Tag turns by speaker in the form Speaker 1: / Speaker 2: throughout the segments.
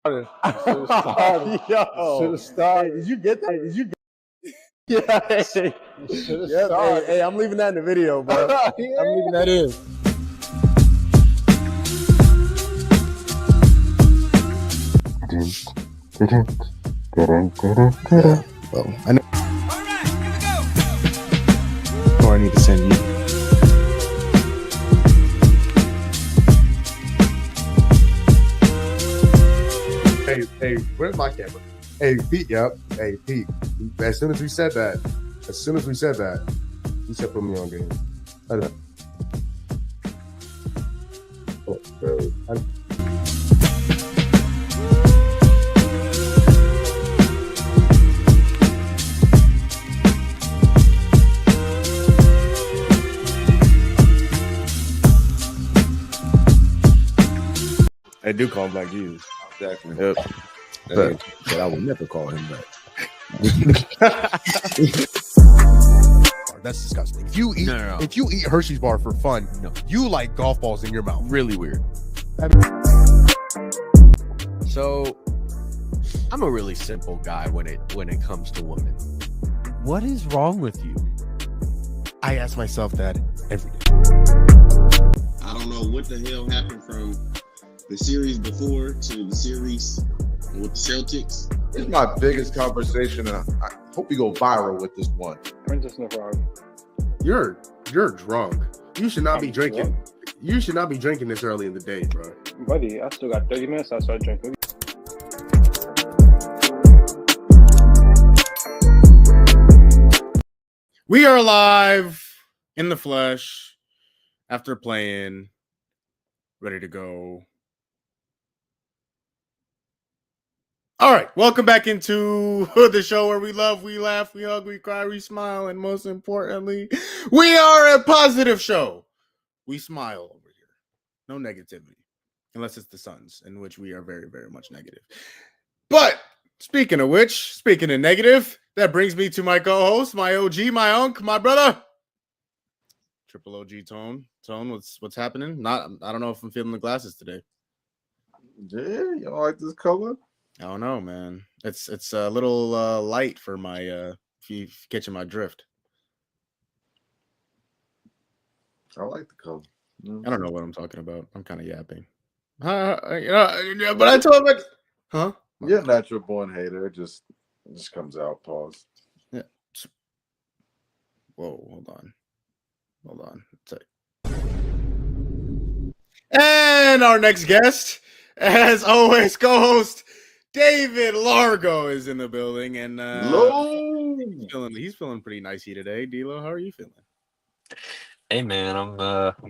Speaker 1: Should have started.
Speaker 2: Yo,
Speaker 1: Should have started.
Speaker 2: Hey, did you get that? Did you? Yeah. Hey,
Speaker 1: Should have
Speaker 2: yep,
Speaker 1: started.
Speaker 2: hey, I'm leaving that in the video, bro.
Speaker 1: Yeah.
Speaker 2: I'm leaving that in. Well, I know.
Speaker 3: All right, here we go.
Speaker 2: Or I need to send you. Hey, where's my camera? Hey, Pete, yep. Hey, Pete. As soon as we said that, he said put me on game. Oh, bro. I do call him Black Jesus.
Speaker 1: Definitely.
Speaker 2: Yep. But I will never call him that. That's disgusting. If you eat, if you eat Hershey's bar for fun, you like golf balls in your mouth.
Speaker 4: Really weird. So, I'm a really simple guy when it comes to women. What is wrong with you?
Speaker 2: I ask myself that every day.
Speaker 5: I don't know what the hell happened from the series before to the series with the Celtics.
Speaker 1: It's my biggest conversation, and I hope we go viral with this one.
Speaker 6: Princess no frog.
Speaker 2: You're drunk. You should not be drinking. You should not be drinking this early in the day, bro.
Speaker 6: Buddy, I still got 30 minutes. I start drinking.
Speaker 2: We are live in the flesh after playing, ready to go. All right, welcome back into the show where we love, we laugh, we hug, we cry, we smile, and most importantly, we are a positive show. We smile over here. No negativity, unless it's the Suns, in which we are very, very much negative. But speaking of which, speaking of negative, that brings me to my co-host, my OG, my uncle, my brother, Triple OG Tone. Tone, what's happening? I don't know if I'm feeling the glasses today.
Speaker 1: Yeah, you don't like this color?
Speaker 2: I don't know, man. It's a little light for my if you catching my drift.
Speaker 1: I like the color.
Speaker 2: I don't know what I'm talking about. I'm kind of yapping. But I told him, huh?
Speaker 1: You're a natural born hater. It just comes out. Pause.
Speaker 2: Yeah. Whoa, hold on. And our next guest, as always, co-host David Largo is in the building, and he's feeling pretty nicey today. D-Lo, how are you feeling?
Speaker 7: Hey man, I'm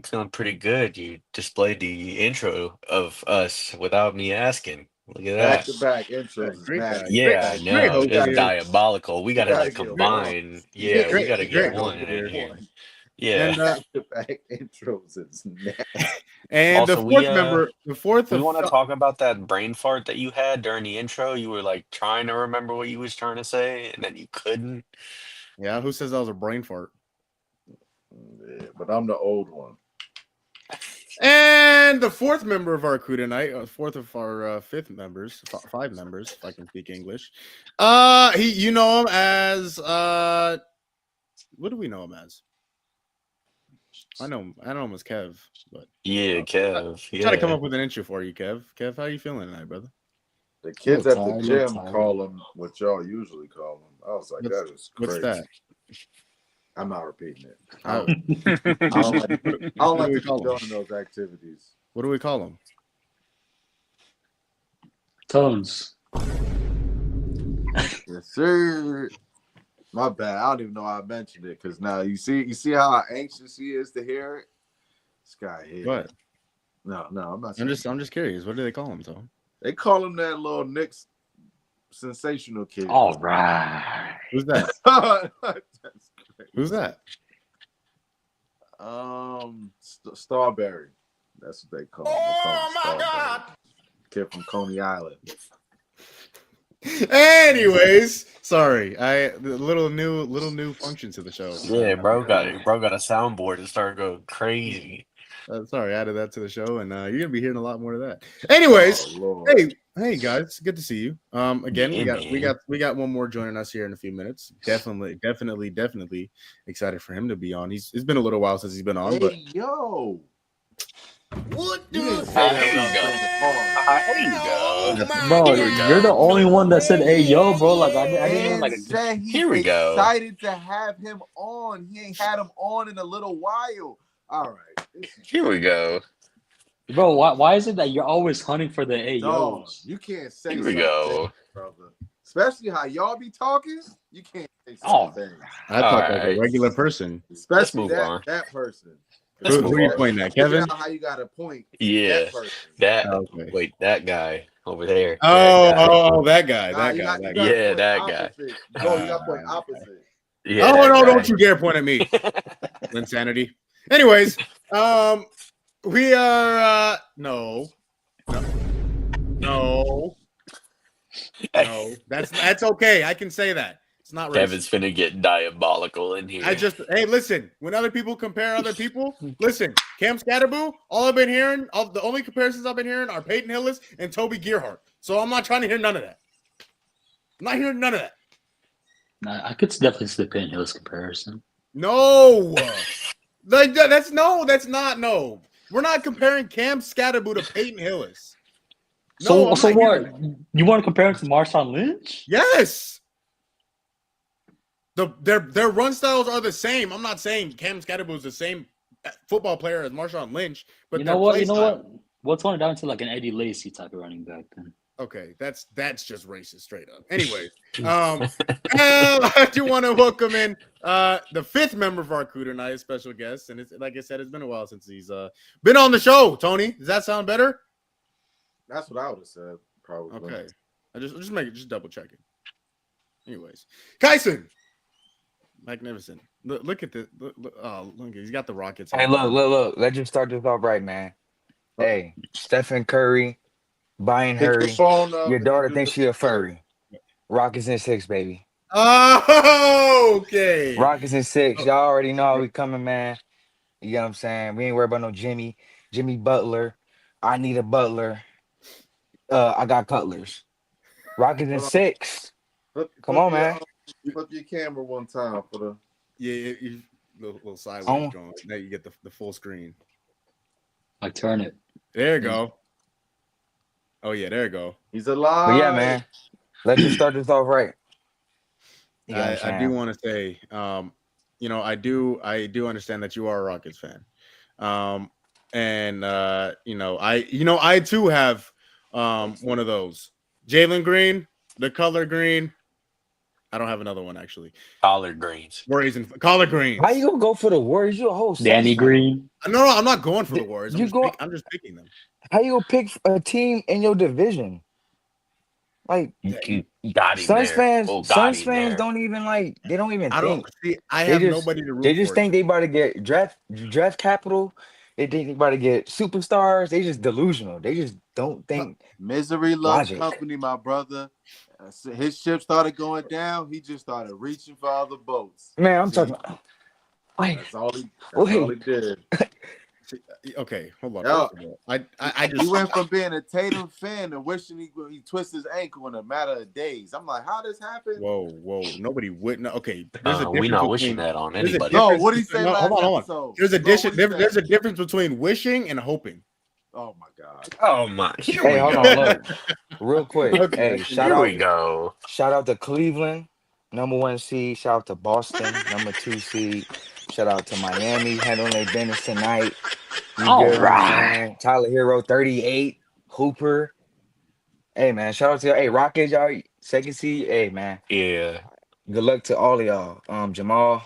Speaker 7: feeling pretty good. You displayed the intro of us without me asking. Look at that.
Speaker 1: Back-to-back intros.
Speaker 2: Great guy.
Speaker 7: Yeah, I know.
Speaker 2: Great
Speaker 7: It's
Speaker 2: host.
Speaker 7: diabolical. We gotta
Speaker 1: gotta get
Speaker 7: combine.
Speaker 1: Yeah,
Speaker 7: we gotta get
Speaker 2: great
Speaker 7: one
Speaker 2: host
Speaker 7: in
Speaker 2: here.
Speaker 7: here. Yeah.
Speaker 2: And,
Speaker 1: Back-to-back intros is nasty.
Speaker 2: and
Speaker 7: Also,
Speaker 2: the fourth member,
Speaker 7: we want to talk about that brain fart that you had during the intro. You were like trying to remember what you was trying to say, and then you couldn't.
Speaker 2: Yeah, who says that was a brain fart?
Speaker 1: Yeah, but I'm the old one.
Speaker 2: And the fourth member of our crew tonight, fourth of our five members, if I can speak English. You know him as what do we know him as? I know him as Kev, but
Speaker 7: Yeah, Kev.
Speaker 2: try to come up with an intro for you, Kev. Kev, how you feeling tonight, brother?
Speaker 1: The kids at the
Speaker 2: No
Speaker 1: gym
Speaker 2: time.
Speaker 1: call them what y'all usually call them. I was like, that is crazy.
Speaker 2: What's that?
Speaker 1: I'm not repeating it.
Speaker 2: Oh.
Speaker 1: I don't like to
Speaker 2: call them?
Speaker 1: condone those activities.
Speaker 2: What do we call him?
Speaker 6: Tones.
Speaker 1: Yes, sir. My bad. I don't even know how I mentioned it because now you see how anxious he is to hear it. This guy here.
Speaker 2: What?
Speaker 1: No, I'm not.
Speaker 2: I'm just curious. What do they call him, Tom?
Speaker 1: They call him that little Knicks sensational kid.
Speaker 7: All right.
Speaker 2: Who's that?
Speaker 1: That's great.
Speaker 2: Who's that?
Speaker 1: Starberry. That's what they call him. Oh my God! Kid from Coney Island.
Speaker 2: Anyways, sorry, the little new function to the show.
Speaker 7: Yeah, bro got a soundboard and started going crazy.
Speaker 2: Sorry, I added that to the show, and you're gonna be hearing a lot more of that. Anyways, hey guys, good to see you. Again, we got one more joining us here in a few minutes. Definitely excited for him to be on. It's been a little while since he's been on, but
Speaker 1: yo.
Speaker 2: What
Speaker 1: You didn't
Speaker 2: the
Speaker 1: say
Speaker 6: Bro, you're the only one that said, "Hey, yo, bro." Like I didn't like.
Speaker 1: Said he's
Speaker 7: Here we go.
Speaker 1: excited to have him on. He ain't had him on in a little while. All right.
Speaker 7: Here we go.
Speaker 6: Bro, why is it that you're always hunting for the "Hey,
Speaker 1: Dog,
Speaker 6: yo"?
Speaker 1: you can't say
Speaker 7: Here we
Speaker 1: something,
Speaker 7: go.
Speaker 1: brother. Especially how y'all be talking. You can't say
Speaker 6: Oh.
Speaker 1: something.
Speaker 2: I talk like a
Speaker 7: Alright.
Speaker 2: regular person.
Speaker 1: Especially
Speaker 7: move on.
Speaker 1: that person.
Speaker 7: Let's
Speaker 2: Who
Speaker 7: move
Speaker 2: are you
Speaker 7: on.
Speaker 2: pointing at,
Speaker 1: Figure
Speaker 2: Kevin?
Speaker 1: out how you got a point.
Speaker 7: Yeah,
Speaker 1: That person.
Speaker 2: Okay.
Speaker 7: Wait, that guy over there.
Speaker 2: That guy.
Speaker 1: Nah,
Speaker 2: That
Speaker 1: you
Speaker 2: guy.
Speaker 1: got- you
Speaker 2: That
Speaker 1: gotta
Speaker 2: guy.
Speaker 7: Yeah,
Speaker 1: point
Speaker 7: that guy.
Speaker 1: opposite. No, you got to point opposite.
Speaker 7: Yeah,
Speaker 2: Oh
Speaker 7: that
Speaker 2: no!
Speaker 7: guy.
Speaker 2: Don't you dare point at me. Insanity. Anyways, we are no. That's okay. I can say that. It's not racist.
Speaker 7: Kevin's finna get diabolical in here.
Speaker 2: Hey, listen. When other people compare other people, listen. Cam Scatterboo. The only comparisons I've been hearing are Peyton Hillis and Toby Gearhart. So I'm not trying to hear none of that. I'm not hearing none of that.
Speaker 6: Nah, I could definitely see the Peyton Hillis comparison.
Speaker 2: No, that's not. No, we're not comparing Cam Scatterboo to Peyton Hillis.
Speaker 6: So
Speaker 2: I'm not
Speaker 6: what?
Speaker 2: hearing-
Speaker 6: You want to compare him to Marshawn Lynch?
Speaker 2: Yes. Their run styles are the same. I'm not saying Cam Scatterboo is the same football player as Marshawn Lynch, but
Speaker 6: You know what? What's going down to like an Eddie Lacy type of running back then?
Speaker 2: Okay, that's just racist straight up. Anyway, I do want to welcome in the fifth member of our crew tonight, a special guest, and it's like I said, it's been a while since he's been on the show. Tony, does that sound better?
Speaker 1: That's what I would have said, probably.
Speaker 2: Okay, I just double checking. Anyways, Kyson, magnificent. Look at this. Look, he's got the Rockets.
Speaker 3: Hey, look. Let's just start this off right, man. Hey, Stephen Curry, buying
Speaker 1: Pick your
Speaker 3: Hurry.
Speaker 1: phone up
Speaker 3: Your
Speaker 1: and
Speaker 3: daughter
Speaker 1: do
Speaker 3: thinks
Speaker 1: the-
Speaker 3: she a furry. Rockets in 6, baby.
Speaker 2: Oh, okay.
Speaker 3: Rockets in 6. Y'all already know how we coming, man. You know what I'm saying? We ain't worried about no Jimmy Butler. I need a Butler. I got Cutlers. Rockets in 6. Come on, man.
Speaker 1: Flip your camera one time for the.
Speaker 2: Yeah, little sideways drawing. Now you get the full screen.
Speaker 6: Like turn it.
Speaker 2: There you go. Oh yeah, there you go.
Speaker 1: He's alive.
Speaker 3: But yeah, man. Let's just start this off right. You know what I'm
Speaker 2: I do
Speaker 3: saying?
Speaker 2: want to say, I do understand that you are a Rockets fan, and I too have one of those. Jalen Green, the color green. I don't have another one actually.
Speaker 7: Collard greens.
Speaker 2: Warriors and collard greens.
Speaker 3: How you gonna go for the Warriors? You a whole
Speaker 6: Danny
Speaker 3: Suns fan.
Speaker 6: Green.
Speaker 2: No, I'm not going for the Warriors. I'm just picking them.
Speaker 3: How you gonna pick a team in your division? Like
Speaker 7: You got him
Speaker 3: Suns
Speaker 7: there.
Speaker 3: fans,
Speaker 7: Oh, got
Speaker 3: Suns
Speaker 7: him
Speaker 3: fans
Speaker 7: there.
Speaker 3: don't even they don't even
Speaker 2: I
Speaker 3: think.
Speaker 2: don't see. I
Speaker 3: They
Speaker 2: have
Speaker 3: just-
Speaker 2: nobody to root
Speaker 3: They just
Speaker 2: for.
Speaker 3: think they about to get draft capital. They think they about to get superstars. They just delusional. They just don't think.
Speaker 1: Misery loves
Speaker 3: Logic.
Speaker 1: company, my brother. His ship started going down. He just started reaching for other boats.
Speaker 3: Man, I'm
Speaker 1: See,
Speaker 3: talking. Wait,
Speaker 1: That's all he did.
Speaker 2: Okay, hold on.
Speaker 1: Yeah.
Speaker 2: First of all, I just
Speaker 1: He went from being a Tatum fan to wishing he twisted his ankle in a matter of days. I'm like, how this happened?
Speaker 2: Whoa! Nobody would. No, okay, there's a difference
Speaker 7: We not
Speaker 2: between-
Speaker 7: wishing that on
Speaker 2: there's a
Speaker 7: anybody.
Speaker 2: difference
Speaker 1: No, what did he say
Speaker 2: between-
Speaker 1: last
Speaker 2: hold on.
Speaker 1: episode?
Speaker 2: There's a
Speaker 1: Bro, what'd he say?
Speaker 2: there's a difference between wishing and hoping.
Speaker 1: Oh my god.
Speaker 7: Oh my! Here
Speaker 3: hey,
Speaker 7: we
Speaker 3: hold
Speaker 7: go.
Speaker 3: on, look, real quick.
Speaker 2: Okay.
Speaker 3: Hey, shout
Speaker 7: Here
Speaker 3: out,
Speaker 7: we go.
Speaker 3: shout out to Cleveland, #1 seed. Shout out to Boston, #2 seed. Shout out to Miami, handling their business tonight. You
Speaker 6: All
Speaker 3: get what I'm
Speaker 6: right.
Speaker 3: saying? Tyler Hero, 38. Hooper. Hey man, shout out to hey Rockets, y'all 2nd seed. Hey man,
Speaker 7: Yeah.
Speaker 3: good luck to all of y'all. Jamal.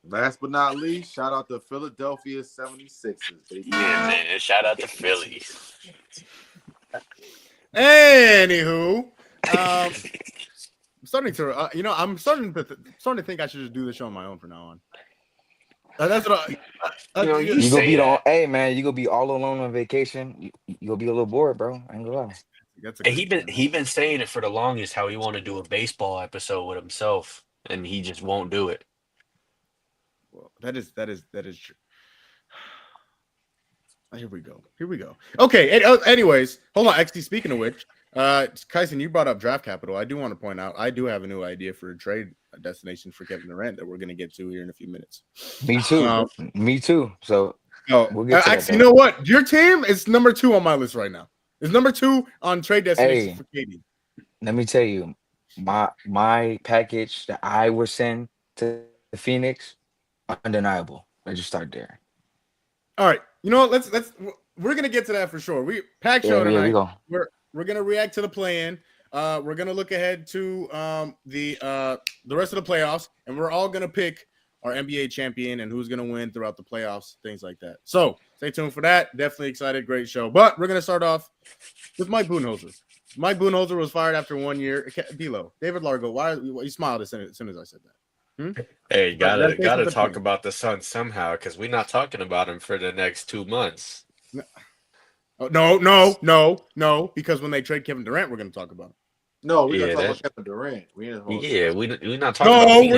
Speaker 1: Last but not least, shout out to Philadelphia 76ers. Baby.
Speaker 7: Yeah, man. Shout out to Philly.
Speaker 2: Anywho, I'm starting to, I'm starting to think I should just do the show on my own from now on. That's what
Speaker 7: You
Speaker 3: You
Speaker 7: say
Speaker 3: gonna be
Speaker 7: that.
Speaker 3: hey man, you gonna be all alone on vacation. You gonna be a little bored, bro. I ain't gonna lie.
Speaker 2: that's a
Speaker 7: And
Speaker 2: good
Speaker 7: he been saying it for the longest how he want to do a baseball episode with himself, and he just won't do it.
Speaker 2: Well, that is true. Here we go. Okay. Anyways, hold on. Actually, speaking of which, Kyson, you brought up draft capital. I do want to point out I do have a new idea for a trade destination for Kevin Durant that we're going to get to here in a few minutes.
Speaker 3: Me too. Me too. So we'll get to that,
Speaker 2: actually, you know what? Your team is number 2 on my list right now. It's number 2 on trade destinations for KD.
Speaker 3: Let me tell you, my package that I would send to Phoenix, undeniable. Let's just start there.
Speaker 2: All right. You know what? We're gonna get to that for sure. We pack show tonight.
Speaker 3: We go.
Speaker 2: We're gonna react to the play-in. We're gonna look ahead to the rest of the playoffs, and we're all gonna pick our NBA champion and who's gonna win throughout the playoffs, things like that. So stay tuned for that. Definitely excited. Great show. But we're gonna start off with Mike Budenholzer. Mike Budenholzer was fired after 1 year. D'Lo, David Largo. Why you smiled as soon as I said that?
Speaker 7: Hey, gotta talk about the Suns somehow, because we're not talking about him for the next 2 months.
Speaker 2: No. Because when they trade Kevin Durant, we're going to talk about him.
Speaker 1: No, we're gonna talk about Kevin Durant. We're
Speaker 7: not talking about Phoenix.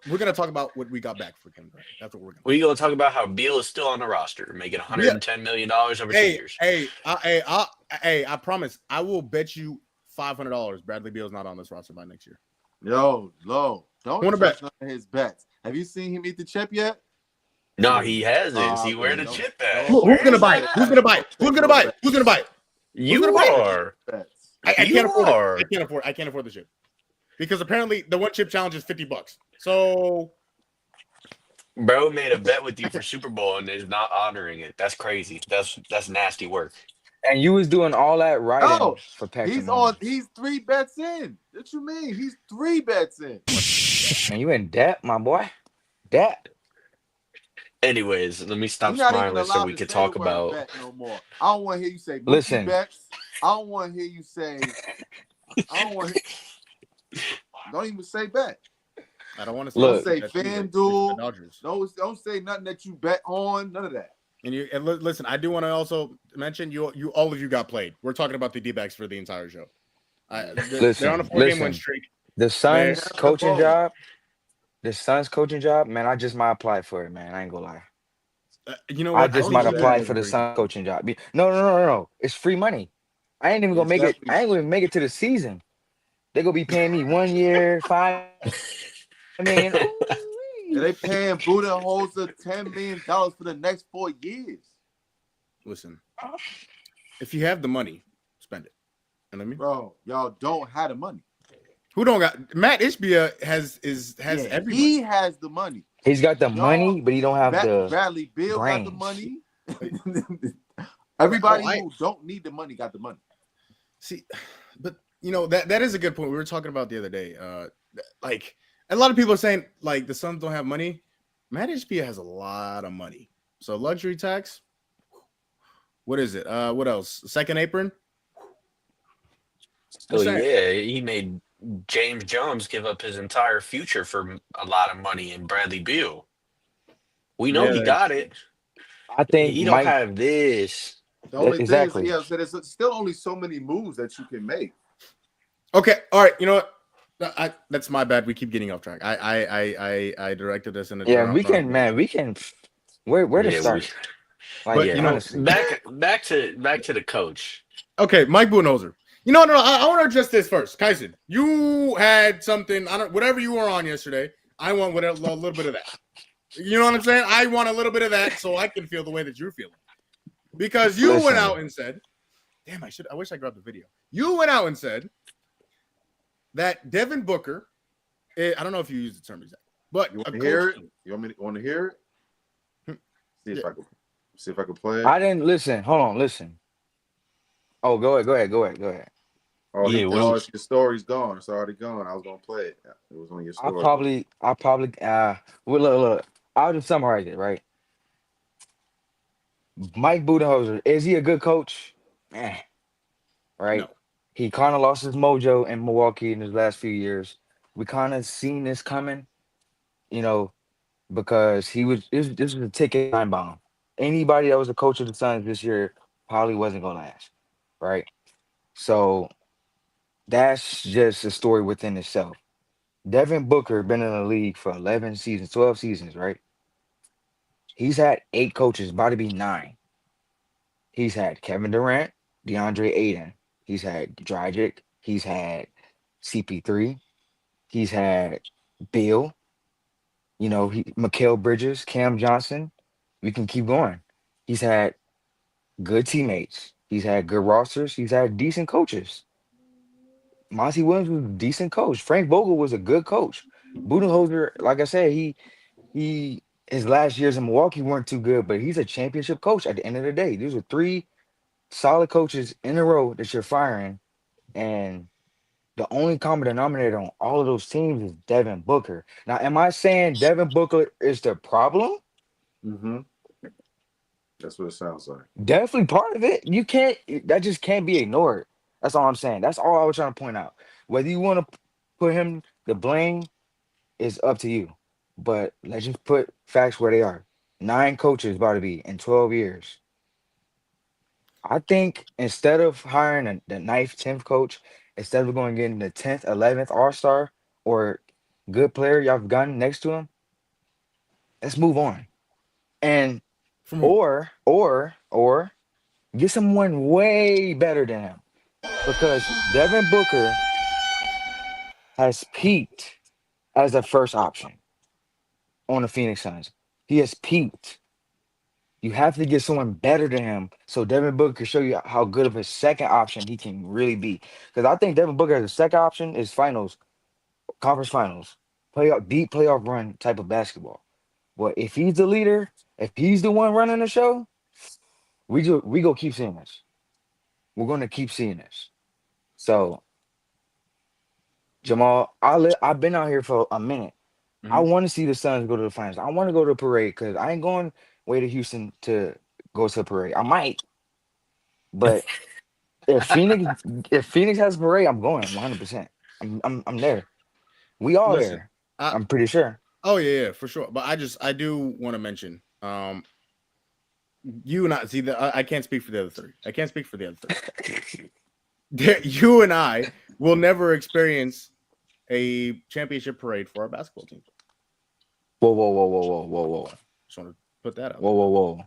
Speaker 2: We're gonna talk about what we got back for Kevin Durant. That's what we're gonna.
Speaker 7: We're gonna talk about how Beal is still on the roster, making $110 million over 2 years.
Speaker 2: I promise. I will bet you $500 Bradley Beal's not on this roster by next year.
Speaker 1: Yo, Lo, don't bet none of his bets. Have you seen him eat the chip yet?
Speaker 7: No, he hasn't. See where the chip at?
Speaker 2: Who's gonna buy it? Who's gonna buy it? Who's gonna buy it? Who's gonna buy it?
Speaker 7: You are.
Speaker 2: I can't afford it. I can't afford the chip because apparently the one chip challenge is $50. So,
Speaker 7: bro made a bet with you for Super Bowl and is not honoring it. That's crazy. That's nasty work.
Speaker 3: And you was doing all that right for Patrick.
Speaker 1: He's 3 bets in. What you mean? He's 3 bets in.
Speaker 3: And you in debt, my boy? Debt.
Speaker 7: Anyways, let me stop smiling so we can talk about.
Speaker 1: Bet no more. I don't want to hear you say bets. I don't want to hear you say. Don't even say bet.
Speaker 2: I don't want to say.
Speaker 1: Don't say FanDuel. Don't say nothing that you bet on. None of that.
Speaker 2: And listen, I do want to also mention you all of you got played. We're talking about the D-backs for the entire show. They're on a 4-game win streak.
Speaker 3: The Suns coaching job. The Suns coaching job, man. I just might apply for it, man. I ain't gonna lie.
Speaker 2: You know what?
Speaker 3: I just might apply for the Suns coaching job. No. It's free money. I ain't even gonna make it. I ain't gonna make it to the season. They gonna be paying me 1 year, 5 million.
Speaker 1: They paying Budenholzer $10 million for the next 4 years.
Speaker 2: Listen, if you have the money, spend it. You know what I mean?
Speaker 1: Bro, y'all don't have the money.
Speaker 2: Who don't got? Matt Ishbia has everybody.
Speaker 1: He has the money.
Speaker 3: He's got the money, but he don't have the
Speaker 1: Bradley Beal
Speaker 3: brains.
Speaker 1: got the money. Everybody who don't need the money got the money.
Speaker 2: See, but you know that is a good point. We were talking about the other day. Like a lot of people are saying, like the Suns don't have money. Matt Ishbia has a lot of money. So luxury tax. What is it? What else? Second apron.
Speaker 7: Oh yeah, he made James Jones give up his entire future for a lot of money in Bradley Beal. We know he got it.
Speaker 3: I think
Speaker 7: he don't have this.
Speaker 1: The only thing is, there's still only so many moves that you can make.
Speaker 2: Okay, all right. You know what? That's my bad. We keep getting off track. I directed this in the
Speaker 3: we can. Where to start?
Speaker 2: But
Speaker 7: you know, back to the coach.
Speaker 2: Okay, Mike Budenholzer. You know, no, I want to address this first. Kyson, you had something. Whatever you were on yesterday. I want a little bit of that. You know what I'm saying? I want a little bit of that so I can feel the way that you're feeling. Because you went out and said, "Damn, I wish I grabbed the video." You went out and said that Devin Booker. I don't know if you used the term exactly, but
Speaker 1: you want to hear it? You want to hear it? See if I can play it.
Speaker 3: I didn't listen. Hold on, listen. Oh, go ahead.
Speaker 1: Oh, yeah, your story's gone. It's already gone. I was gonna play it. It was on your story.
Speaker 3: I'll probably look. I'll just summarize it, right? Mike Budenholzer, is he a good coach? Right? No. He kind of lost his mojo in Milwaukee in his last few years. We kind of seen this coming, you know, because this was a ticket time bomb. Anybody that was a coach of the Suns this year probably wasn't gonna last, right? So that's just a story within itself. Devin Booker been in the league for 12 seasons, right? He's had 8 coaches, about to be 9. He's had Kevin Durant, DeAndre Ayton. He's had Dragic. He's had CP3. He's had Bill. Mikal Bridges, Cam Johnson. We can keep going. He's had good teammates. He's had good rosters. He's had decent coaches. Monty Williams was a decent coach. Frank Vogel was a good coach. Budenholzer, like I said, he his last years in Milwaukee weren't too good, but he's a championship coach at the end of the day. These are three solid coaches in a row that you're firing, and the only common denominator on all of those teams is Devin Booker. Now, am I saying Devin Booker is the problem?
Speaker 1: Mm-hmm. That's what it sounds like.
Speaker 3: Definitely part of it. That just can't be ignored. That's all I'm saying. That's all I was trying to point out. Whether you want to put him the blame is up to you. But let's just put facts where they are. 9 coaches about to be in 12 years. I think instead of hiring the 9th, 10th coach, instead of going getting the 10th, 11th All-Star or good player y'all have gotten next to him, let's move on. And or get someone way better than him. Because Devin Booker has peaked as a first option on the Phoenix Suns. He has peaked. You have to get someone better than him so Devin Booker can show you how good of a second option he can really be. Because I think Devin Booker as a second option is conference finals, deep playoff run type of basketball. But if he's the leader, if he's the one running the show, we go keep seeing this. We're going to keep seeing this. So, Jamal, I've been out here for a minute.
Speaker 2: Mm-hmm.
Speaker 3: I want to see the Suns go to the finals. I want to go to the parade because I ain't going way to Houston to go to the parade. I might, but if Phoenix has a parade, I'm going 100%. I'm there. We all there. I'm pretty sure.
Speaker 2: Oh yeah, for sure. But I do want to mention, you and I see that I can't speak for the other three. I can't speak for the other three. You and I will never experience a championship parade for our basketball team.
Speaker 3: Whoa.
Speaker 2: Just want to put that out.
Speaker 3: Whoa.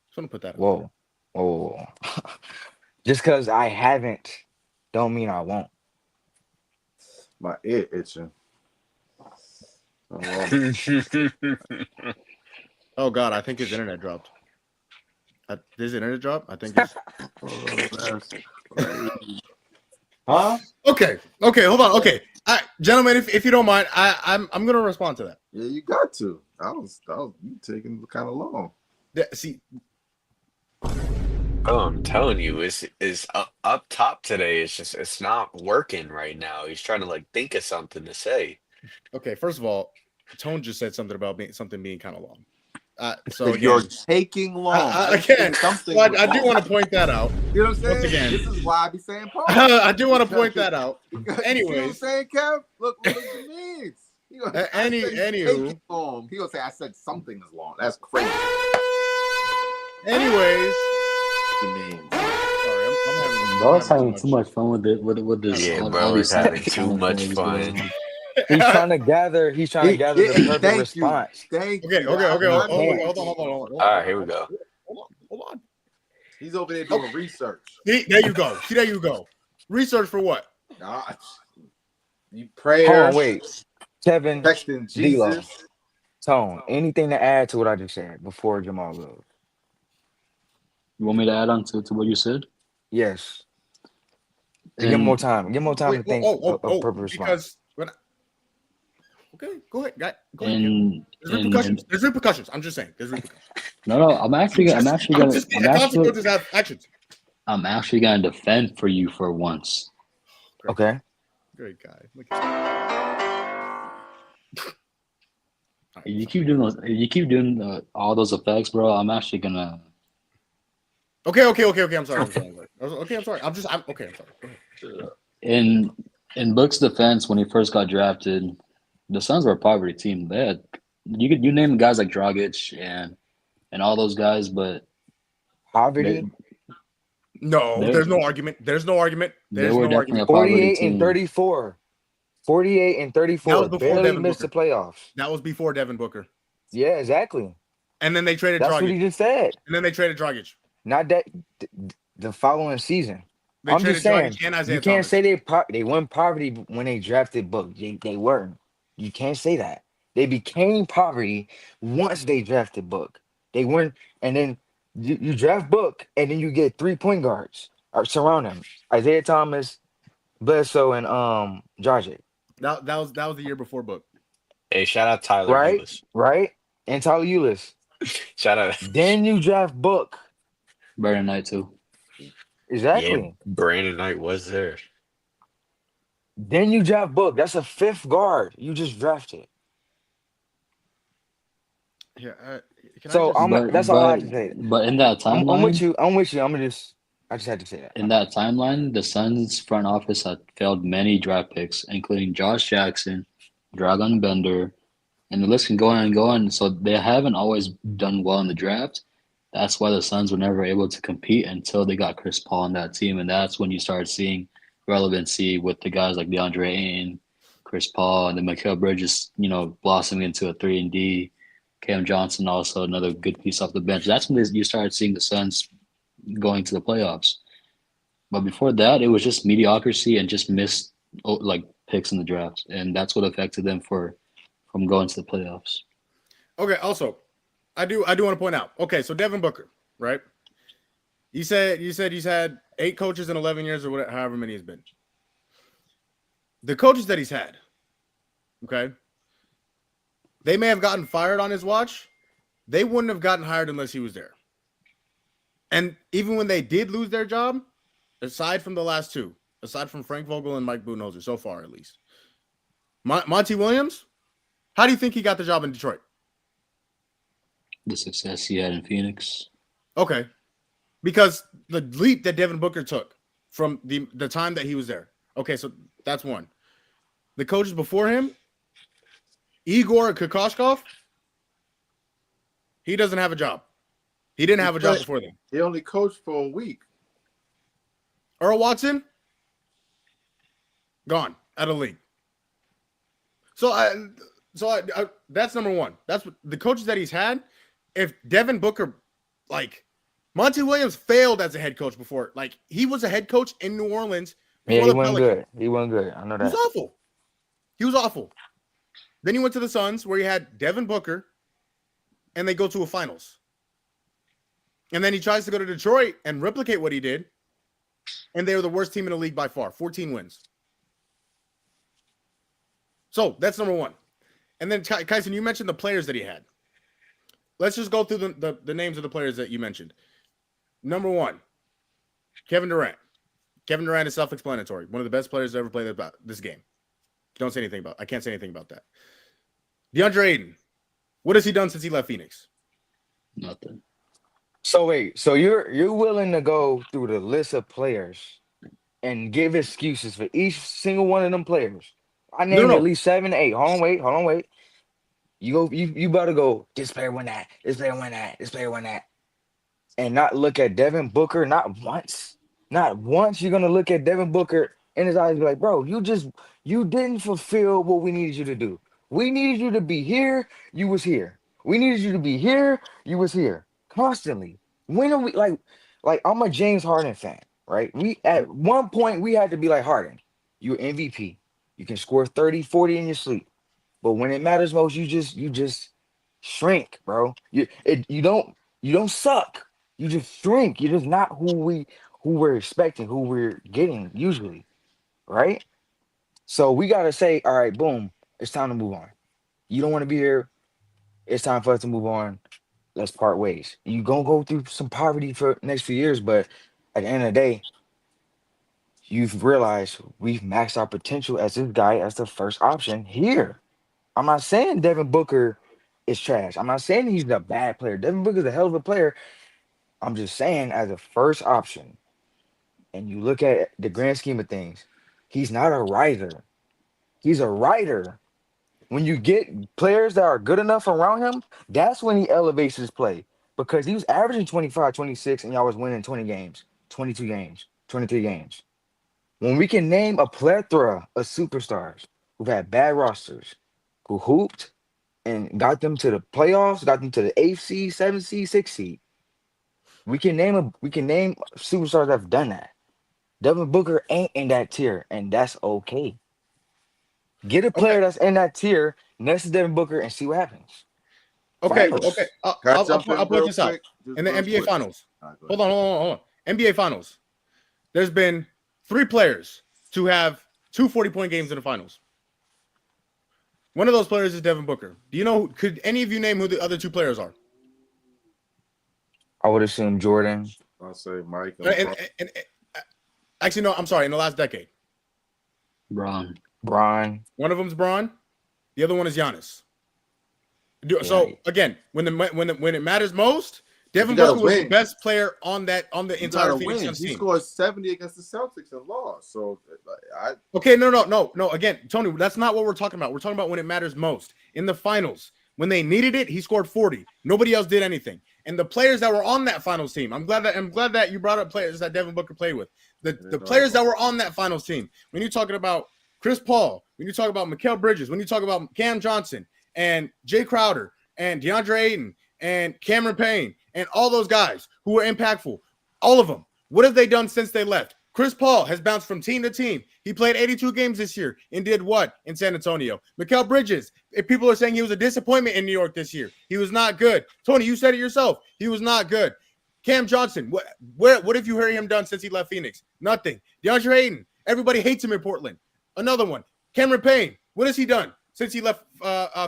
Speaker 2: Just want to put that out.
Speaker 3: Whoa. Just because I haven't, don't mean I won't.
Speaker 1: My ear itching.
Speaker 2: Oh God, I think his internet dropped. His internet drop? I think.
Speaker 1: Huh?
Speaker 2: Okay. Hold on. Okay, gentlemen, if you don't mind, I'm gonna respond to that.
Speaker 1: Yeah, you got to. I was you taking kind of long.
Speaker 2: See.
Speaker 7: Oh, I'm telling you, is up top today. It's not working right now. He's trying to think of something to say.
Speaker 2: Okay, first of all, Tone just said something about something being kind of long. So again,
Speaker 1: you're taking long.
Speaker 2: Again, so I do want to point that out.
Speaker 1: You know what I'm saying?
Speaker 2: Once again,
Speaker 1: this is why I be saying pause.
Speaker 2: I do want to point that out. Anyways,
Speaker 1: you know what I'm saying, Kev? Look what it means.
Speaker 2: Anywho,
Speaker 1: long. He gonna say I said something is long. That's crazy.
Speaker 2: Anyways,
Speaker 1: Sorry,
Speaker 2: I'm having.
Speaker 6: Bro's having too much fun with it. With this.
Speaker 7: Yeah, bro, he's having too much fun.
Speaker 3: He's trying to gather. He's trying to gather the perfect response.
Speaker 1: Thank you.
Speaker 2: Okay. Hold on.
Speaker 7: All right, here we go.
Speaker 2: Hold on.
Speaker 1: He's over there doing research.
Speaker 2: There you go. See, there you go. Research for what?
Speaker 1: You pray.
Speaker 3: Hold on, wait. Kevin,
Speaker 1: Texting
Speaker 3: D-Lo,
Speaker 1: Jesus.
Speaker 3: Tone, anything to add to what I just said before Jamal goes?
Speaker 6: You want me to add on to what you said?
Speaker 3: Yes. Give him more time. Give him more time to think of purpose response. Okay, go ahead. There's repercussions. I'm just saying. There's repercussions.
Speaker 6: No. I'm actually gonna defend for you for once.
Speaker 3: Okay.
Speaker 2: Great guy.
Speaker 6: If you keep doing all those effects, bro, I'm actually gonna.
Speaker 2: Okay. I'm sorry. I'm sorry. I'm sorry. Go ahead.
Speaker 6: In Book's defense, when he first got drafted, the Suns were a poverty team. They had you name guys like Dragic and all those guys, but
Speaker 3: poverty.
Speaker 2: There's no argument. There's no argument.
Speaker 3: 48 and 34. 48 and 34.
Speaker 2: That was before
Speaker 3: barely
Speaker 2: Devin
Speaker 3: missed
Speaker 2: Booker.
Speaker 3: the playoffs.
Speaker 2: That was before Devin Booker.
Speaker 3: Yeah, exactly.
Speaker 2: And then they traded
Speaker 3: That's what
Speaker 2: Dragic.
Speaker 3: he just said.
Speaker 2: And then they traded Dragic.
Speaker 3: Not that the following season.
Speaker 2: They
Speaker 3: I'm
Speaker 2: traded
Speaker 3: just saying,
Speaker 2: Dragic and Isaiah
Speaker 3: you can't
Speaker 2: Thomas.
Speaker 3: say they won poverty when they drafted Book. They weren't. You can't say that. They became poverty once they drafted Book. They weren't, and then you draft Book, and then you get 3 point guards or surround him: Isaiah Thomas, Bledsoe, and Dragic.
Speaker 2: That was the year before Book.
Speaker 7: Hey, shout out Tyler
Speaker 3: Right,
Speaker 7: Ulis.
Speaker 3: right, and Tyler Ulis.
Speaker 7: Shout out.
Speaker 3: Then you draft Book.
Speaker 6: Brandon Knight too.
Speaker 3: Exactly.
Speaker 7: Yeah, Brandon Knight was there.
Speaker 3: Then you draft Book. That's a 5th guard you just drafted.
Speaker 2: Yeah.
Speaker 3: So that's all I have to say.
Speaker 6: But in that timeline,
Speaker 3: I'm with you. I just had to say that.
Speaker 6: in that timeline, the Suns front office had failed many draft picks, including Josh Jackson, Dragon Bender, and the list can go on and go on. So they haven't always done well in the draft. That's why the Suns were never able to compete until they got Chris Paul on that team, and that's when you started seeing relevancy with the guys like DeAndre Ayton, Chris Paul, and then Mikal Bridges, blossoming into a 3-and-D. Cam Johnson also another good piece off the bench. That's when you started seeing the Suns going to the playoffs. But before that, it was just mediocrity and just missed picks in the draft, and that's what affected them from going to the playoffs.
Speaker 2: Okay. Also, I do want to point out. Okay, so Devin Booker, right? You said he's had 8 coaches in 11 years or whatever, however many he's been. The coaches that he's had, okay, they may have gotten fired on his watch. They wouldn't have gotten hired unless he was there. And even when they did lose their job, aside from the last 2, aside from Frank Vogel and Mike Budenholzer, so far at least, Monty Williams, how do you think he got the job in Detroit?
Speaker 6: The success he had in Phoenix.
Speaker 2: Okay. Because the leap that Devin Booker took from the time that he was there. Okay, so that's one. The coaches before him, Igor Kokoshkov, he doesn't have a job. He didn't have a job before then.
Speaker 1: He only coached for a week.
Speaker 2: Earl Watson, gone out of the league. So that's number one. That's what the coaches that he's had. If Devin Booker, Monty Williams failed as a head coach before. He was a head coach in New Orleans.
Speaker 3: Yeah, he wasn't good. He wasn't good. I know that.
Speaker 2: He was awful. Then he went to the Suns where he had Devin Booker, and they go to a finals. And then he tries to go to Detroit and replicate what he did, and they were the worst team in the league by far, 14 wins. So that's number one. And then, Kyson, you mentioned the players that he had. Let's just go through the names of the players that you mentioned. Number one, Kevin Durant. Kevin Durant is self-explanatory. One of the best players to ever play this game. I can't say anything about that. DeAndre Ayton. What has he done since he left Phoenix?
Speaker 6: Nothing.
Speaker 3: So wait, so you're willing to go through the list of players and give excuses for each single one of them players? I named at least 7 to 8. Hold on, wait. You better go, this player won that, this player won that, this player won that. And not look at Devin Booker, not once. Not once you're gonna look at Devin Booker in his eyes and be like, bro, you didn't fulfill what we needed you to do. We needed you to be here, you was here. We needed you to be here, you was here. Constantly. When are we like I'm a James Harden fan, right? We at one point we had to be like, Harden, you're MVP. You can score 30, 40 in your sleep. But when it matters most, you just shrink, bro. You don't suck. You just shrink. You're just not who we're expecting, who we're getting usually. Right? So we gotta say, all right, boom, it's time to move on. You don't want to be here. It's time for us to move on. Let's part ways. You gonna go through some poverty for the next few years, but at the end of the day, you've realized we've maxed our potential as this guy as the first option here. I'm not saying Devin Booker is trash. I'm not saying he's a bad player. Devin Booker's a hell of a player. I'm just saying as a first option, and you look at the grand scheme of things, he's not a riser. He's a writer. When you get players that are good enough around him, that's when he elevates his play. Because he was averaging 25, 26, and y'all was winning 20 games, 22 games, 23 games. When we can name a plethora of superstars who've had bad rosters, who hooped and got them to the playoffs, got them to the 8th seed, 7th seed, 6th seed. We can name superstars that have done that. Devin Booker ain't in that tier, and that's okay. Get a player that's in that tier next to Devin Booker and see what happens.
Speaker 2: Okay.
Speaker 3: Finals.
Speaker 2: Okay.
Speaker 1: Can I
Speaker 2: I'll
Speaker 1: jump in
Speaker 2: point
Speaker 1: real
Speaker 2: this out.
Speaker 1: quick? Just
Speaker 2: In the
Speaker 1: real
Speaker 2: NBA
Speaker 1: quick.
Speaker 2: Finals.
Speaker 1: All right, go
Speaker 2: Hold
Speaker 1: ahead.
Speaker 2: on. NBA Finals. There's been 3 players to have 2 40-point games in the finals. One of those players is Devin Booker. Do you know? Could any of you name who the other 2 players are?
Speaker 3: I would assume Jordan.
Speaker 1: I'll say Mike.
Speaker 2: And actually, no. I'm sorry. In the last decade,
Speaker 6: Bron.
Speaker 3: Bron.
Speaker 2: one of them's Braun. The other one is Giannis. So again, when it matters most, Devin Booker was the best player on the entire Phoenix Suns team.
Speaker 1: He scored 70 against the Celtics and lost. So
Speaker 2: no. Again, Tony, that's not what we're talking about. We're talking about when it matters most. In the finals, when they needed it, he scored 40. Nobody else did anything. And the players that were on that finals team, I'm glad that you brought up players that Devin Booker played with. The players that were on that finals team. When you're talking about Chris Paul, when you talk about Mikal Bridges, when you talk about Cam Johnson and Jay Crowder and DeAndre Ayton and Cameron Payne and all those guys who were impactful, all of them, what have they done since they left? Chris Paul has bounced from team to team. He played 82 games this year and did what in San Antonio? Mikal Bridges, if people are saying he was a disappointment in New York this year, he was not good. Tony, you said it yourself. He was not good. Cam Johnson, what have you heard him done since he left Phoenix? Nothing. DeAndre Ayton, everybody hates him in Portland. Another one. Cameron Payne, what has he done since he left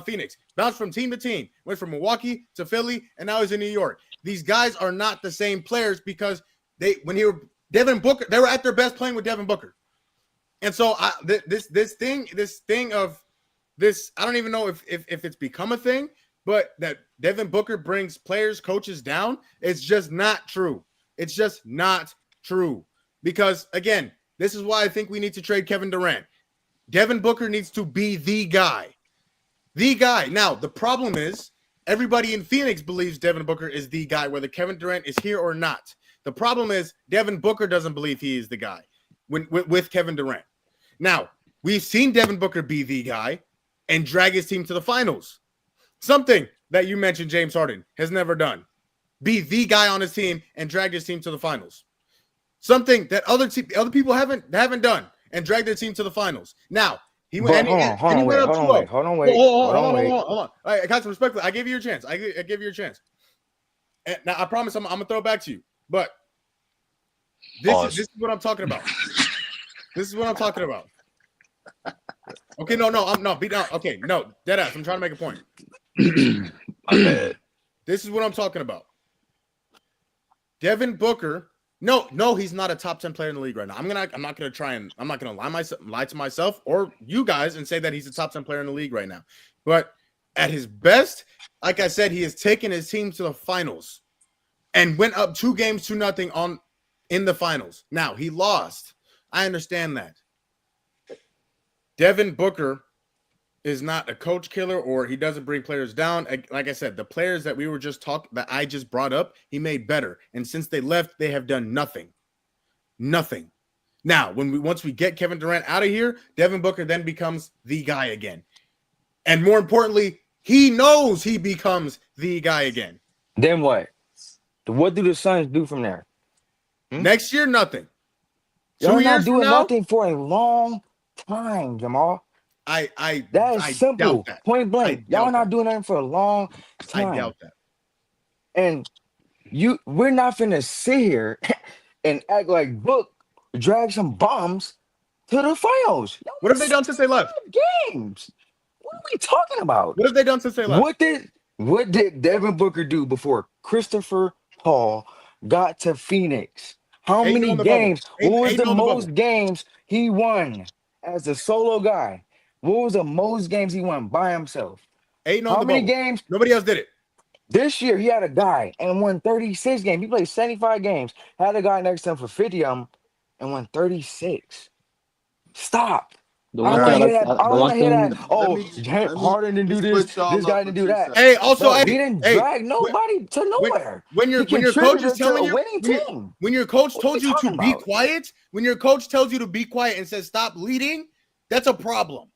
Speaker 2: Phoenix? Bounced from team to team, went from Milwaukee to Philly, and now he's in New York. These guys are not the same players because Devin Booker, they were at their best playing with Devin Booker. And so this thing of this, I don't even know if it's become a thing, but that Devin Booker brings players, coaches down, it's just not true. It's just not true. Because again, this is why I think we need to trade Kevin Durant. Devin Booker needs to be the guy. The guy. Now, the problem is everybody in Phoenix believes Devin Booker is the guy, whether Kevin Durant is here or not. The problem is Devin Booker doesn't believe he is the guy with Kevin Durant. Now, we've seen Devin Booker be the guy and drag his team to the finals. Something that you mentioned James Harden has never done. Be the guy on his team and drag his team to the finals. Something that other people haven't done and dragged their team to the finals. Now, he went up 2-0. Hold on. All right, Kyson, respectfully, I gave you your chance. I give you your chance. And now, I promise I'm going to throw it back to you. But this is what I'm talking about. This is what I'm talking about. Okay, beat down. Okay, no, dead ass. I'm trying to make a point. This is what I'm talking about. Devin Booker. No, he's not a top 10 player in the league right now. I'm not gonna lie to myself or you guys and say that he's a top 10 player in the league right now. But at his best, like I said, he has taken his team to the finals and went up 2-0 in the finals. Now he lost. I understand that. Devin Booker is not a coach killer or he doesn't bring players down. Like I said, the players that we were just that I just brought up, he made better. And since they left, they have done nothing. Nothing. Now, once we get Kevin Durant out of here, Devin Booker then becomes the guy again. And more importantly, he knows he becomes the guy again.
Speaker 3: Then what? What do the Suns do from there?
Speaker 2: Next year, nothing.
Speaker 3: Y'all not doing nothing for a long time, Jamal.
Speaker 2: That
Speaker 3: is simple. That. Point blank. Y'all not doing nothing for a long time.
Speaker 2: I doubt that.
Speaker 3: And we're not finna sit here and act like Book drag some bombs to the finals.
Speaker 2: What have they done since they left?
Speaker 3: Games. What are we talking about?
Speaker 2: What have they done since they left?
Speaker 3: What did Devin Booker do before Christopher Paul got to Phoenix? How many games? What was the most games he won as a solo guy? What was the most games he won by himself?
Speaker 2: How many games? Nobody else did it.
Speaker 3: This year, he had a guy and won 36 games. He played 75 games. Had a guy next to him for 50 of them and won 36. Stop. I don't want to hear that. Oh, Harden didn't do this. This guy didn't do that.
Speaker 2: Hey, also,
Speaker 3: he didn't drag nobody to nowhere.
Speaker 2: When your coach is telling you, when your coach told you to be quiet, when your coach tells you to be quiet and says stop leading, that's a problem.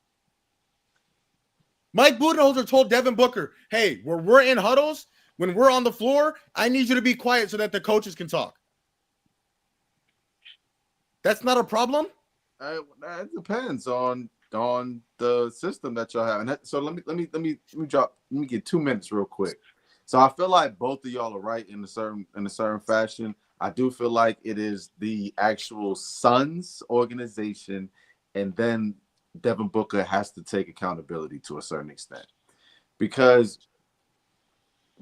Speaker 2: Mike Budenholzer told Devin Booker, hey, when we're in huddles, when we're on the floor, I need you to be quiet so that the coaches can talk. That's not a problem?
Speaker 1: It depends on the system that y'all have. And so let me get 2 minutes real quick. So I feel like both of y'all are right in a certain fashion. I do feel like it is the actual Suns organization, and then Devin Booker has to take accountability to a certain extent. Because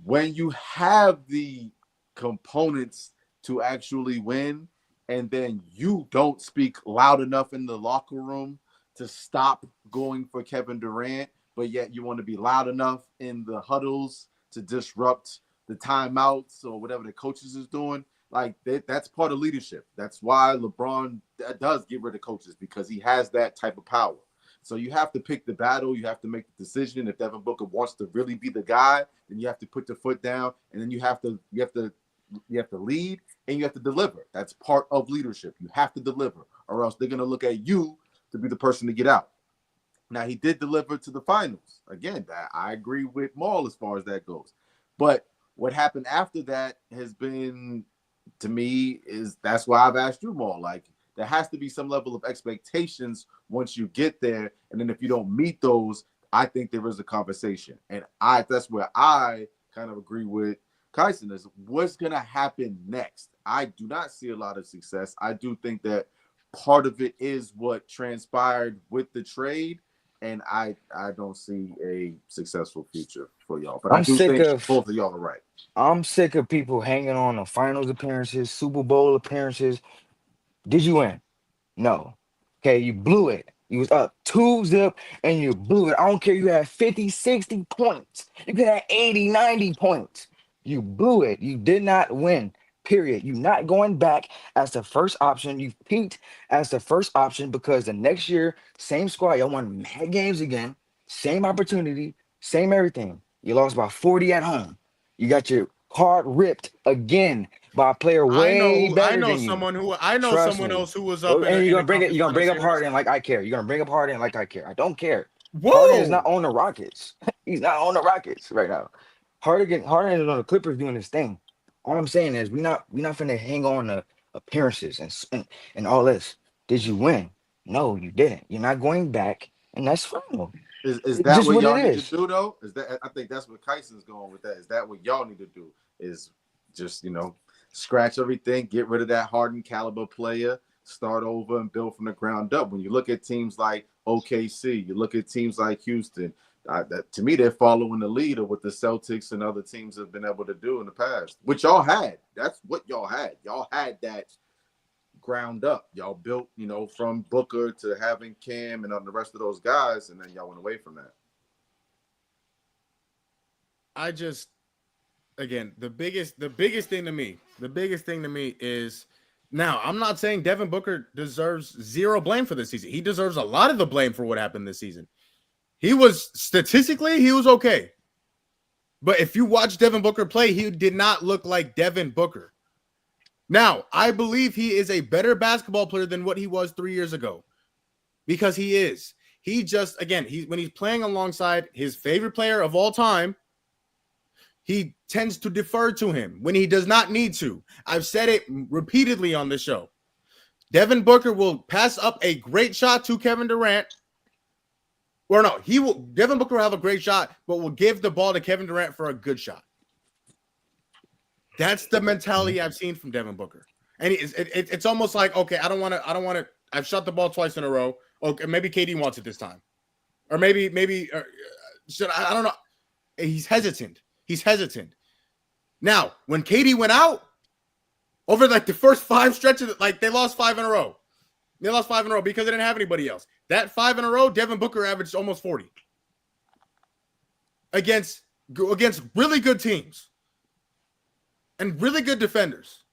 Speaker 1: when you have the components to actually win, and then you don't speak loud enough in the locker room to stop going for Kevin Durant, but yet you want to be loud enough in the huddles to disrupt the timeouts or whatever the coaches is doing, like that's part of leadership. That's why LeBron does get rid of coaches, because he has that type of power. So you have to pick the battle. You have to make the decision. If Devin Booker wants to really be the guy, then you have to put the foot down, and then you have to lead, and you have to deliver. That's part of leadership. You have to deliver, or else they're going to look at you to be the person to get out. Now, he did deliver to the finals. Again, I agree with Maul as far as that goes. But what happened after that has been, to me, that's why I've asked you, Maul. Like, there has to be some level of expectations once you get there. And then if you don't meet those, I think there is a conversation. And that's where I kind of agree with Kyson, is what's going to happen next. I do not see a lot of success. I do think that part of it is what transpired with the trade, and I don't see a successful future for y'all. But I do think both of y'all are right.
Speaker 3: I'm sick of people hanging on the finals appearances, Super Bowl appearances. Did you win? No. Okay, you blew it. You was up 2-0 and you blew it. I don't care. You had 50, 60 points. You could have 80, 90 points. You blew it. You did not win. Period. You're not going back as the first option. You peaked as the first option because the next year, same squad, y'all won mad games again. Same opportunity, same everything. You lost by 40 at home. You got your card ripped again by a player way better than you.
Speaker 2: Someone else who was up.
Speaker 3: And you're gonna bring up Harden like I care. You're gonna bring up Harden like I care. I don't care.
Speaker 2: Whoa!
Speaker 3: Harden is not on the Rockets. He's not on the Rockets right now. Harden is on the Clippers doing his thing. All I'm saying is we're not finna hang on to appearances and all this. Did you win? No, you didn't. You're not going back, and that's fine.
Speaker 1: Is that what y'all need to do though? I think that's what Kyson's going with that. Is that what y'all need to do? Is just scratch everything, get rid of that Harden caliber player, start over and build from the ground up. When you look at teams like OKC, you look at teams like Houston. To me, they're following the lead of what the Celtics and other teams have been able to do in the past, which y'all had. That's what y'all had. Y'all had that ground up. Y'all built, from Booker to having Cam and the rest of those guys, and then y'all went away from that.
Speaker 2: The biggest thing to me is, now I'm not saying Devin Booker deserves zero blame for this season. He deserves a lot of the blame for what happened this season. He was okay. But if you watch Devin Booker play, he did not look like Devin Booker. Now, I believe he is a better basketball player than what he was 3 years ago, because he is. He just, again, when he's playing alongside his favorite player of all time, he tends to defer to him when he does not need to. I've said it repeatedly on this show. Devin Booker will pass up a great shot to Kevin Durant. Or no, Devin Booker will have a great shot, but will give the ball to Kevin Durant for a good shot. That's the mentality I've seen from Devin Booker. And it's almost like, okay, I don't want to. I've shot the ball twice in a row. Okay, maybe KD wants it this time. Or maybe I don't know. He's hesitant. Now, when KD went out, over like the first 5 stretches, like they lost 5 in a row. They lost 5 in a row because they didn't have anybody else. That 5 in a row, Devin Booker averaged almost 40 against really good teams and really good defenders.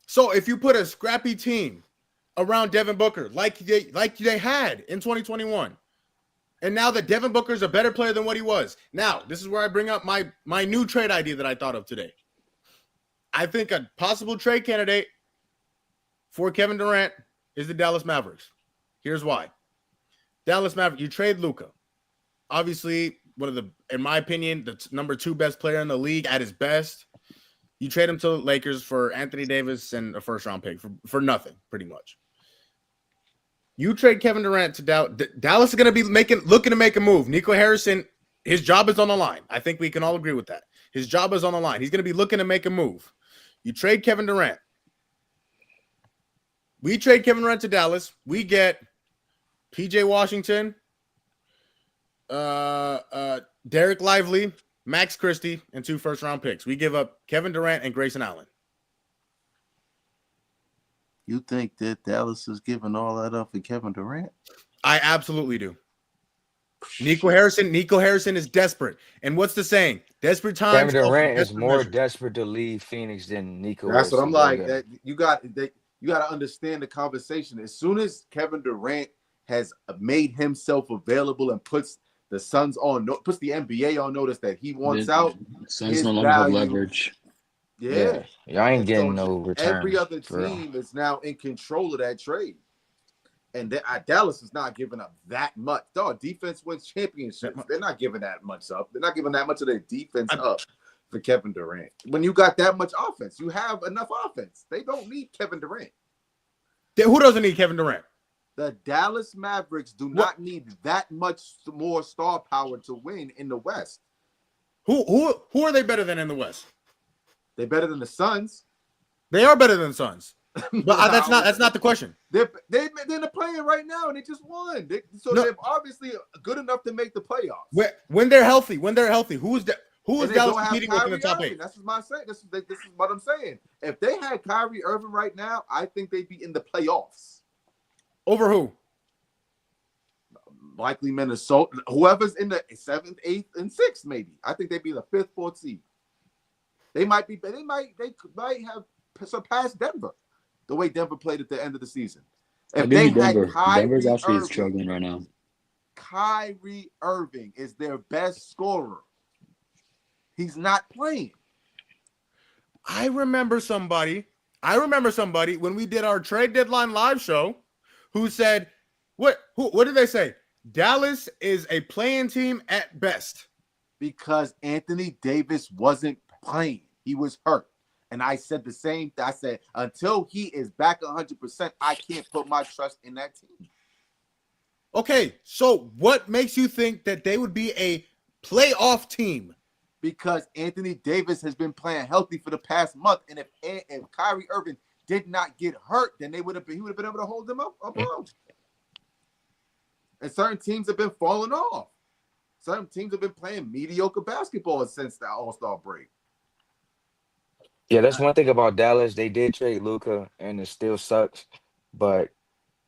Speaker 2: So if you put a scrappy team around Devin Booker like they had in 2021, and now that Devin Booker is a better player than what he was, now this is where I bring up my new trade idea that I thought of today. I think a possible trade candidate for Kevin Durant is the Dallas Mavericks. Here's why. Dallas Mavericks, you trade Luka. obviously one of the, in my opinion, the number 2 best player in the league at his best. You trade him to the Lakers for Anthony Davis and a first-round pick for nothing, pretty much. You trade Kevin Durant to Dallas is going to be looking to make a move. Nico Harrison, his job is on the line. I think we can all agree with that. His job is on the line. He's going to be looking to make a move. You trade Kevin Durant. We trade Kevin Durant to Dallas. We get PJ Washington, Derek Lively, Max Christie, and 2 first-round picks. We give up Kevin Durant and Grayson Allen.
Speaker 1: You think that Dallas is giving all that up for Kevin Durant?
Speaker 2: I absolutely do. Nico Harrison is desperate. And what's the saying? Desperate times.
Speaker 3: Kevin Durant is more desperate to leave Phoenix than Nico
Speaker 1: That's
Speaker 3: Harrison.
Speaker 1: what I'm like. That you got to understand the conversation. As soon as Kevin Durant has made himself available and puts the Suns puts the NBA on notice that he wants out,
Speaker 6: Suns no longer have leverage.
Speaker 1: Yeah.
Speaker 3: Y'all ain't getting no return.
Speaker 1: Every other team is now in control of that trade. And Dallas is not giving up that much. Dog, defense wins championships. They're not giving that much up. They're not giving that much of their defense up for Kevin Durant. When you got that much offense, you have enough offense. They don't need Kevin Durant.
Speaker 2: Who doesn't need Kevin Durant?
Speaker 1: The Dallas Mavericks do not need that much more star power to win in the West.
Speaker 2: Who are they better than in the West?
Speaker 1: They're better than the Suns.
Speaker 2: They are better than the Suns. But that's not the question.
Speaker 1: They're in the play-in right now, and they just won. They're obviously good enough to make the playoffs.
Speaker 2: When they're healthy, who is Dallas competing with in the top 8?
Speaker 1: That's what I'm saying. This is what I'm saying. If they had Kyrie Irving right now, I think they'd be in the playoffs.
Speaker 2: Over who?
Speaker 1: Likely Minnesota. Whoever's in the 7th, 8th, and 6th, maybe. I think they'd be the 5th, 4th seed. They might have surpassed Denver the way Denver played at the end of the season. If they had
Speaker 6: Denver's actually struggling right now.
Speaker 1: Kyrie Irving is their best scorer. He's not playing.
Speaker 2: I remember somebody when we did our trade deadline live show who said, what did they say? Dallas is a playing team at best.
Speaker 1: Because Anthony Davis wasn't playing. He was hurt. And I said the same thing. I said, until he is back 100%, I can't put my trust in that team.
Speaker 2: Okay, so what makes you think that they would be a playoff team?
Speaker 1: Because Anthony Davis has been playing healthy for the past month. And if Kyrie Irving did not get hurt, then he would have been able to hold them up above. And certain teams have been falling off. Some teams have been playing mediocre basketball since the All-Star break.
Speaker 3: Yeah, that's one thing about Dallas. They did trade Luka, and it still sucks. But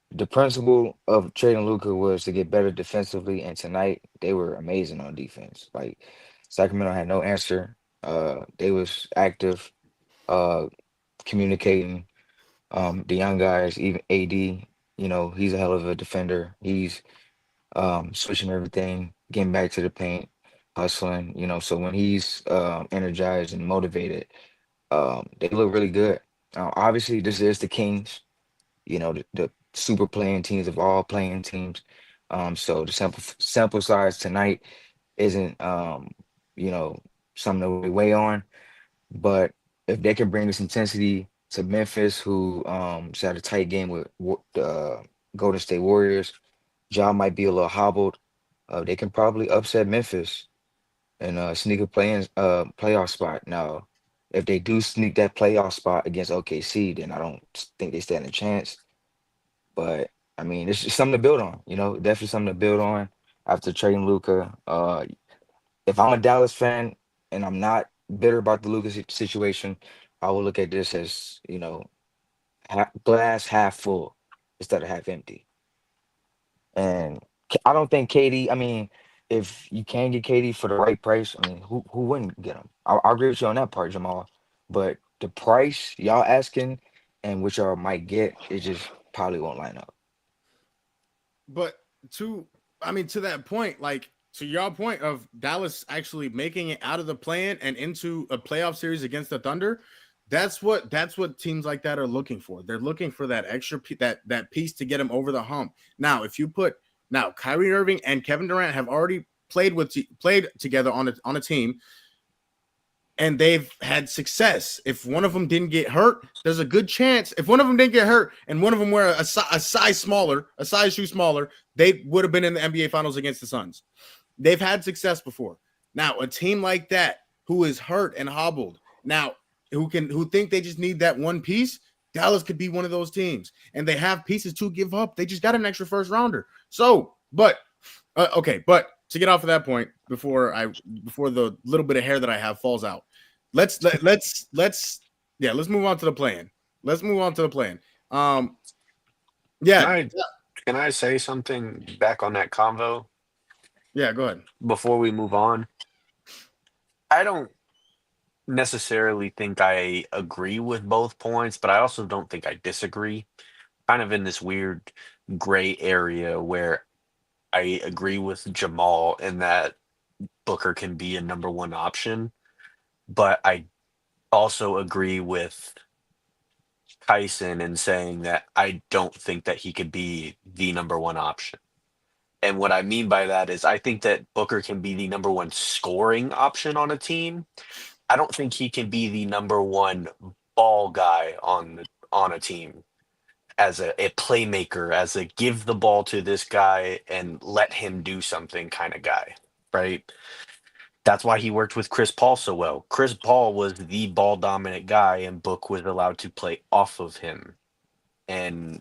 Speaker 3: the principle of trading Luka was to get better defensively, and tonight they were amazing on defense. Like Sacramento had no answer. They was active, communicating. The young guys, even AD, he's a hell of a defender. He's switching everything, getting back to the paint, hustling. So when he's energized and motivated, they look really good. Obviously, this is the Kings, the super playing teams of all playing teams. So the sample size tonight isn't, something to weigh on. But if they can bring this intensity to Memphis, who had a tight game with the Golden State Warriors, Ja might be a little hobbled. They can probably upset Memphis and sneak a playoff spot. Now, if they do sneak that playoff spot against OKC, then I don't think they stand a chance. But I mean, it's just something to build on. Definitely something to build on after trading Luka. If I'm a Dallas fan and I'm not bitter about the Luka situation, I will look at this as glass half full instead of half empty. And I don't think KD. I mean, if you can get KD for the right price, I mean, who wouldn't get him? I agree with you on that part, Jamal. But the price y'all asking and what y'all might get, it just probably won't line up.
Speaker 2: But to that point, like to your point of Dallas actually making it out of the play-in and into a playoff series against the Thunder, that's what teams like that are looking for. They're looking for that extra that piece to get them over the hump. Now, if you put Kyrie Irving and Kevin Durant have already played together on a team, and they've had success. If one of them didn't get hurt, there's a good chance. If one of them didn't get hurt and one of them were a size shoe smaller, they would have been in the NBA Finals against the Suns. They've had success before. Now, a team like that who is hurt and hobbled, now who think they just need that one piece, Dallas could be one of those teams, and they have pieces to give up. They just got an extra first rounder. So, but to get off of that point before the little bit of hair that I have falls out, let's move on to the plan. Let's move on to the plan.
Speaker 8: Can I say something back on that convo?
Speaker 2: Yeah, go ahead.
Speaker 8: Before we move on, I don't necessarily think I agree with both points, but I also don't think I disagree. Kind of in this weird gray area where I agree with Jamal in that Booker can be a number one option, but I also agree with Kyson in saying that I don't think that he could be the number one option. And what I mean by that is I think that Booker can be the number one scoring option on a team. I don't think he can be the number one ball guy on a team as a playmaker, as a give the ball to this guy and let him do something kind of guy, right? That's why he worked with Chris Paul so well. Chris Paul was the ball dominant guy and Book was allowed to play off of him. And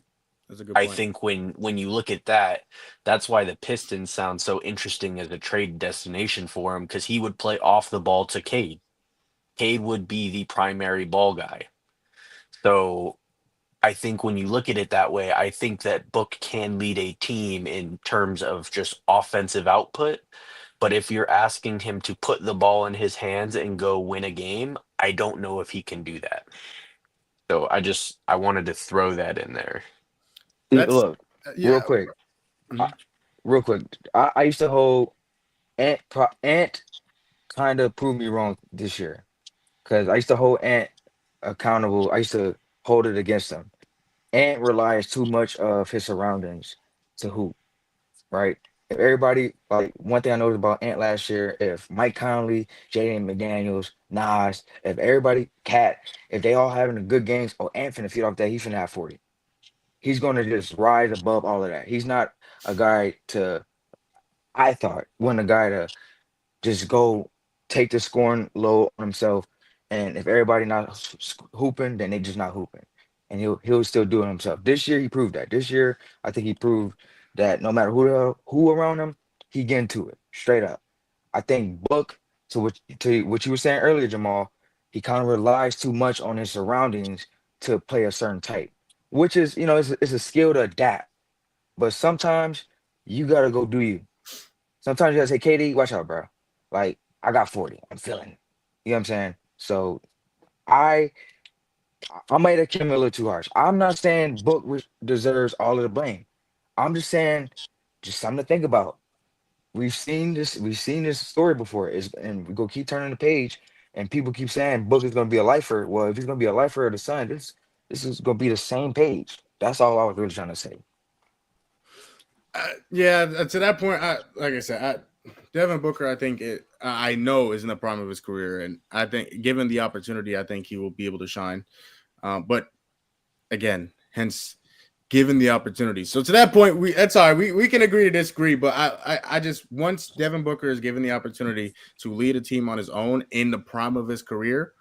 Speaker 2: that's a good
Speaker 8: I
Speaker 2: point.
Speaker 8: think when you look at that, that's why the Pistons sound so interesting as a trade destination for him, because he would play off the ball to Cade. Cade would be the primary ball guy. So I think when you look at it that way, I think that Book can lead a team in terms of just offensive output. But if you're asking him to put the ball in his hands and go win a game, I don't know if he can do that. So I wanted to throw that in there.
Speaker 3: Look, real quick. I used to hold Ant kind of proved me wrong this year, because I used to hold Ant accountable. I used to hold it against him. Ant relies too much of his surroundings to hoop, right? If everybody, like, one thing I noticed about Ant last year, if Mike Conley, Jaden McDaniels, Nas, if everybody, Cat, if they all having a good games, Ant finna feed off that, he finna have 40. He's gonna just rise above all of that. He's not a guy wasn't a guy to just go take the scoring load on himself. And if everybody not hooping, then they just not hooping. And he'll still do it himself. This year he proved that. This year I think he proved that no matter who around him, he get into it straight up. I think Book, to what you were saying earlier, Jamal, he kind of relies too much on his surroundings to play a certain type, which is, it's a skill to adapt. But sometimes you gotta go do you. Sometimes you gotta say, KD, watch out, bro. Like, I got 40. I'm feeling it. You know what I'm saying? So I might have came a little too harsh. I'm not saying Book deserves all of the blame. I'm just saying, just something to think about. We've seen this story before, and we go keep turning the page, and people keep saying Book is going to be a lifer. Well, if he's going to be a lifer of the Sun, this is going to be the same page. That's all I was really trying to say.
Speaker 2: To that point, like I said, Devin Booker, I know is in the prime of his career, and I think given the opportunity, I think he will be able to shine. But again, hence given the opportunity. So to that point, that's all right. We can agree to disagree, but I just, once Devin Booker is given the opportunity to lead a team on his own in the prime of his career,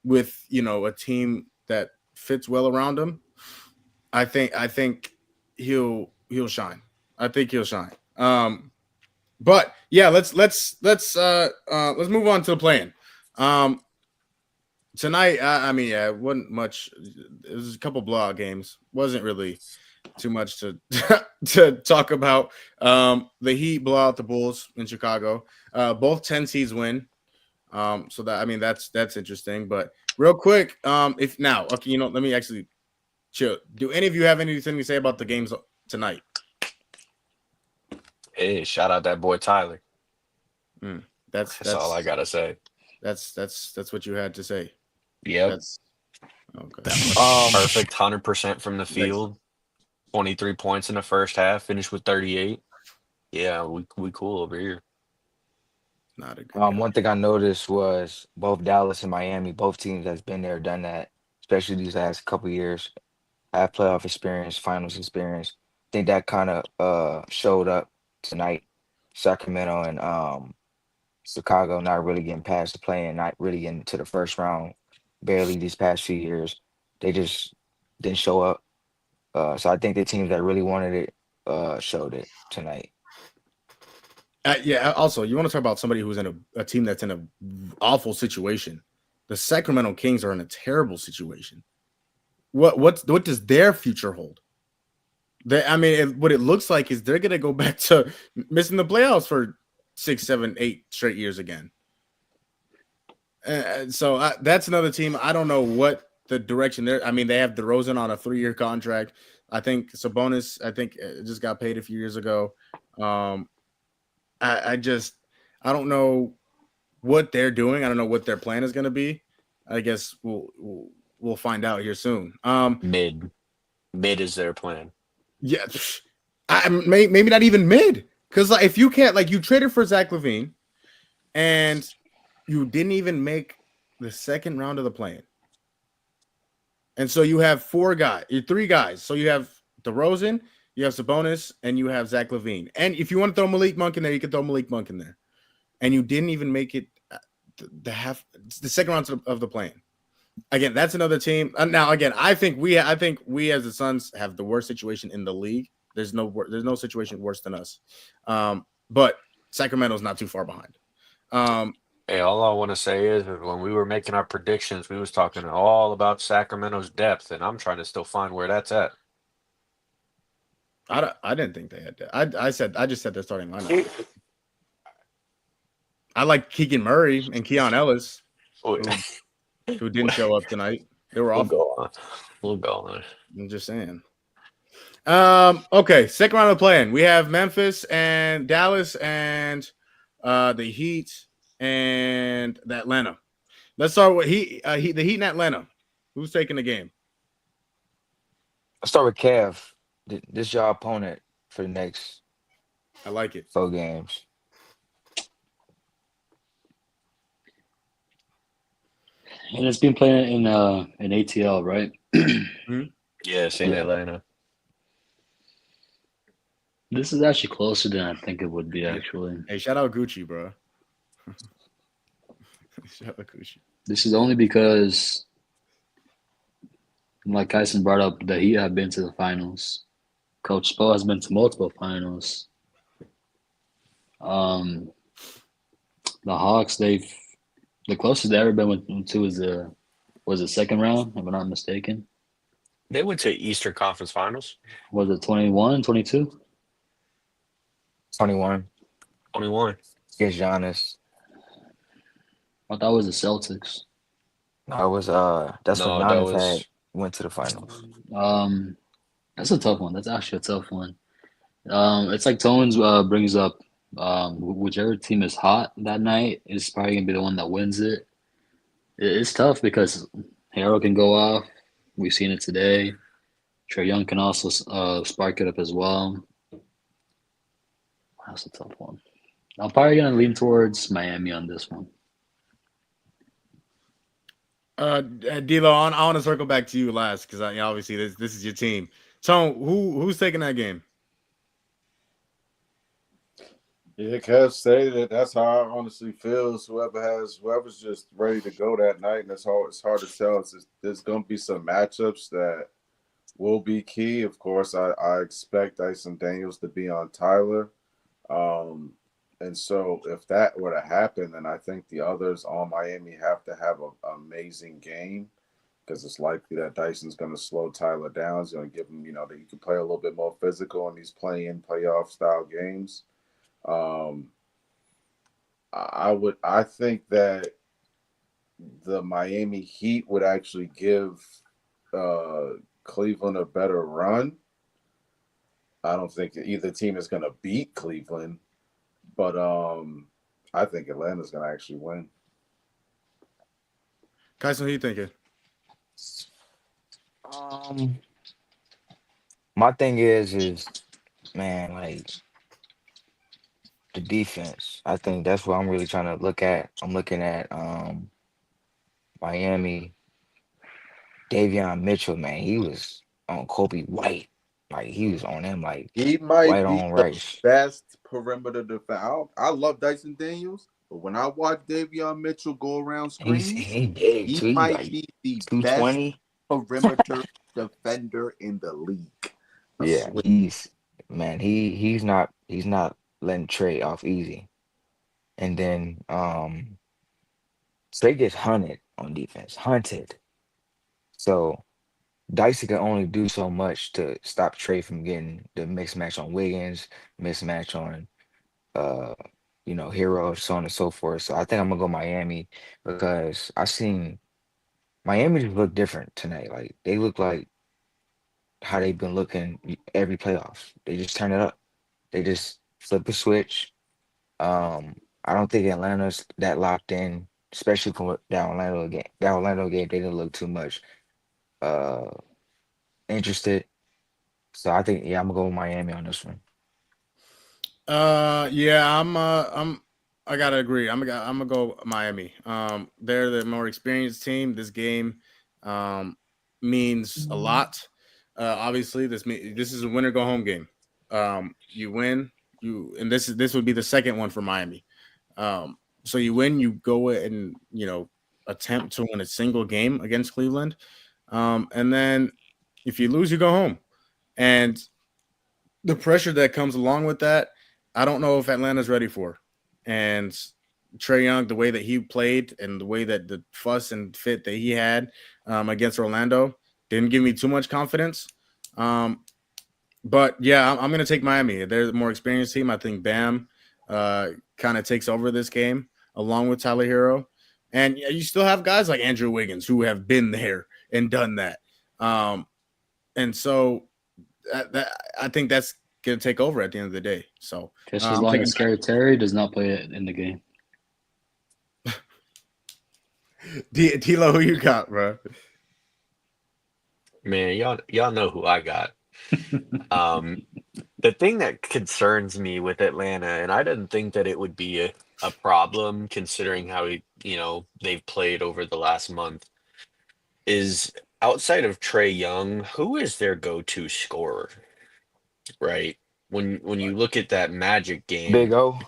Speaker 2: with a team that fits well around him, I think he'll shine. I think he'll shine. But yeah, let's move on to the plan. Tonight, it wasn't much. It was a couple blowout games. Wasn't really too much to to talk about. The Heat blow out the Bulls in Chicago. Both 10 seeds win. So that's interesting. But real quick, let me actually chill. Do any of you have anything to say about the games tonight?
Speaker 8: Hey, shout out that boy Tyler.
Speaker 2: That's
Speaker 8: all I gotta say.
Speaker 2: That's what you had to say.
Speaker 8: Yep.
Speaker 2: Okay.
Speaker 8: Perfect 100% from the field. 23 points in the first half. Finished with 38. Yeah, we cool over here.
Speaker 2: Not a good guy.
Speaker 3: One thing I noticed was both Dallas and Miami, both teams that's been there, done that, especially these last couple years, have playoff experience, finals experience. I think that kind of showed up tonight. Sacramento and Chicago not really getting past the play and not really getting to the first round, barely these past few years. They just didn't show up. So I think the teams that really wanted it showed it tonight.
Speaker 2: Yeah. Also, you want to talk about somebody who's in a team that's in an awful situation. The Sacramento Kings are in a terrible situation. What does their future hold? What it looks like is they're gonna go back to missing the playoffs for 6, 7, 8 straight years again. So that's another team. I don't know what the direction they're. I mean, they have DeRozan on a 3-year contract. I think Sabonis. Just got paid a few years ago. I don't know what they're doing. I don't know what their plan is going to be. I guess we'll find out here soon.
Speaker 8: Mid is their plan.
Speaker 2: Yeah, maybe not even mid, because like, if you can't, like, you traded for Zach LaVine, and you didn't even make the second round of the play-in, and so you have 3 guys. So you have DeRozan, you have Sabonis, and you have Zach LaVine. And if you want to throw Malik Monk in there, you can throw Malik Monk in there. And you didn't even make it the second round of the play-in. Again, that's another team. Now, again, I think we as the Suns have the worst situation in the league. There's no situation worse than us. But Sacramento's not too far behind.
Speaker 8: Hey, all I want to say is that when we were making our predictions, we was talking all about Sacramento's depth, and I'm trying to still find where that's at.
Speaker 2: I didn't think they had that. I just said they're starting lineup. I like Keegan Murray and Keon Ellis, who didn't show up tonight. They were off.
Speaker 8: We'll go on.
Speaker 2: I'm just saying. Okay, second round of play-in. We have Memphis and Dallas and the Heat and the Atlanta. Let's start with the Heat and Atlanta. Who's taking the game?
Speaker 3: I'll start with Kev. This is your opponent for the next.
Speaker 2: I like it.
Speaker 3: 4 games.
Speaker 6: And it's been playing in ATL, right?
Speaker 8: Yes, in Atlanta.
Speaker 6: This is actually closer than I think it would be, actually.
Speaker 2: Hey, shout out Gucci, bro. Shout out Gucci.
Speaker 6: This is only because, like Kyson brought up, the Heat have been to the finals. Coach Spo has been to multiple finals. The Hawks, the closest they ever been to was the second round, if I'm not mistaken.
Speaker 8: They went to Eastern Conference Finals.
Speaker 6: Was it 21, 22?
Speaker 3: 21.
Speaker 8: 21.
Speaker 3: Against Giannis.
Speaker 6: I thought it was the Celtics.
Speaker 3: No, it was that's when Giannis went to the finals.
Speaker 6: That's a tough one. That's actually a tough one. It's like Tones brings up, whichever team is hot that night is probably gonna be the one that wins it. It's tough because Harrell can go off. We've seen it today. Trae Young can also spark it up as well. That's a tough one. I'm probably gonna lean towards Miami on this one.
Speaker 2: D'Lo, I want to circle back to you last because obviously this is your team. Tone, who's taking that game?
Speaker 1: Yeah, Kev stated that's how I honestly feel. Whoever's just ready to go that night, and it's hard to tell. There's going to be some matchups that will be key. Of course, I expect Dyson Daniels to be on Tyler. And so if that were to happen, then I think the others on Miami have to have an amazing game because it's likely that Dyson's going to slow Tyler down. He's going to give him, that you can play a little bit more physical in these playoff style games. I think that the Miami Heat would actually give Cleveland a better run. I don't think either team is going to beat Cleveland, but I think Atlanta's going to actually win.
Speaker 2: Kyson, who you thinking?
Speaker 3: My thing is, man, like, the defense. I think that's what I'm really trying to look at. I'm looking at Miami. Davion Mitchell, man, he was on Kobe White. Like he was on him like
Speaker 1: He might
Speaker 3: white
Speaker 1: be
Speaker 3: on
Speaker 1: the
Speaker 3: rice.
Speaker 1: best perimeter defender. I love Dyson Daniels, but when I watch Davion Mitchell go around screens,
Speaker 3: He big
Speaker 1: he
Speaker 3: too. He
Speaker 1: might
Speaker 3: like
Speaker 1: be the best
Speaker 3: 220.
Speaker 1: perimeter defender in the league. I
Speaker 3: Yeah,
Speaker 1: swear.
Speaker 3: he's not letting Trey off easy. And then Trey gets hunted on defense. Hunted. So Dicey can only do so much to stop Trey from getting the mixed match on Wiggins, mismatch on uh Hero, so on and so forth. So I think I'm gonna go Miami because I seen Miami just look different tonight. Like they look like how they've been looking every playoffs. They just turn it up. They just flip a switch. I don't think Atlanta's that locked in, especially from that Orlando game. That Orlando game, they didn't look too much uh interested. So I think I'm gonna go with Miami on this one.
Speaker 2: Yeah, I gotta agree. I'm gonna go Miami. They're the more experienced team. This game means a lot. Obviously, this is a winner go home game. You win, and this would be the second one for Miami. So you win, you go and attempt to win a single game against Cleveland, and then if you lose, you go home, and the pressure that comes along with that, I don't know if Atlanta's ready for. And Trae Young, the way that he played and the way that the fuss and fit that he had against Orlando didn't give me too much confidence. But yeah, I'm going to take Miami. They're the more experienced team. I think Bam kind of takes over this game along with Tyler Hero. And you still have guys like Andrew Wiggins who have been there and done that. And so I think that's going to take over at the end of the day. So
Speaker 6: Just as
Speaker 2: I'm
Speaker 6: long
Speaker 2: taking
Speaker 6: as Scary Terry does not play it in the game.
Speaker 2: Tilo, who you got, bro?
Speaker 8: Man, y'all know who I got. The thing that concerns me with Atlanta, and I didn't think that it would be a problem considering how they've played over the last month, is outside of Trey Young, who is their go-to scorer, right? When you look at that Magic game,
Speaker 3: Big O.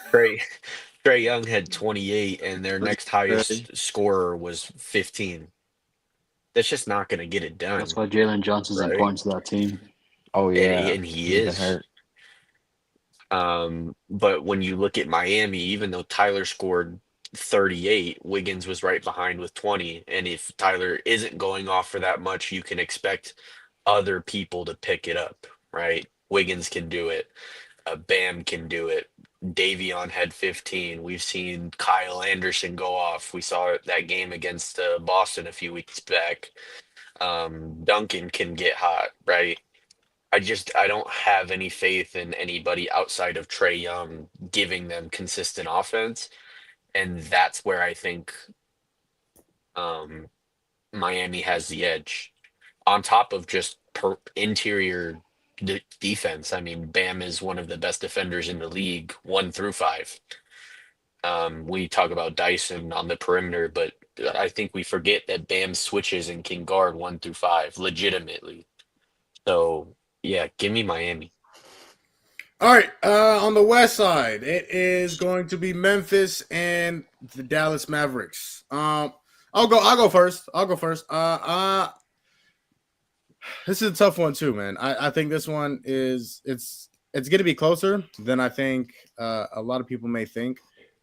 Speaker 8: Trey Trey Young had 28, and their next
Speaker 1: Okay.
Speaker 8: highest scorer was 15. That's just not going to get it
Speaker 6: That's
Speaker 8: done,
Speaker 6: why Jalen Johnson's
Speaker 8: right?
Speaker 6: important to that team.
Speaker 3: Oh
Speaker 8: And
Speaker 3: yeah,
Speaker 8: he
Speaker 3: he's been
Speaker 8: is.
Speaker 3: hurt.
Speaker 8: But when you look at Miami, even though Tyler scored 38, Wiggins was right behind with 20. And if Tyler isn't going off for that much, you can expect other people to pick it up, right? Wiggins can do it. Bam can do it. Davion had 15. We've seen Kyle Anderson go off. We saw that game against Boston a few weeks back. Duncan can get hot, right? I don't have any faith in anybody outside of Trey Young giving them consistent offense, and that's where I think um, Miami has the edge. On top of just interior defense, I mean, Bam is one of the best defenders in the league, 1 through 5. We talk about Dyson on the perimeter, but I think we forget that Bam switches and can guard 1 through 5 legitimately. So yeah, give me Miami.
Speaker 2: All right, on the West Side, it is going to be Memphis and the Dallas Mavericks. I'll go first. This is a tough one too, man. I think this one is it's going to be closer than I think a lot of people may think.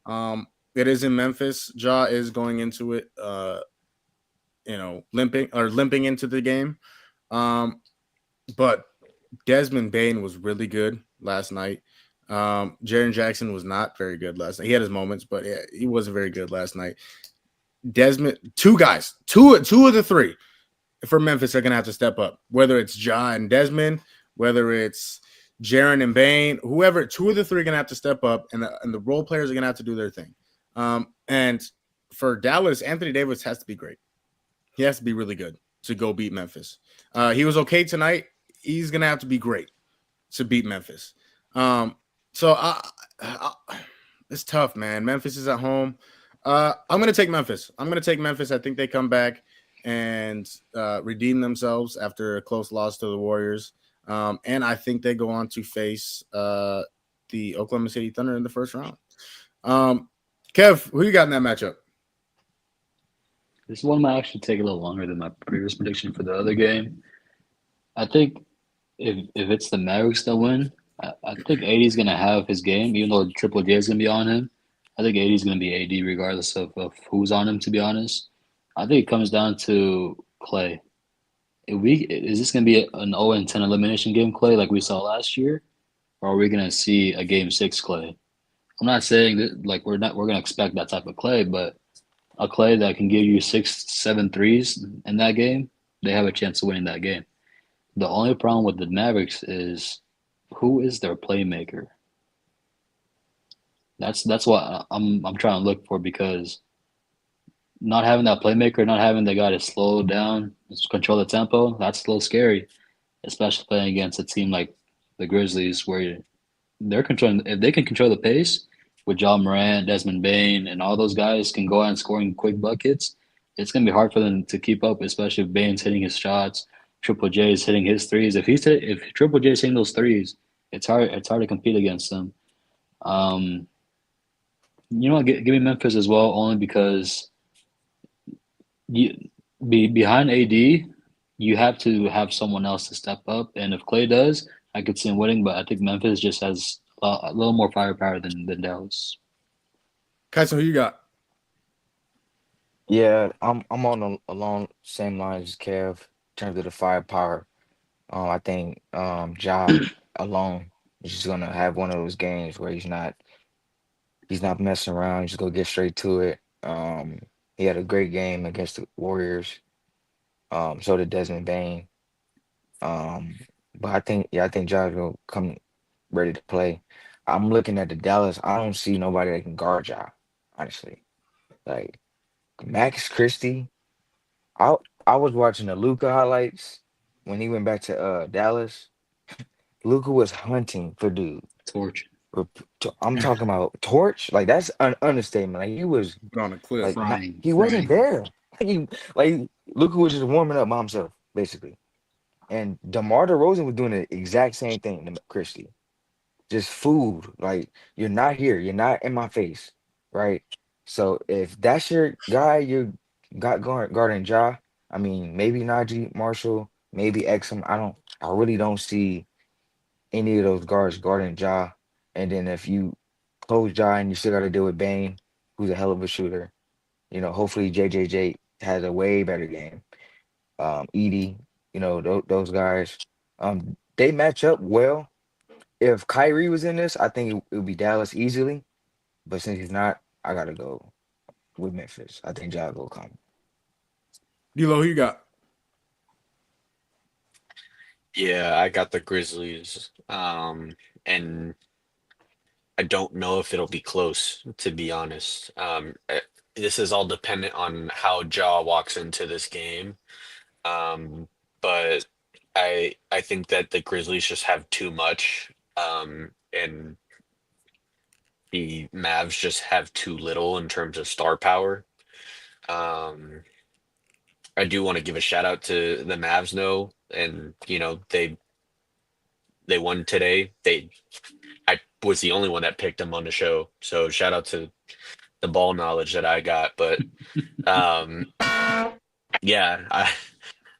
Speaker 2: It is in Memphis. Ja is going into it, limping into the game. But Desmond Bane was really good last night. Jaren Jackson was not very good last night. He had his moments, but yeah, he wasn't very good last night. Desmond, two of the three for Memphis are going to have to step up, whether it's Ja and Desmond, whether it's Jaren and Bane, whoever, 2 of the 3 are going to have to step up, and the role players are going to have to do their thing. And for Dallas, Anthony Davis has to be great. He has to be really good to go beat Memphis. He was okay tonight. He's going to have to be great to beat Memphis. So it's tough, man. Memphis is at home. I'm going to take Memphis. I think they come back and redeem themselves after a close loss to the Warriors. And I think they go on to face the Oklahoma City Thunder in the first round. Kev, who you got in that matchup?
Speaker 6: This one might actually take a little longer than my previous prediction for the other game. I think if it's the Mavericks that win, I think AD is going to have his game, even though Triple J is going to be on him. I think AD is going to be AD regardless of who's on him, to be honest. I think it comes down to Clay. Is this going to be an 0-10 elimination game, Clay, like we saw last year? Or are we going to see a Game 6 Clay? I'm not saying that like we're going to expect that type of Clay, but a Clay that can give you 6-7 threes in that game, they have a chance of winning that game. The only problem with the Mavericks is who is their playmaker? That's what I'm trying to look for, because not having that playmaker, not having the guy to slow down, control the tempo, that's a little scary, especially playing against a team like the Grizzlies, where they're controlling. If they can control the pace with John Morant, Desmond Bane, and all those guys can go out and scoring quick buckets, it's gonna be hard for them to keep up, especially if Bane's hitting his shots, Triple J is hitting his threes. If Triple J is hitting those threes, it's hard to compete against them. You know what? Give me Memphis as well, only because behind AD, you have to have someone else to step up, and if Clay does, I could see him winning. But I think Memphis just has a little more firepower than Dallas.
Speaker 2: Kyson, who you got?
Speaker 3: Yeah, I'm along same lines as Kev in terms of the firepower. I think Ja alone is just gonna have one of those games where he's not messing around. He's just gonna get straight to it. He had a great game against the Warriors. So did Desmond Bane. Um, but I think Josh will come ready to play. I'm looking at the Dallas. I don't see nobody that can guard Ja, honestly. Like Max Christie. I I was watching the Luca highlights when he went back to Dallas. Luca was hunting for dude.
Speaker 6: Torch.
Speaker 3: I'm talking about torch. Like that's an understatement. Like he was
Speaker 2: On a cliff.
Speaker 3: like not,
Speaker 6: Frying.
Speaker 3: he wasn't there. Like Luca was just warming up by himself, basically. And DeMar DeRozan was doing the exact same thing to Christie. Just food. Like you're not here. You're not in my face, right? So if that's your guy, you got guarding Ja. I mean, maybe Najee Marshall, maybe Exum. I really don't see any of those guards guarding Ja. And then if you close Ja and you still got to deal with Bane, who's a hell of a shooter. Hopefully JJJ has a way better game. Edie, those guys, they match up well. If Kyrie was in this, I think it would be Dallas easily. But since he's not, I gotta go with Memphis. I think Ja will come.
Speaker 2: D'Lo, who you got?
Speaker 8: Yeah, I got the Grizzlies. And I don't know if it'll be close, to be honest. This is all dependent on how Ja walks into this game. Um, but I think that the Grizzlies just have too much, and the Mavs just have too little in terms of star power. Um, I do want to give a shout out to the Mavs, though, and they won today. I was the only one that picked them on the show, so shout out to the ball knowledge that I got. But um, yeah,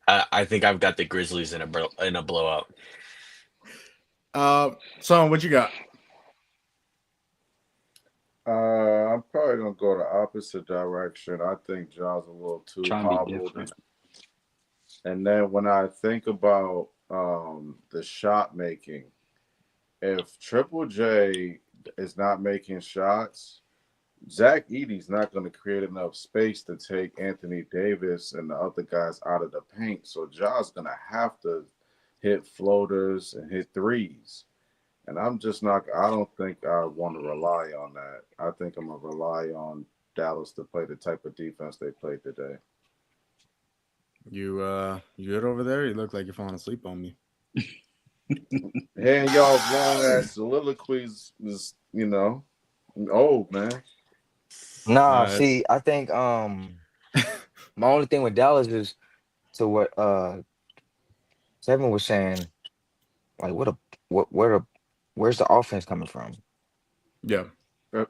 Speaker 8: I think I've got the Grizzlies in a blowout.
Speaker 2: Son, what you got?
Speaker 1: I'm probably gonna go the opposite direction. I think John's a little too
Speaker 6: Trying to be
Speaker 1: hobbled.
Speaker 6: different.
Speaker 1: And then when I think about the shot making, if Triple J is not making shots, Zach Edey's not going to create enough space to take Anthony Davis and the other guys out of the paint. So Ja's going to have to hit floaters and hit threes. And I'm just not – I don't think I want to rely on that. I think I'm going to rely on Dallas to play the type of defense they played today.
Speaker 2: You good over there? You look like you're falling asleep on me.
Speaker 1: Hearing y'all's long ass soliloquies is, old, man.
Speaker 3: Nah,
Speaker 2: It's-
Speaker 3: see, I think my only thing with Dallas is to what Kevin was saying, like where's the offense coming from?
Speaker 2: yeah.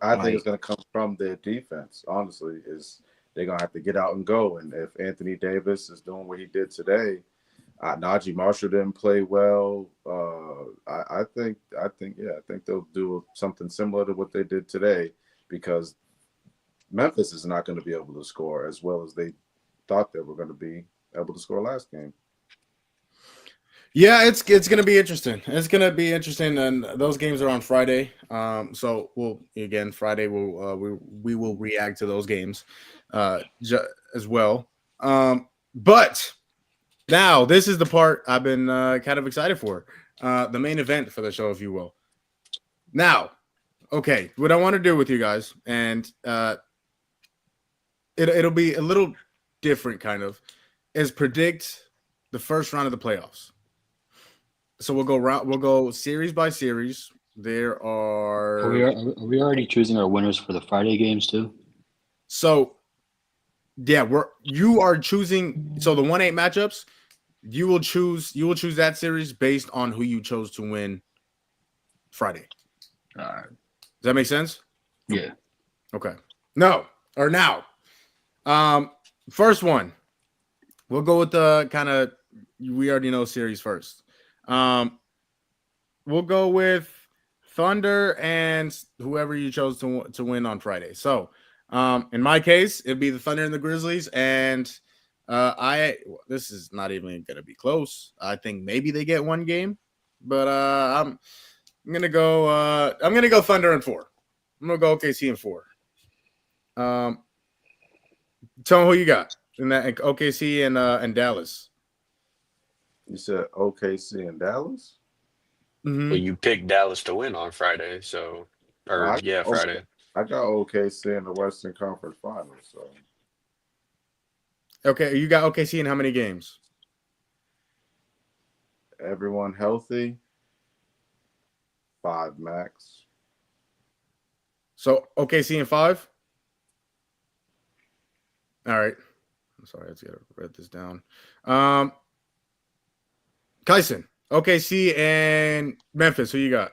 Speaker 1: I think it's
Speaker 3: Like,
Speaker 1: going to come from their defense. Honestly, is they're going to have to get out and go. And if Anthony Davis is doing what he did today, Najee Marshall didn't play well. I think they'll do something similar to what they did today, because Memphis is not going to be able to score as well as they thought they were going to be able to score last game.
Speaker 2: Yeah, it's gonna be interesting. It's gonna be interesting, and those games are on Friday. So Friday we will react to those games, as well. But now this is the part I've been kind of excited for, the main event for the show, if you will. Now, okay, what I want to do with you guys, and it'll be a little different, kind of, is predict the first round of the playoffs. So we'll go series by series. There
Speaker 6: Are
Speaker 2: are
Speaker 6: we already choosing our winners for the Friday games too?
Speaker 2: so yeah, you are choosing, so the 1-8 matchups, you will choose that series based on who you chose to win Friday.
Speaker 6: All right.
Speaker 2: Does that make sense?
Speaker 6: Yeah.
Speaker 2: Okay. Now. First one. We'll go with the kind of, we already know series first. We'll go with Thunder and whoever you chose to win on Friday. So, in my case, it'd be the Thunder and the Grizzlies, and this is not even gonna be close. I think maybe they get one game, but I'm gonna go Thunder in 4. I'm gonna go OKC in 4. Tell me who you got in that OKC and Dallas.
Speaker 1: You said OKC and Dallas?
Speaker 2: Mm-hmm.
Speaker 8: Well, you picked Dallas to win on Friday, Friday.
Speaker 1: I got OKC in the Western Conference Finals. So
Speaker 2: Okay, you got OKC in how many games?
Speaker 1: everyone healthy, 5 max.
Speaker 2: So OKC in 5? All right. I'm sorry, let's write this down. Kyson, OKC and Memphis, who you got?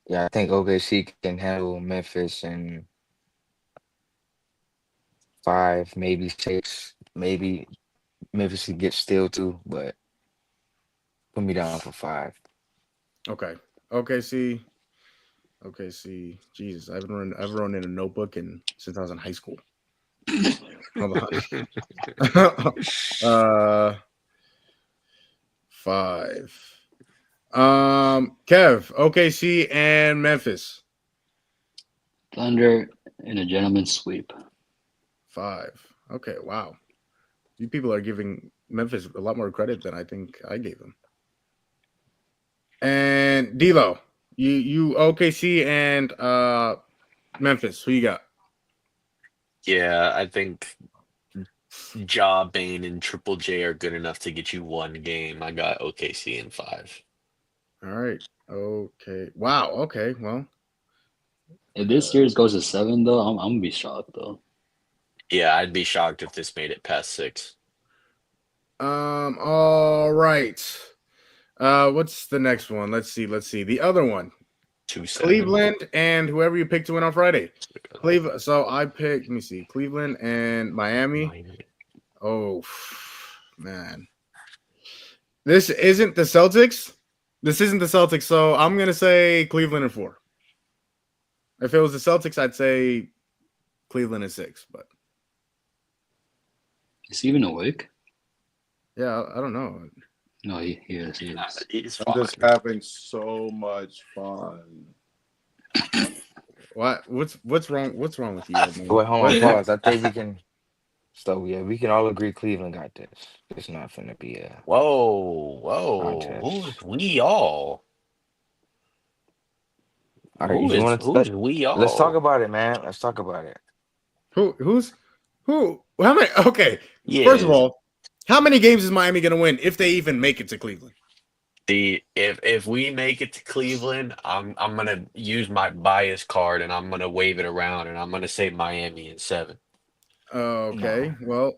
Speaker 3: yeah, I think OKC can handle Memphis in 5, maybe 6, maybe Memphis can get still too, but put me down for 5.
Speaker 2: Okay. OKC. Jesus, I've run in a notebook since I was in high school. Hold on. 5. Kev, OKC and Memphis.
Speaker 6: Thunder in a gentleman's sweep.
Speaker 2: 5. Okay, wow. You people are giving Memphis a lot more credit than I think I gave them. And D'Lo, you OKC and Memphis. Who you got?
Speaker 8: Yeah, I think Ja, Bane, and Triple J are good enough to get you one game. I got OKC in 5.
Speaker 2: All right. Okay. Wow. Okay. Well,
Speaker 6: If this series goes to 7, though, I'm gonna be shocked though.
Speaker 8: Yeah, I'd be shocked if this made it past 6.
Speaker 2: All right. What's the next one? Let's see. The other one.
Speaker 8: 2-7.
Speaker 2: Cleveland and whoever you picked to win on Friday. Cleveland. So I picked, let me see, Cleveland and Miami. Oh, man. This isn't the Celtics. So I'm going to say Cleveland in 4. If it was the Celtics, I'd say Cleveland in 6. But
Speaker 6: Is he even awake?
Speaker 2: yeah, I don't know.
Speaker 6: No, he is. He is.
Speaker 8: He's
Speaker 1: I'm
Speaker 8: fine.
Speaker 1: just having so much fun.
Speaker 2: What? What's wrong? What's wrong with you? Man?
Speaker 3: Wait, hold on, pause. I think we can. So yeah, we can all agree Cleveland got this. It's not finna be a
Speaker 8: Whoa.
Speaker 3: contest.
Speaker 8: Who's we all?
Speaker 3: All right, if you want to
Speaker 8: Who's we all?
Speaker 3: let's talk about it, man. Let's talk about it.
Speaker 2: Who's Who? How many? Okay.
Speaker 8: Yeah.
Speaker 2: First of all, how many games is Miami going to win if they even make it to Cleveland?
Speaker 8: If we make it to Cleveland, I'm gonna use my bias card and I'm gonna wave it around and I'm gonna say Miami in 7.
Speaker 2: Okay. Well,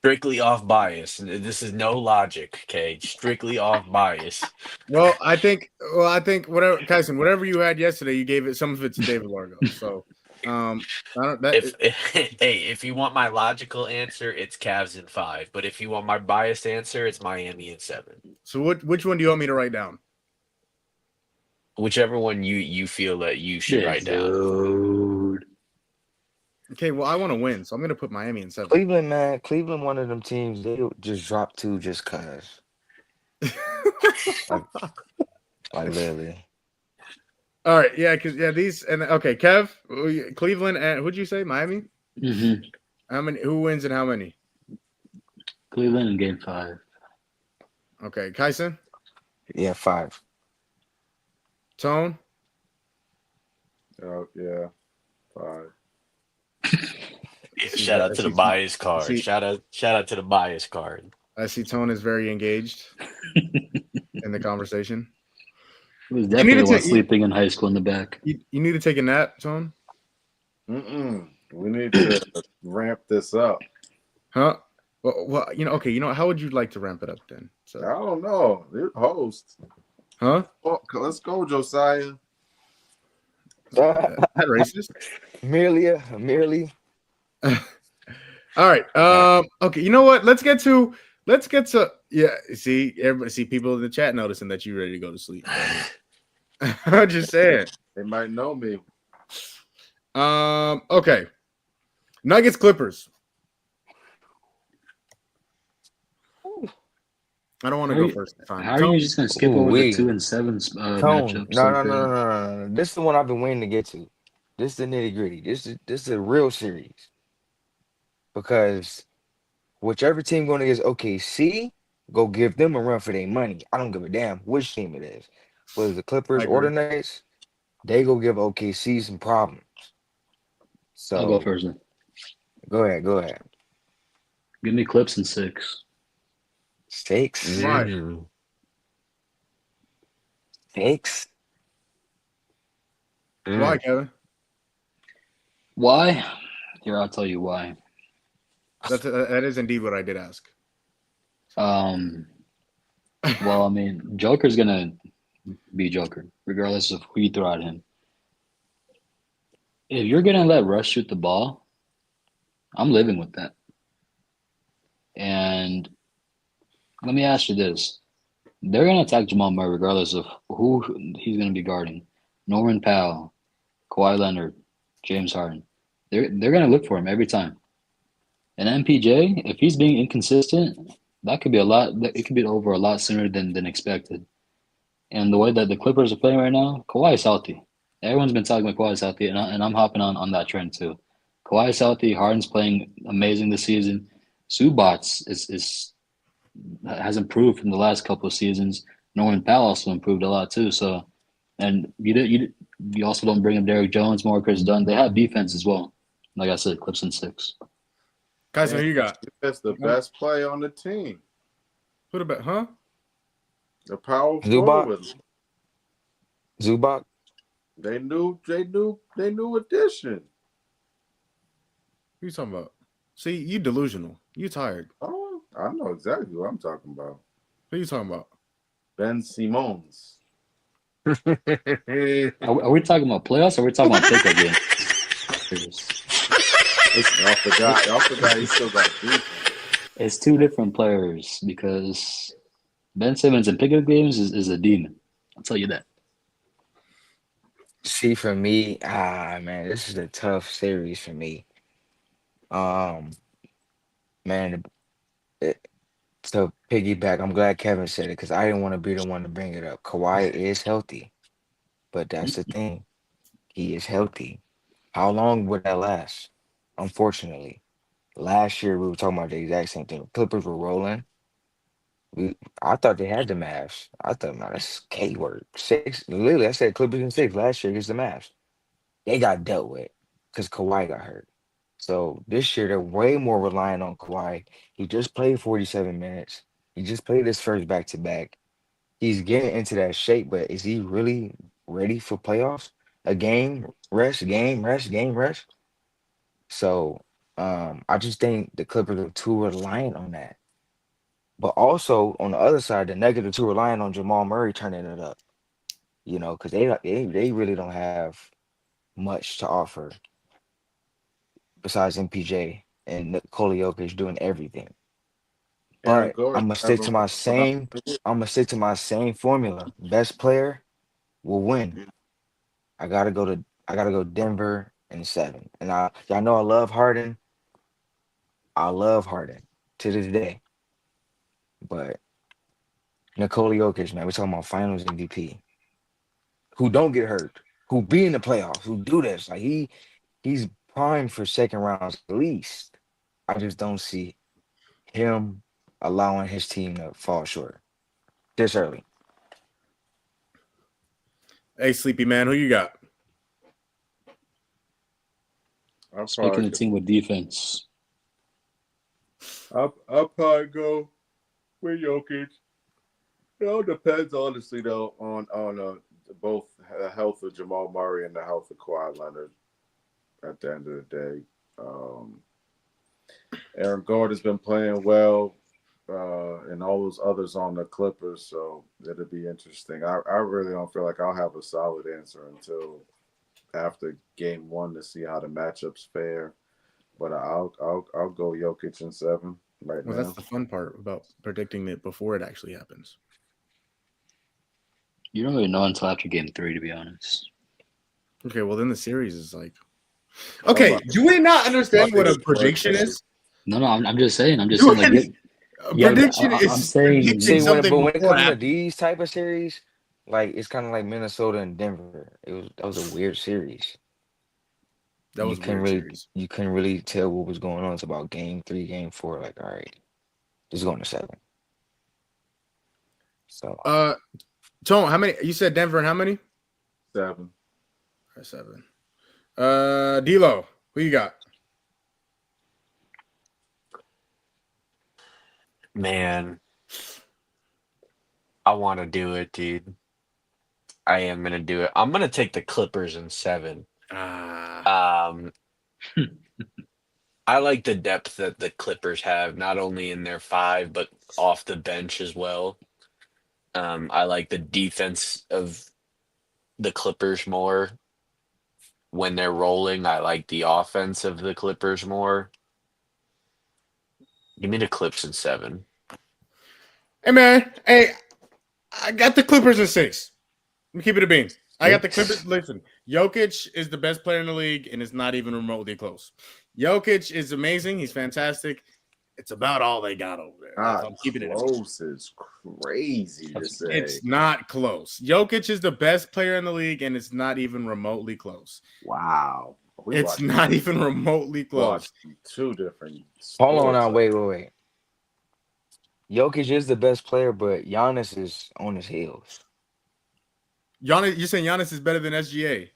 Speaker 8: Strictly off bias. This is no logic, okay? Strictly off bias.
Speaker 2: well, I think whatever, Kyson, whatever you had yesterday, you gave it some of it to David Largo. So, I don't.
Speaker 8: If you want my logical answer, it's Cavs in 5. But if you want my biased answer, it's Miami in 7.
Speaker 2: So, which one do you want me to write down?
Speaker 8: Whichever one you feel that you should write down.
Speaker 6: Dude.
Speaker 2: Okay, well, I want to win, so I'm going to put Miami in 7.
Speaker 3: Cleveland, man. Cleveland, one of them teams, they just drop 2 just cause. Like literally.
Speaker 2: All right, yeah, because these and okay, Kev, Cleveland, and who'd you say? Miami?
Speaker 6: Mm-hmm.
Speaker 2: How many? Who wins and how many?
Speaker 6: Cleveland in Game 5.
Speaker 2: Okay, Kyson,
Speaker 3: Yeah, 5.
Speaker 2: Tone.
Speaker 1: Oh yeah, 5.
Speaker 8: Shout out to the bias card. Shout out to the bias card.
Speaker 2: I see Tone is very engaged in the conversation.
Speaker 6: It was definitely while sleeping in high school in the back.
Speaker 2: You need to take a nap, Tone.
Speaker 1: We need to ramp this up.
Speaker 2: Huh? Well, okay. How would you like to ramp it up then? So
Speaker 1: I don't know. You're host.
Speaker 2: Huh?
Speaker 1: Oh, let's go, Josiah.
Speaker 2: That racist?
Speaker 3: Merely.
Speaker 2: All right. Okay. You know what? Let's get to. Yeah. See, everybody. See people in the chat noticing that you're ready to go to sleep. I'm just saying.
Speaker 1: They might know me.
Speaker 2: Okay. Nuggets Clippers. I don't want to go first. Fine.
Speaker 6: How are you just gonna skip over the 2 and 7 matchups?
Speaker 3: No. This is the one I've been waiting to get to. This is the nitty gritty. This is a real series. Because whichever team going against OKC, go give them a run for their money. I don't give a damn which team it is. Whether the Clippers or the Nuggets, they go give OKC some problems. So
Speaker 6: I'll go first then.
Speaker 3: Go ahead.
Speaker 6: Give me Clips in 6.
Speaker 3: 6?
Speaker 2: Why?
Speaker 3: 6?
Speaker 2: Why, Kevin?
Speaker 6: Why? Here, I'll tell you why.
Speaker 2: That is indeed what I did ask.
Speaker 6: Well, I mean, Joker's gonna be Joker, regardless of who you throw at him. If you're gonna let Russ shoot the ball, I'm living with that. And let me ask you this. They're going to attack Jamal Murray regardless of who he's going to be guarding. Norman Powell, Kawhi Leonard, James Harden. They're going to look for him every time. And MPJ, if he's being inconsistent, that could be it could be over a lot sooner than expected. And the way that the Clippers are playing right now, Kawhi is healthy. Everyone's been talking about Kawhi is healthy, and I'm hopping on that trend too. Kawhi is healthy. Harden's playing amazing this season. Subats has improved from the last couple of seasons. Norman Powell also improved a lot too. So, and you also don't bring up Derrick Jones more, Chris Dunn. They have defense as well. Like I said, Clips in 6.
Speaker 2: Guys, who you got?
Speaker 1: That's the best play on the team.
Speaker 2: Who the best? Huh?
Speaker 1: The power forward.
Speaker 3: Zubac.
Speaker 1: They knew addition.
Speaker 2: Who you talking about? See, you delusional. You tired.
Speaker 1: Oh, I know exactly what I'm talking about.
Speaker 2: Who you talking about?
Speaker 1: Ben Simmons.
Speaker 6: Are we talking about playoffs or are we talking about pickup games?
Speaker 1: Y'all forgot he still got defense.
Speaker 6: It's 2 different players because Ben Simmons in pickup games is a demon. I'll tell you that.
Speaker 3: See, for me, man, this is a tough series for me. Man, to piggyback, I'm glad Kevin said it because I didn't want to be the one to bring it up. Kawhi is healthy, but that's the thing. He is healthy. How long would that last? Unfortunately, last year we were talking about the exact same thing. Clippers were rolling. I thought they had the Mavs. I thought, man, that's K word. 6. Literally, I said Clippers in 6 last year against the Mavs. They got dealt with because Kawhi got hurt. So this year they're way more reliant on Kawhi. He just played 47 minutes. He just played his first back-to-back. He's getting into that shape, but is he really ready for playoffs? A game rest, game rest, game rest. So I just think the Clippers are too reliant on that. But also on the other side, the negative too reliant on Jamal Murray turning it up. Because they really don't have much to offer besides MPJ and Nikola Jokic doing everything.
Speaker 1: Aaron
Speaker 3: But
Speaker 1: Gordon
Speaker 3: I'm gonna stick to my same. I'm gonna stick to my same formula. Best player will win. I gotta go Denver in 7. And y'all know I love Harden. I love Harden to this day. But Nikola Jokic, man, we're talking about Finals MVP. Who don't get hurt, who be in the playoffs, who do this. Like he's primed for second rounds at least. I just don't see him allowing his team to fall short this early.
Speaker 2: Hey, sleepy man, who you got?
Speaker 6: Speaking of team with defense,
Speaker 1: I'll probably go with Jokic. It all depends, honestly, though, on both the health of Jamal Murray and the health of Kawhi Leonard. At the end of the day, Aaron Gordon's been playing well, and all those others on the Clippers, so it'll be interesting. I really don't feel like I'll have a solid answer until after Game 1 to see how the matchups fare. But I'll go Jokic in 7 right now.
Speaker 2: Well, that's the fun part about predicting it before it actually happens.
Speaker 6: you don't really know until after Game 3, to be honest.
Speaker 2: Okay, well then the series is like. Okay, do we not understand what a prediction is?
Speaker 6: No, I'm just saying. I'm just saying. Like,
Speaker 2: prediction is
Speaker 6: I'm saying.
Speaker 3: See, but when it comes to
Speaker 2: happen.
Speaker 3: these type of series, like it's kind of like Minnesota and Denver. That was a weird series.
Speaker 2: That was a weird series.
Speaker 3: You couldn't really tell what was going on. It's about Game 3, Game 4. Like, all right, this is going to 7. So,
Speaker 2: Tone, how many? You said Denver and how many?
Speaker 1: 7.
Speaker 2: 7. D'Lo, who you got?
Speaker 8: Man, I want to do it, dude. I am gonna do it. I'm gonna take the Clippers in 7. I like the depth that the Clippers have, not only in their 5, but off the bench as well. I like the defense of the Clippers more. When they're rolling, I like the offense of the Clippers more. Give me the Clips in 7.
Speaker 2: Hey, man. Hey, I got the Clippers in 6. Let me keep it a bean. I got the Clippers. Listen, Jokic is the best player in the league, and it's not even remotely close. Jokic is amazing. He's fantastic. It's about all they got over there. I'm keeping it
Speaker 1: close is crazy to say.
Speaker 2: It's not close. Jokic is the best player in the league, and it's not even remotely close.
Speaker 1: Wow.
Speaker 2: It's not even remotely close.
Speaker 1: Two different.
Speaker 3: Hold on now. Wait. Jokic is the best player, but Giannis is on his heels.
Speaker 2: Giannis, you're saying Giannis is better than SGA?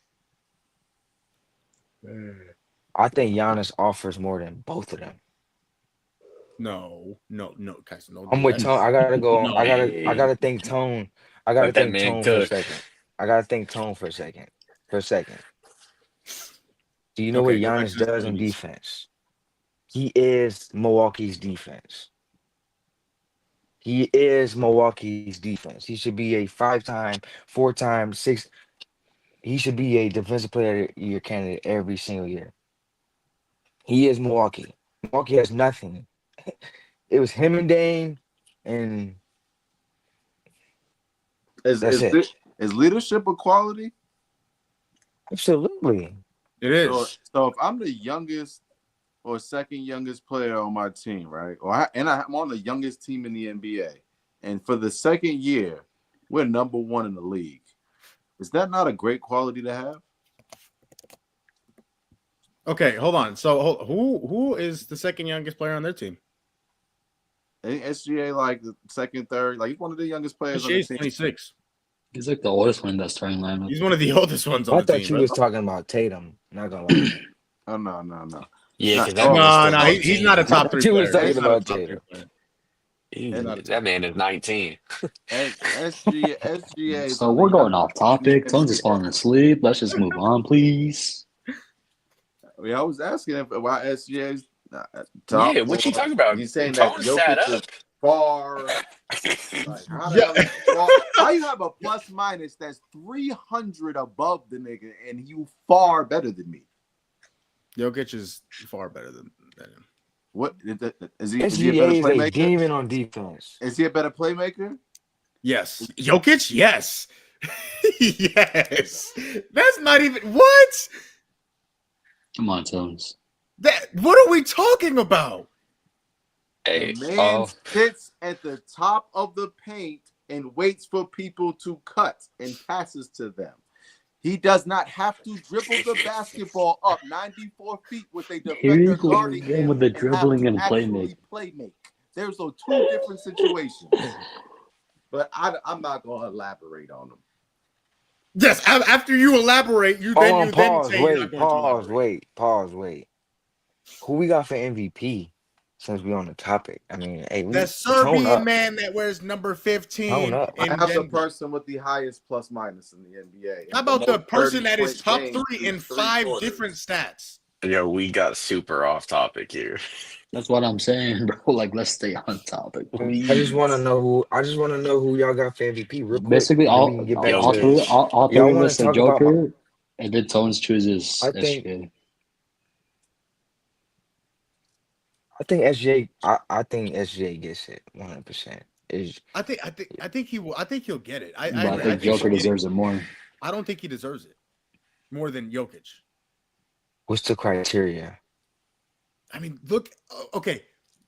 Speaker 3: I think Giannis offers more than both of them.
Speaker 2: No, Kyson. No,
Speaker 3: I'm with Tone. I gotta go. I gotta think Tone. I gotta think Tone for a second. I gotta think Tone for a second. Do you know what Giannis does in defense? He is Milwaukee's defense. He should be a 5-time, 4-time, 6. He should be a defensive player of the year candidate every single year. He is Milwaukee. Milwaukee has nothing. It was him and Dame, and
Speaker 1: is leadership a quality?
Speaker 3: Absolutely,
Speaker 2: it is.
Speaker 1: So if I'm the youngest or second youngest player on my team, right? I'm on the youngest team in the NBA, and for the second year, we're number 1 in the league. Is that not a great quality to have?
Speaker 2: Okay, hold on. So who is the second youngest player on their team?
Speaker 1: I think SGA like the second, third, like he's one of the youngest players on the team.
Speaker 2: 26.
Speaker 6: He's like the oldest one in that starting lineup.
Speaker 2: He's one of the oldest ones on the team.
Speaker 3: I thought you was talking about Tatum. Not gonna lie.
Speaker 1: Oh no.
Speaker 8: Yeah, because that
Speaker 1: Oh,
Speaker 8: man's
Speaker 2: No,
Speaker 8: still
Speaker 2: no, he's not a
Speaker 8: 19.
Speaker 2: top 3
Speaker 3: You was
Speaker 2: player.
Speaker 3: talking
Speaker 2: He's not a
Speaker 3: about
Speaker 2: top 3
Speaker 3: Tatum.
Speaker 2: player.
Speaker 8: That man is 19.
Speaker 1: SGA is
Speaker 6: So
Speaker 1: on the
Speaker 6: we're going
Speaker 1: youngest
Speaker 6: off
Speaker 1: team in
Speaker 6: topic.
Speaker 1: the
Speaker 6: Tones is
Speaker 1: NBA.
Speaker 6: falling asleep. Let's just move on, please.
Speaker 1: I was asking him why SGA's top
Speaker 8: Yeah, what you
Speaker 1: four.
Speaker 8: talking about?
Speaker 1: He's saying that
Speaker 8: Tone sat
Speaker 1: Jokic is
Speaker 8: up.
Speaker 1: far. Like, how the
Speaker 2: Yeah.
Speaker 1: hell is he far? How you have a plus minus that's 300 above the nigga and you far better than me?
Speaker 2: Jokic is far better than him.
Speaker 1: What is he a better
Speaker 3: SGA is a
Speaker 1: playmaker?
Speaker 3: demon on defense.
Speaker 1: Is he a better playmaker?
Speaker 2: Yes. Jokic? Yes. Yes. That's not even what?
Speaker 6: Come on, Tones.
Speaker 2: What are we talking about?
Speaker 8: Hey,
Speaker 1: The man sits at the top of the paint and waits for people to cut and passes to them. He does not have to dribble the basketball up 94 feet with a
Speaker 6: Here you
Speaker 1: defender
Speaker 6: go
Speaker 1: guarding
Speaker 6: again
Speaker 1: him
Speaker 6: with the
Speaker 1: and have
Speaker 6: dribbling
Speaker 1: to
Speaker 6: and
Speaker 1: actually play make. There's two different situations. But I'm not going to elaborate on them.
Speaker 2: Yes, after you elaborate, you then
Speaker 3: Pause,
Speaker 2: say you're not going to elaborate.
Speaker 3: wait. Who we got for MVP since we on the topic? I mean, hey,
Speaker 2: The
Speaker 3: tone
Speaker 2: Serbian
Speaker 3: up.
Speaker 2: man that wears number 15
Speaker 3: Tone up.
Speaker 1: I
Speaker 2: in
Speaker 1: have the
Speaker 2: Denver.
Speaker 1: person with the highest plus minus in the NBA.
Speaker 2: How about the person that is top 3 in
Speaker 1: through
Speaker 2: 5
Speaker 1: quarters.
Speaker 2: different stats?
Speaker 8: yo, we got super off topic here.
Speaker 6: That's what I'm saying, bro. Like, let's stay on topic, please.
Speaker 3: I just want to know who y'all got for MVP real quick.
Speaker 6: Basically,
Speaker 3: and then we can get back
Speaker 8: all
Speaker 3: to
Speaker 8: three-
Speaker 6: all
Speaker 3: y'all
Speaker 6: three
Speaker 3: wanna
Speaker 6: listed
Speaker 3: talk about
Speaker 6: Joker, and then Tones chooses
Speaker 3: I think-
Speaker 6: SGA.
Speaker 3: I think SGA. I think SGA gets it 100%.
Speaker 2: I think he will. I think he'll get it. I
Speaker 6: But I
Speaker 2: agree.
Speaker 6: think Joker
Speaker 2: he'll get
Speaker 6: deserves it more.
Speaker 2: I don't think he deserves it more than Jokic.
Speaker 3: What's the criteria?
Speaker 2: I mean, look. Okay,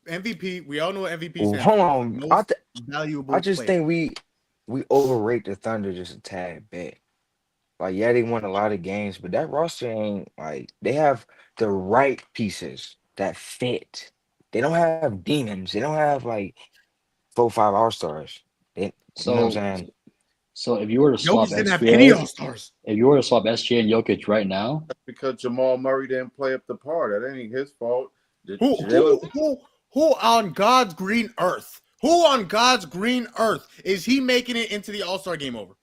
Speaker 2: MVP. We all know what MVP
Speaker 3: Well,
Speaker 2: stands
Speaker 3: hold
Speaker 2: for.
Speaker 3: on.
Speaker 2: Most valuable.
Speaker 3: I just
Speaker 2: player.
Speaker 3: think we overrate the Thunder just a tad bit. Like, yeah, they won a lot of games, but that roster ain't like they have the right pieces that fit. They don't have demons. They don't have like 4 or 5 all-stars. You know what I'm saying?
Speaker 6: So if you were to swap
Speaker 2: Jokic didn't have any
Speaker 6: SGA,
Speaker 2: all-stars.
Speaker 6: if you were to swap SGA and Jokic right now,
Speaker 1: Because Jamal Murray didn't play up the par. That ain't his fault.
Speaker 2: Who on God's green earth? Who on God's green earth is he making it into the All-Star game over?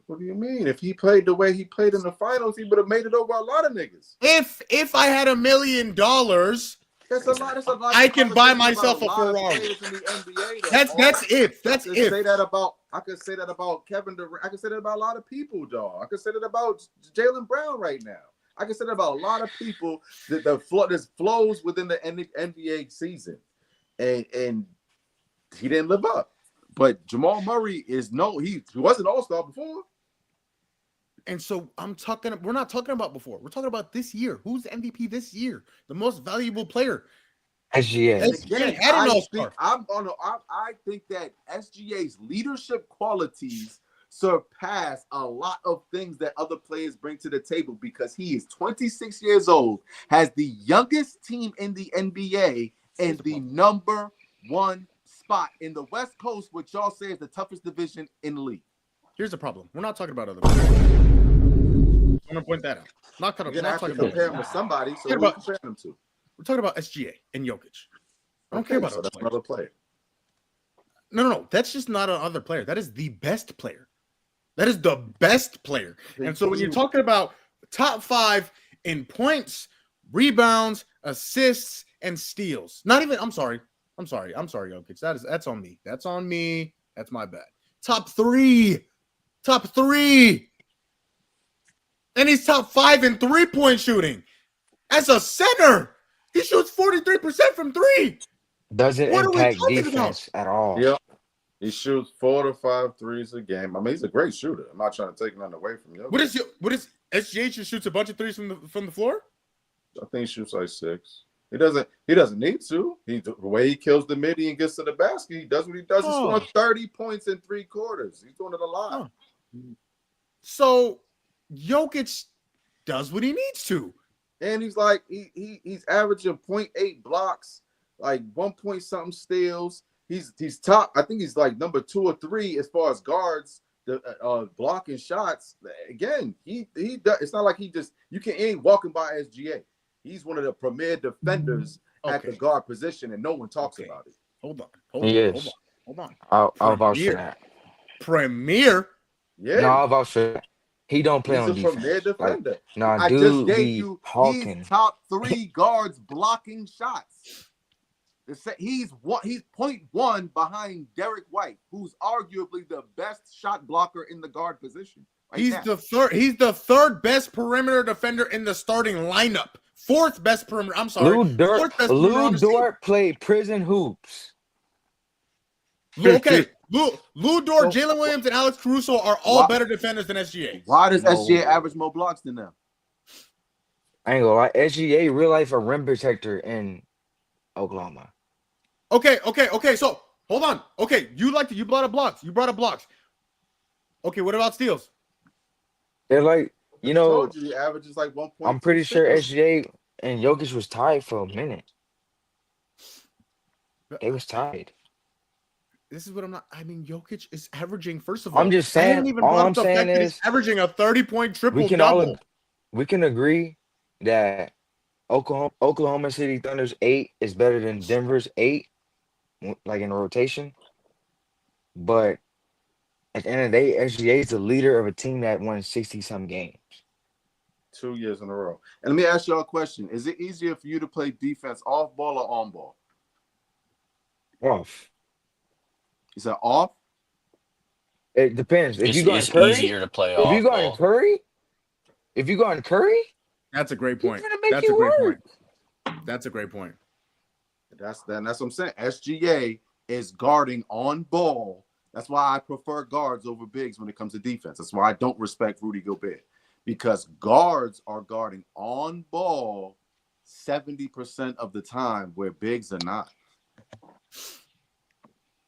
Speaker 1: What do you mean? If he played the way he played in the finals, he would have made it over a lot of niggas.
Speaker 2: If I had $1 million,
Speaker 1: That's a lot.
Speaker 2: I can buy myself a Ferrari. That's if. That's if.
Speaker 1: I could say that about Kevin Durant. I could say that about a lot of people, dog. I could say that about Jaylen Brown right now. I could say that about a lot of people that this flows within the NBA season, and he didn't live up. But Jamal Murray he wasn't all-star before.
Speaker 2: And so we're not talking about before. We're talking about this year. Who's the MVP this year? The most valuable player.
Speaker 3: SGA.
Speaker 1: Again,
Speaker 2: had an
Speaker 1: I
Speaker 2: all-star.
Speaker 1: think that SGA's leadership qualities surpass a lot of things that other players bring to the table because he is 26 years old, has the youngest team in the NBA, and the number 1 spot in the West Coast, which y'all say is the toughest division in the league.
Speaker 2: Here's the problem. We're not talking about other players. I'm going to point that out. Not
Speaker 1: You're gonna have to compare him with somebody. So what are you comparing him to?
Speaker 2: We're talking about SGA and Jokic. I don't care about
Speaker 1: so
Speaker 2: other
Speaker 1: that's
Speaker 2: players.
Speaker 1: another player.
Speaker 2: No. That's just not another player. That is the best player. That is the best player. And so when you're talking about top 5 in points, rebounds, assists, and steals, I'm sorry, Jokic. That's on me. That's on me. That's my bad. Top three. And he's top 5 in 3-point shooting. As a center, he shoots 43% from 3.
Speaker 3: Doesn't
Speaker 2: What are we
Speaker 3: impact
Speaker 2: talking
Speaker 3: defense at all.
Speaker 1: Yeah. He shoots 4 to 5 threes a game. I mean, he's a great shooter. I'm not trying to take nothing away from you.
Speaker 2: What is SGA just shoots a bunch of threes from the floor?
Speaker 1: I think he shoots like 6. He doesn't need to. The way he kills the midi and gets to the basket, he does what he does. He's scoring 30 points in 3 quarters. He's doing it a lot.
Speaker 2: So Jokic does what he needs to.
Speaker 1: And he's like he's averaging 0.8 blocks, like 1 point something steals. He's top. I think he's like number 2 or 3 as far as guards, the blocking shots. Again, he does. It's not like he ain't walking by SGA. He's one of the premier defenders at the guard position, and no one talks about it.
Speaker 2: Hold on.
Speaker 3: I'll vouch for that.
Speaker 2: Premier?
Speaker 1: Yeah.
Speaker 3: No, I'll vouch for that. He don't play on defense.
Speaker 1: He's a premier defender.
Speaker 3: Like,
Speaker 1: I
Speaker 3: dude
Speaker 1: just gave
Speaker 3: be
Speaker 1: you
Speaker 3: hawking.
Speaker 1: he's top 3 guards blocking shots. He's 0.1 behind Derek White, who's arguably the best shot blocker in the guard position.
Speaker 2: He's the third best perimeter defender in the starting lineup. Fourth best perimeter. I'm sorry.
Speaker 3: Lou Dort played prison hoops.
Speaker 2: Okay. Lou Dort, Jalen Williams, and Alex Caruso are all better defenders than SGA.
Speaker 1: Why does SGA average more blocks than them?
Speaker 3: I ain't gonna lie. SGA real life a rim protector in Oklahoma.
Speaker 2: Okay. So hold on. Okay, you brought up blocks. You brought up blocks. Okay, what about steals?
Speaker 3: They're like,
Speaker 1: I told you, he averages like 1.2.
Speaker 3: I'm pretty sure SGA and Jokic was tied for a minute. They was tied.
Speaker 2: This is what Jokic is averaging, first of all.
Speaker 3: I'm just saying, all I'm saying is
Speaker 2: he's averaging a 30-point triple-double.
Speaker 3: We can agree that Oklahoma City Thunder's 8 is better than Denver's 8, like in rotation. But at the end of the day, SGA is the leader of a team that won 60-some games.
Speaker 1: 2 years in a row. And let me ask y'all a question. Is it easier for you to play defense off ball or on ball?
Speaker 3: Off.
Speaker 1: You said off?
Speaker 3: It depends.
Speaker 8: It's easier to play off.
Speaker 3: If you go on Curry,
Speaker 2: that's a great point. That's a great point.
Speaker 1: That's what I'm saying. SGA is guarding on ball. That's why I prefer guards over bigs when it comes to defense. That's why I don't respect Rudy Gobert, because guards are guarding on ball 70% of the time, where bigs are not.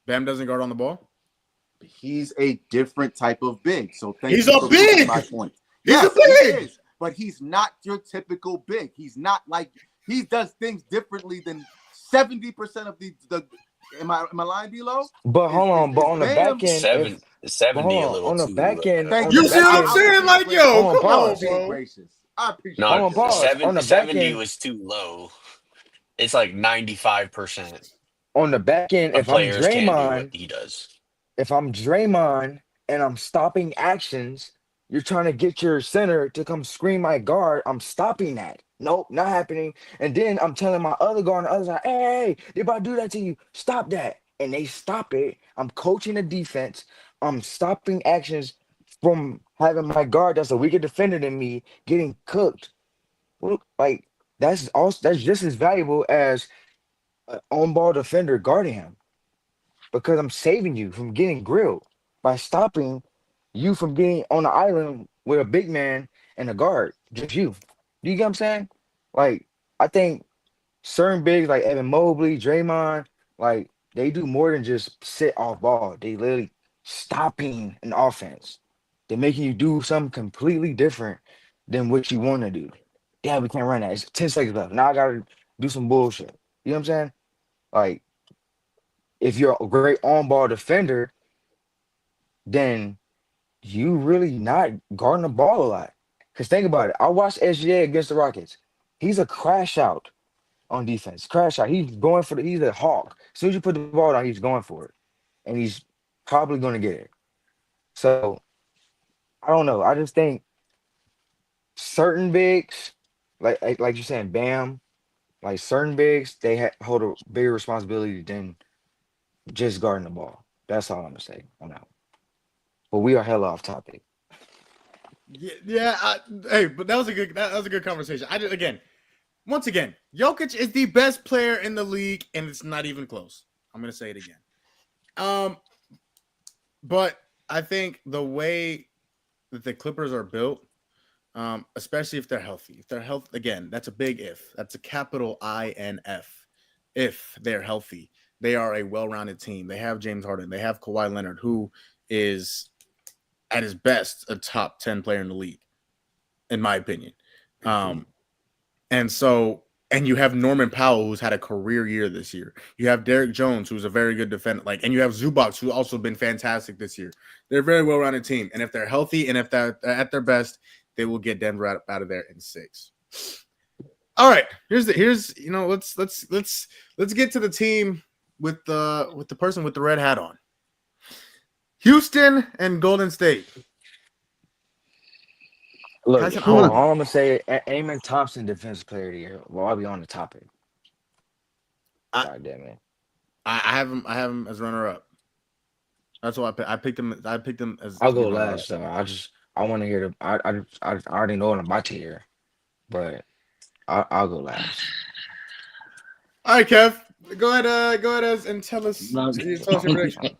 Speaker 2: Bam doesn't guard on the ball?
Speaker 1: He's a different type of big. So
Speaker 2: he's a big.
Speaker 1: My point.
Speaker 2: He's a big.
Speaker 1: He is, but he's not your typical big. He's not like, he does things differently than 70% of the am I lying, D-Lo?
Speaker 3: But hold on, but on the back end,
Speaker 7: 70 a little
Speaker 3: on the
Speaker 7: too
Speaker 3: back end.
Speaker 2: You see what I'm saying? Like, yo, come on, bro.
Speaker 1: Gracious. I appreciate it.
Speaker 7: No, 70 was too low. It's like 95%.
Speaker 3: On the back end, if I'm Draymond,
Speaker 7: he does.
Speaker 3: If I'm Draymond and I'm stopping actions, you're trying to get your center to come screen my guard. I'm stopping that. Nope, not happening. And then I'm telling my other guard on the other side, hey, they about to do that to you. Stop that. And they stop it. I'm coaching the defense. I'm stopping actions from having my guard that's a weaker defender than me getting cooked. Look, like that's just as valuable as an on-ball defender guarding him, because I'm saving you from getting grilled by stopping you from getting on the island with a big man and a guard, just you. You get what I'm saying? Like, I think certain bigs like Evan Mobley, Draymond, like they do more than just sit off ball. They literally stopping an offense. They're making you do something completely different than what you want to do. Yeah, we can't run that. It's 10 seconds left. Now I gotta do some bullshit. You know what I'm saying? Like, if you're a great on-ball defender, then you really not guarding the ball a lot. Because think about it. I watched SGA against the Rockets. He's a crash out on defense. Crash out. He's going for he's a hawk. As soon as you put the ball down, he's going for it. And he's probably going to get it. So, I don't know. I just think certain bigs, like you're saying, Bam, like certain bigs, they hold a bigger responsibility than just guarding the ball. That's all I'm gonna say on that one. But we are hella off topic.
Speaker 2: Hey, but that was a good conversation. Once again, Jokic is the best player in the league, and it's not even close. I'm gonna say it again. But I think the way that the Clippers are built, especially if they're healthy. If they're healthy, again, that's a big if. That's a capital INF. If they're healthy, they are a well-rounded team. They have James Harden. They have Kawhi Leonard, who is at his best a top 10 player in the league, in my opinion. And you have Norman Powell, who's had a career year this year. You have Derek Jones, who's a very good defender. And you have Zubac, who's also been fantastic this year. They're a very well-rounded team. And if they're healthy and if they're at their best, they will get Denver out of there in 6. All right. Let's get to the team with the person with the red hat on. Houston and Golden State.
Speaker 3: Look,
Speaker 2: Kyson,
Speaker 3: hold on. All I'm gonna say, Amen Thompson, Defensive Player of the Year. Well, I'll be on the topic. God damn it.
Speaker 2: I have him as runner up. That's why I picked him. I picked him as.
Speaker 3: I'll go last. So I want to hear the. I already know what I'm about to hear, but I'll go last.
Speaker 2: All right, Kev. Go ahead and tell us your prediction.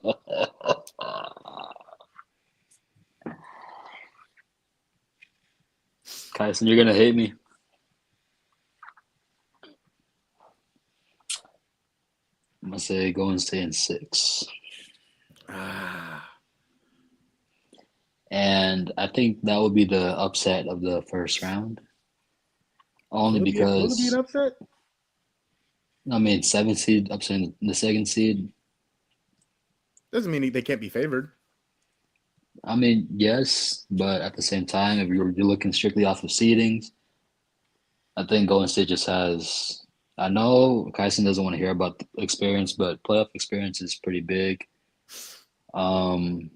Speaker 6: Kyson, you're gonna hate me. I'm gonna say Golden State in 6. And I think that would be the upset of the first round. Only because
Speaker 2: will it be an upset?
Speaker 6: I mean, 7th seed upsetting the 2nd seed.
Speaker 2: Doesn't mean they can't be favored.
Speaker 6: I mean, yes, but at the same time, if you're looking strictly off of seedings, I think Golden State just has. I know Kyson doesn't want to hear about the experience, but playoff experience is pretty big. And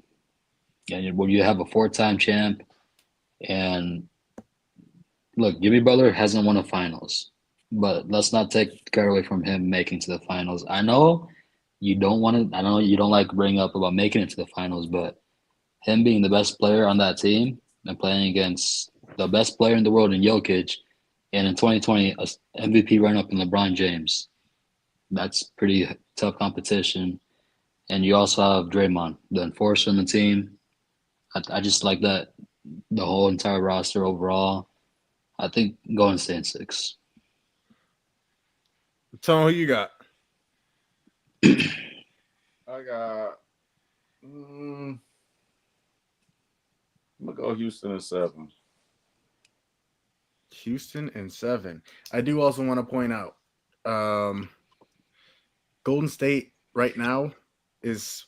Speaker 6: when you have a 4-time champ, and look, Jimmy Butler hasn't won a finals, but let's not take credit away from him making to the finals. I know you don't want to. I know you don't like bringing up about making it to the finals, but him being the best player on that team and playing against the best player in the world in Jokic, and in 2020, a MVP run-up in LeBron James. That's pretty tough competition. And you also have Draymond, the enforcer on the team. I just like that, the whole entire roster overall. I think Golden State in 6.
Speaker 2: Tell me who you got.
Speaker 1: I got. I'm gonna go Houston in 7.
Speaker 2: Houston in 7. I do also want to point out, Golden State right now is,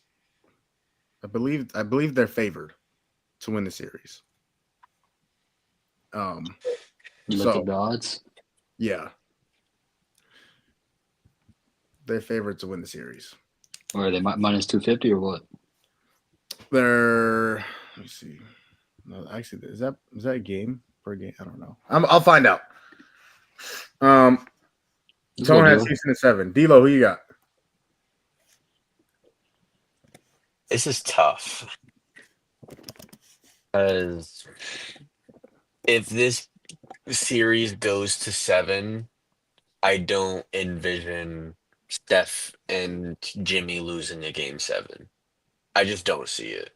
Speaker 2: I believe they're favored to win the series.
Speaker 6: You look at the odds?
Speaker 2: Yeah. They're favored to win the series.
Speaker 6: Or are they minus 250 or what?
Speaker 2: They're, let me see. No, actually, is that a game per game? I don't know. I'll find out. Someone has Houston at 7. D'Lo, who you got?
Speaker 8: This is tough. Because if this series goes to 7, I don't envision Steph and Jimmy losing a game 7. I just don't see it.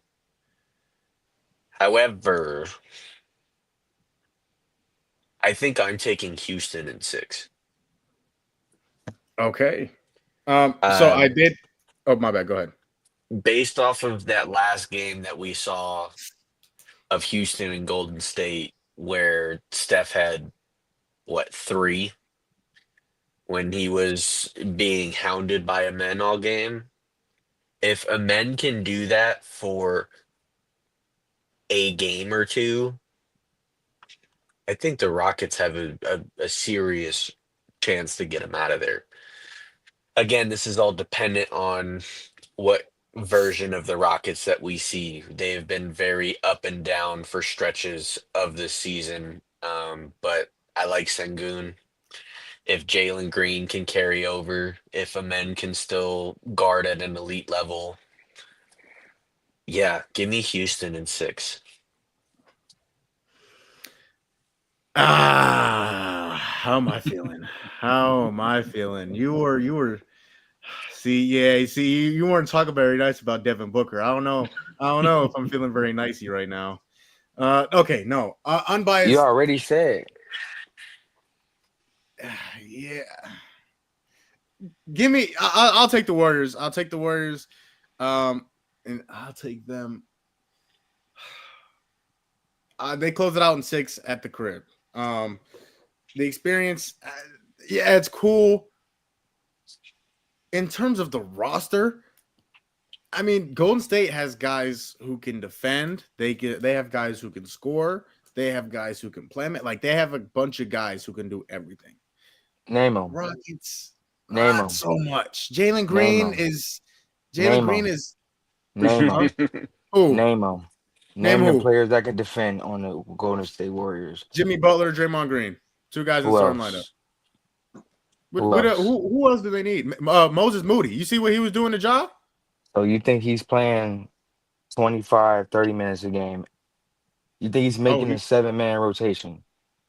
Speaker 8: However, I think I'm taking Houston in 6.
Speaker 2: Okay. So I did. Oh, my bad. Go ahead.
Speaker 8: Based off of that last game that we saw of Houston and Golden State, where Steph had, 3? When he was being hounded by Amen all game. If Amen can do that for a game or two, I think the Rockets have a serious chance to get him out of there. Again, this is all dependent on what version of the Rockets that we see. They have been very up and down for stretches of this season, but I like Sengun. If Jalen Green can carry over, if Amen can still guard at an elite level, yeah, give me Houston in 6.
Speaker 2: How am I feeling? You were. See, you weren't talking very nice about Devin Booker. I don't know if I'm feeling very nicey right now. Okay, no, unbiased.
Speaker 3: You already said.
Speaker 2: Yeah. Give me. I'll take the Warriors. And I'll take them. They close it out in 6 at the crib. The experience, yeah, it's cool. In terms of the roster, I mean, Golden State has guys who can defend. They have guys who can score. They have guys who can play it. Like, they have a bunch of guys who can do everything.
Speaker 3: Name them.
Speaker 2: Rockets,
Speaker 3: Name
Speaker 2: not
Speaker 3: them.
Speaker 2: so much. Jalen
Speaker 3: Name
Speaker 2: Green
Speaker 3: them.
Speaker 2: is. Jalen
Speaker 3: Name
Speaker 2: Green
Speaker 3: them.
Speaker 2: is.
Speaker 3: Name
Speaker 2: Huh?
Speaker 3: them.
Speaker 2: Who?
Speaker 3: Name them.
Speaker 2: Name
Speaker 3: Name the
Speaker 2: who?
Speaker 3: players that can defend on the Golden State Warriors.
Speaker 2: Jimmy Butler, Draymond Green, 2 guys in
Speaker 3: Who
Speaker 2: starting lineup.
Speaker 3: else? Who else?
Speaker 2: Who else do they need? Moses Moody. You see what he was doing the job?
Speaker 3: So you think he's playing 25, 30 minutes a game? You think he's
Speaker 2: Oh,
Speaker 3: making a 7-man rotation?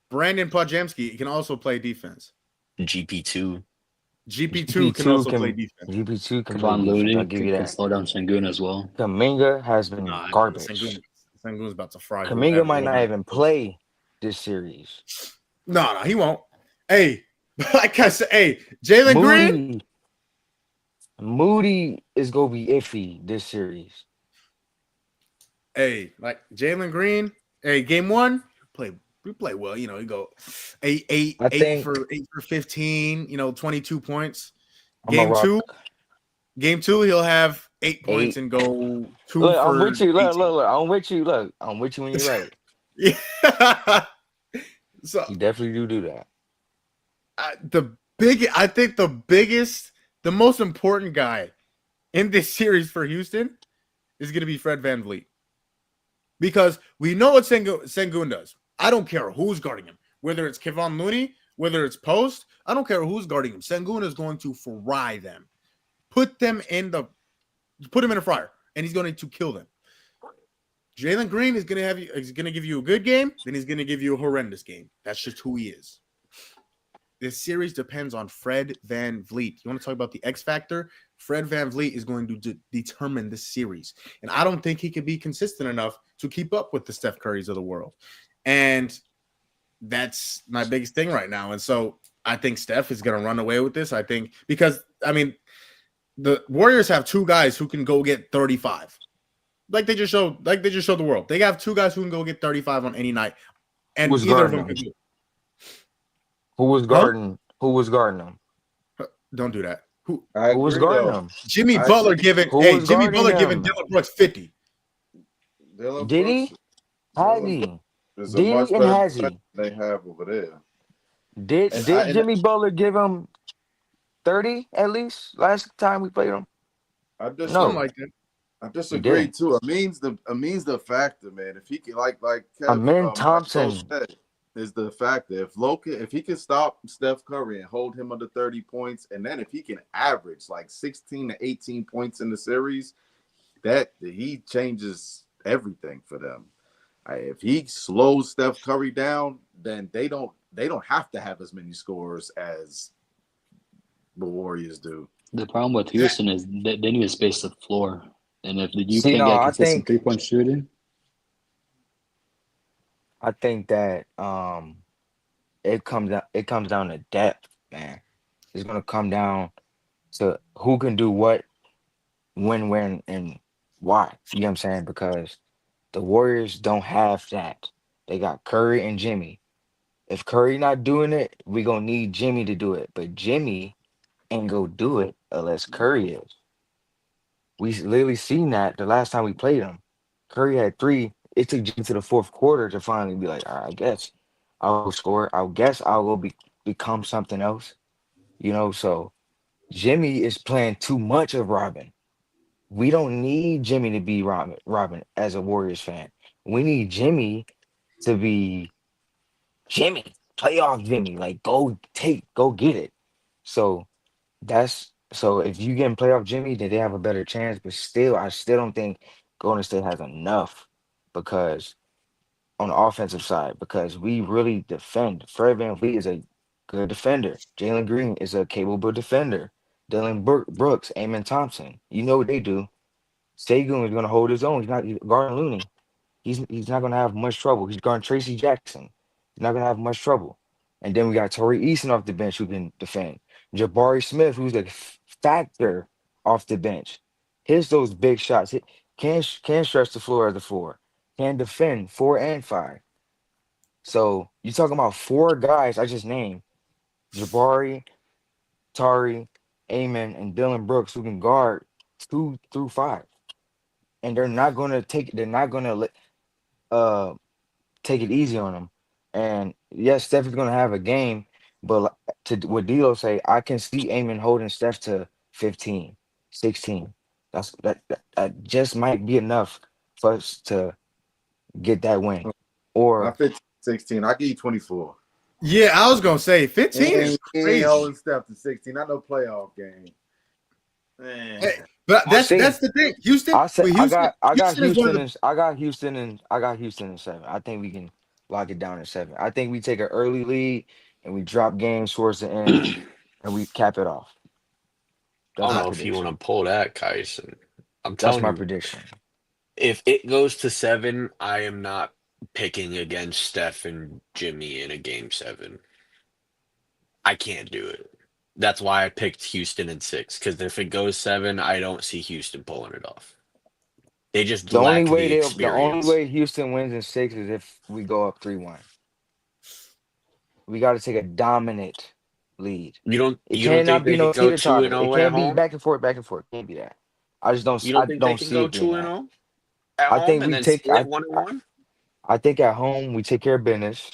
Speaker 2: Brandon Podjemski can also play defense.
Speaker 8: GP2.
Speaker 2: GP2 can also play defense.
Speaker 3: GP2 can play
Speaker 6: Kevon
Speaker 3: defense. I'll
Speaker 6: Looney
Speaker 3: give you
Speaker 6: can
Speaker 3: that.
Speaker 6: slow down Sengun as well.
Speaker 3: Kaminga has been
Speaker 2: Nah,
Speaker 3: garbage.
Speaker 2: Sengun's about to fry
Speaker 3: Kaminga might
Speaker 2: whoever.
Speaker 3: not even play this series.
Speaker 2: No, he won't. Hey, like I said, Jalen Green.
Speaker 3: Moody is gonna be iffy this series.
Speaker 2: Hey, like Jalen Green. Hey, game 1, we play well. You go 8 for 15. 22 points. Game 2, he'll have 8 points and go 2
Speaker 3: look,
Speaker 2: for.
Speaker 3: I'm with you.
Speaker 2: 18.
Speaker 3: Look, I'm with you. Look, I'm with you when you're right.
Speaker 2: Yeah. So
Speaker 3: You definitely do that.
Speaker 2: I think the most important guy in this series for Houston is going to be Fred VanVleet. Because we know what Sengun does. I don't care who's guarding him. Whether it's Kevon Looney, whether it's post, I don't care who's guarding him. Sengun is going to fry them. Put him in a fryer, and he's going to kill them. Jalen Green is going to give you a good game, then he's going to give you a horrendous game. That's just who he is. This series depends on Fred VanVleet. You want to talk about the X factor? Fred VanVleet is going to determine this series. And I don't think he can be consistent enough to keep up with the Steph Currys of the world. And that's my biggest thing right now. And so I think Steph is going to run away with this. I think because, the Warriors have 2 guys who can go get 35. Like they just showed the world. They have 2 guys who can go get 35 on any night. And either of them can do it.
Speaker 3: Who was guarding them?
Speaker 2: Don't do that. Who
Speaker 3: was guarding them?
Speaker 2: Jimmy Butler giving Dillon Brooks 50.
Speaker 3: Did he? Has he?
Speaker 1: There's
Speaker 3: Did
Speaker 1: a much
Speaker 3: he and
Speaker 1: better
Speaker 3: has he?
Speaker 1: they have over there.
Speaker 3: Did Jimmy Butler give him 30 at least last time we played him?
Speaker 1: I disagree too. Ameen's the factor, man. If he can like
Speaker 3: Amin Thompson
Speaker 1: said, is the factor. If he can stop Steph Curry and hold him under 30 points, and then if he can average like 16 to 18 points in the series, that he changes everything for them. If he slows Steph Curry down, then they don't have to have as many scores as the Warriors do.
Speaker 6: The problem with Houston is they need to space the floor, and if you can't get consistent 3-point shooting,
Speaker 3: I think that it comes down to depth, man. It's gonna come down to who can do what, when, and why. You know what I'm saying? Because the Warriors don't have that. They got Curry and Jimmy. If Curry not doing it, we gonna need Jimmy to do it. But Jimmy ain't go do it unless Curry is. We literally seen that the last time we played him. Curry had 3. It took Jimmy to the 4th quarter to finally be like, all right, I guess I'll go score. I guess I'll go become something else. So Jimmy is playing too much of Robin. We don't need Jimmy to be Robin as a Warriors fan. We need Jimmy to be Jimmy, playoff Jimmy. Like go get it. So if you get in playoff Jimmy, then they have a better chance. But still, I still don't think Golden State has enough because on the offensive side, because we really defend. Fred VanVleet is a good defender. Jalen Green is a capable defender. Dylan Brooks, Amen Thompson. You know what they do. Sengun is going to hold his own. He's not guarding Looney. He's not going to have much trouble. He's guarding Tracy Jackson. He's not going to have much trouble. And then we got Torrey Eason off the bench who can defend. Jabari Smith, who's the factor off the bench. Hits those big shots. Can stretch the floor as the 4. Can defend 4 and 5. So you're talking about 4 guys I just named. Jabari, Tari, Amen, and Dylan Brooks who can guard 2 through 5. And they're not gonna take it easy on them. And yes, Steph is gonna have a game, But to what D'Lo say, I can see Amen holding Steph to 15, 16. That just might be enough for us to get that win.
Speaker 1: Not
Speaker 3: Or
Speaker 1: 15, 16. I'll give you 24.
Speaker 2: Yeah, I was gonna say 15 is
Speaker 1: He ain't
Speaker 2: crazy.
Speaker 1: holding Steph to 16. Not no playoff game. Man.
Speaker 2: Hey, but that's the thing. Houston.
Speaker 3: I said
Speaker 2: Houston
Speaker 3: I got
Speaker 2: is one of
Speaker 3: Houston
Speaker 2: the.
Speaker 3: and I got Houston in 7. I think we can lock it down in 7. I think we take an early lead and we drop games towards the end and we cap it off.
Speaker 8: I
Speaker 3: That's
Speaker 8: don't
Speaker 3: my
Speaker 8: know if you want
Speaker 3: prediction.
Speaker 8: to pull that, Kyson. I'm
Speaker 3: That's
Speaker 8: telling
Speaker 3: my
Speaker 8: you,
Speaker 3: prediction.
Speaker 8: if it goes to 7, I am not picking against Steph and Jimmy in a game 7. I can't do it. That's why I picked Houston in 6, because if it goes 7, I don't see Houston pulling it off. They just lack the
Speaker 3: The only
Speaker 8: experience.
Speaker 3: way Houston wins in 6 is if we go up 3-1. We got to take a dominant lead. It
Speaker 8: You don't
Speaker 3: cannot
Speaker 8: think
Speaker 3: be
Speaker 8: they can
Speaker 3: no
Speaker 8: go
Speaker 3: teeter
Speaker 8: 2 and
Speaker 3: totter. It
Speaker 8: 0 at
Speaker 3: can't be
Speaker 8: home?
Speaker 3: back and forth, back and forth. Can't be that.
Speaker 8: You
Speaker 3: I
Speaker 8: don't think they
Speaker 3: don't
Speaker 8: can
Speaker 3: see
Speaker 8: go
Speaker 3: it being
Speaker 8: 2 and
Speaker 3: that.
Speaker 8: 0 at
Speaker 3: I
Speaker 8: home
Speaker 3: think
Speaker 8: and
Speaker 3: we
Speaker 8: then
Speaker 3: take
Speaker 8: split 1 and 1?
Speaker 3: I think at home we take care of business.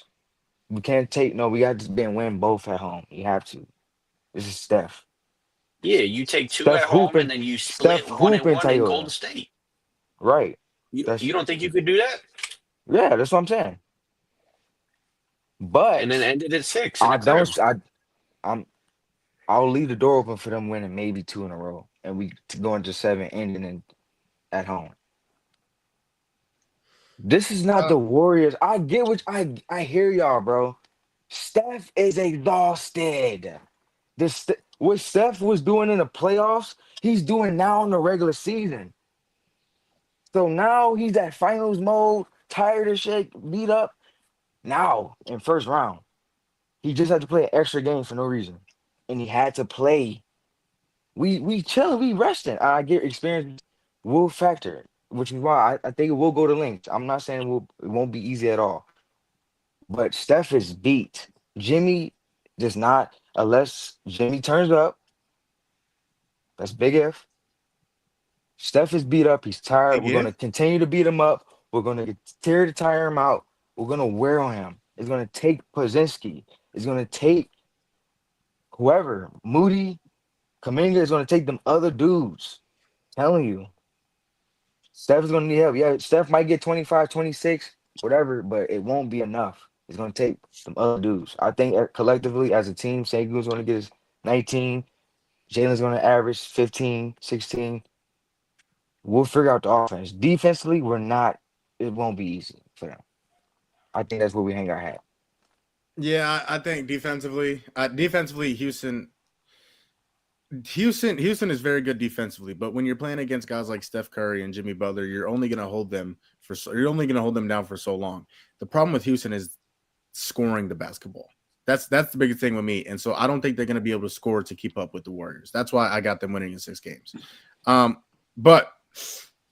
Speaker 3: We can't take no. We got to be and win both at home. You have to. This is Steph.
Speaker 8: Yeah, you take 2
Speaker 3: Steph
Speaker 8: at home and
Speaker 3: hooping.
Speaker 8: then you
Speaker 3: Steph
Speaker 8: split 1 and
Speaker 3: hooping
Speaker 8: 1 in Golden
Speaker 3: Toyota.
Speaker 8: State.
Speaker 3: Right.
Speaker 8: You
Speaker 3: That's
Speaker 8: don't think you could do that?
Speaker 3: yeah. That's what I'm saying.
Speaker 8: And then
Speaker 3: But
Speaker 8: end it at 6 in
Speaker 3: I
Speaker 8: a crib.
Speaker 3: don't. I'm. I'll leave the door open for them winning maybe 2 in a row, and we go into 7, ending at home. This is not the Warriors. I get what I hear y'all, bro. Steph is exhausted. What Steph was doing in the playoffs, he's doing now in the regular season. So now he's at finals mode, tired as shit, beat up. Now in first round, he just had to play an extra game for no reason, and he had to play. We chilling, we resting. I get experience will factor, which is why I think it will go to links. I'm not saying it won't be easy at all, but Steph is beat. Jimmy does not, unless Jimmy turns up. That's big if. Steph is beat up. He's tired.
Speaker 2: Big
Speaker 3: We're going to
Speaker 2: if.
Speaker 3: continue to beat him up. We're going to tire him out. We're going to wear on him. It's going to take Pozinski. It's going to take whoever. Moody, Kaminga is going to take them other dudes. Telling you. Steph is going to need help. Yeah, Steph might get 25, 26, whatever, but it won't be enough. It's going to take some other dudes. I think collectively as a team, Sengun's going to get his 19. Jalen's going to average 15, 16. We'll figure out the offense. Defensively, it won't be easy for them. I think that's where we hang our hat.
Speaker 2: Yeah, I think defensively, Houston is very good defensively, but when you're playing against guys like Steph Curry and Jimmy Butler, you're only going to hold them down for so long. The problem with Houston is scoring the basketball. That's the biggest thing with me, and so I don't think they're going to be able to score to keep up with the Warriors. That's why I got them winning in 6 games. But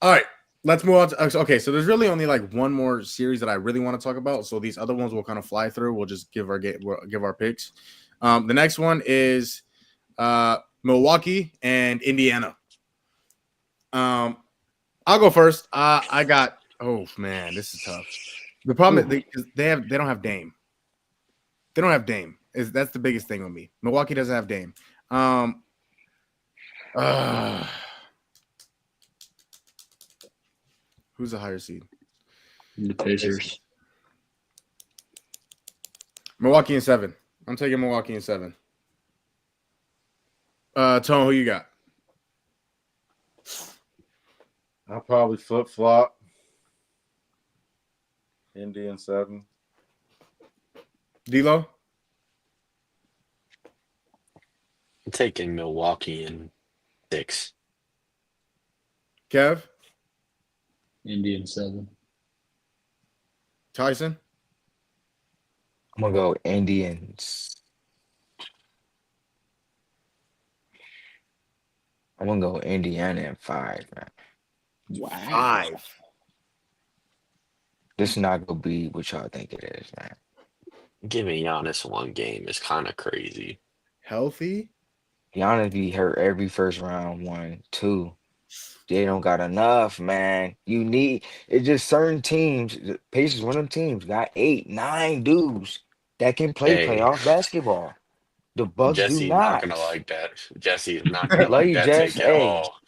Speaker 2: all right, let's move on to okay. So there's really only like one more series that I really want to talk about. So these other ones will kind of fly through. We'll just give our picks. The next one is Milwaukee and Indiana. I'll go first. I got. Oh man, this is tough. The problem is they don't have Dame. They don't have Dame. That's the biggest thing with me. Milwaukee doesn't have Dame. Who's the higher seed?
Speaker 6: The Pacers.
Speaker 2: Milwaukee in 7. I'm taking Milwaukee in 7. Tone, who you got?
Speaker 1: I'll probably flip flop. Indy in 7.
Speaker 2: D'Lo?
Speaker 8: I'm taking Milwaukee in 6.
Speaker 2: Kev?
Speaker 6: Indian 7.
Speaker 2: Tyson?
Speaker 3: I'm gonna go Indians. I'm gonna go Indiana in 5, man.
Speaker 6: Wow.
Speaker 2: 5.
Speaker 3: This is not gonna be what y'all think it is, man.
Speaker 8: Giving Giannis 1 game is kind of crazy.
Speaker 2: Healthy?
Speaker 3: Giannis be hurt every first round, 1, 2. They don't got enough, man. It's just certain teams. The Pacers, one of them teams, got 8, 9 dudes that can play
Speaker 8: Hey,
Speaker 3: playoff basketball. The Bucks do
Speaker 8: Jesse is not
Speaker 3: not.
Speaker 8: gonna like that. Jesse is not gonna
Speaker 3: Love
Speaker 8: like
Speaker 3: you,
Speaker 8: that
Speaker 3: Jess.
Speaker 8: take at
Speaker 3: Hey,
Speaker 8: all.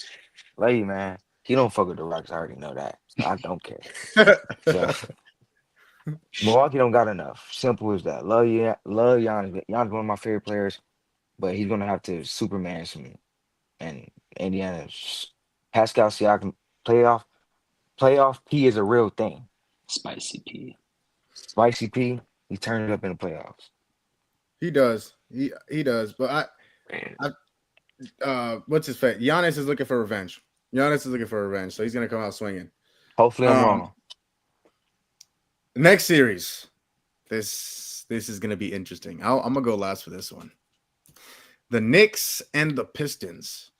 Speaker 3: love you, man. He don't fuck with the Rocks. I already know that. So I don't care. So Milwaukee don't got enough. Simple as that. Love you, love Giannis. Giannis one of my favorite players, but he's gonna have to Superman some. And Indiana, Pascal Siakam playoff P is a real thing.
Speaker 6: Spicy P.
Speaker 3: Spicy P, he turned it up in the playoffs.
Speaker 2: He does. He does. But what's his fate? Giannis is looking for revenge. So he's gonna come out swinging.
Speaker 3: Hopefully, I'm wrong.
Speaker 2: Next series. This is gonna be interesting. I'm gonna go last for this one. The Knicks and the Pistons.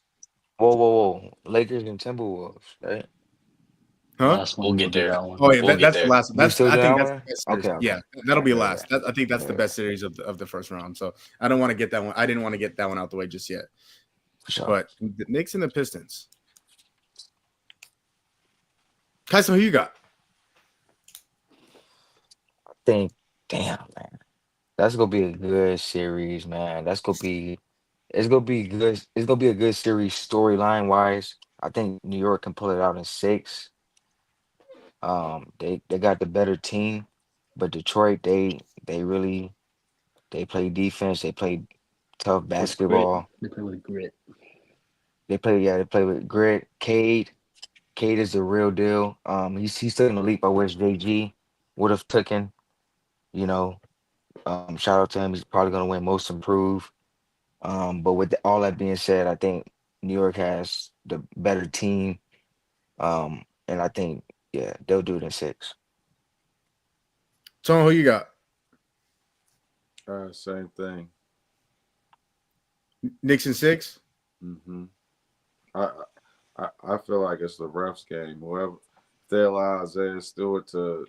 Speaker 3: Whoa. Lakers and Timberwolves, right?
Speaker 2: Huh?
Speaker 6: Last one,
Speaker 8: We'll get there.
Speaker 6: that one.
Speaker 2: Oh yeah,
Speaker 8: We'll
Speaker 2: that's
Speaker 8: get
Speaker 2: the
Speaker 8: there.
Speaker 2: last.
Speaker 3: We still
Speaker 2: I
Speaker 3: do
Speaker 2: think
Speaker 3: that
Speaker 2: that's
Speaker 3: one?
Speaker 2: the best series.
Speaker 3: Okay.
Speaker 2: Yeah, that'll be
Speaker 3: Right.
Speaker 2: last. I think that's the best series of the first round. So I don't want to get that one. I didn't want to get that one out the way just yet.
Speaker 3: For sure.
Speaker 2: But the Knicks and the Pistons. Kyson, who you got?
Speaker 3: I think, damn, man. That's gonna be a good series, man. It's gonna be good. It's gonna be a good series storyline wise. I think New York can pull it out in 6. They got the better team, but Detroit, they play defense. They play tough
Speaker 6: With grit.
Speaker 3: basketball.
Speaker 6: They play with grit.
Speaker 3: They play with grit. Cade is the real deal. He's taking the leap I wish JG would have taken. You know, shout out to him. He's probably gonna win Most Improved. But with all that being said, I think New York has the better team. And I think, yeah, they'll do it in 6.
Speaker 2: Tone, who you got?
Speaker 1: Same thing.
Speaker 2: Knicks in 6?
Speaker 1: Mm-hmm. I feel like it's the refs game. Whoever, if they allow Isaiah Stewart to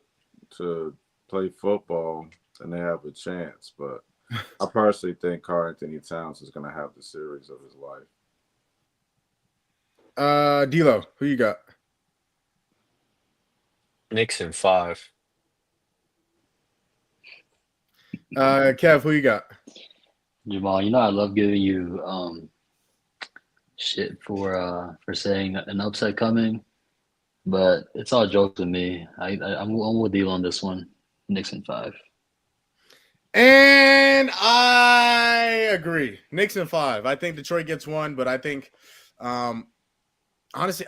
Speaker 1: play football, then they have a chance. But I personally think Karl Anthony Towns is going to have the series of his life.
Speaker 2: D'Lo, who you got?
Speaker 8: Knicks in 5.
Speaker 2: Kev, who you got?
Speaker 6: Jamal, I love giving you shit for saying an upset coming, but it's all jokes with me. I'm with Deal on this one. Knicks in 5.
Speaker 2: And I agree. Knicks in 5. I think Detroit gets 1, but I think, honestly,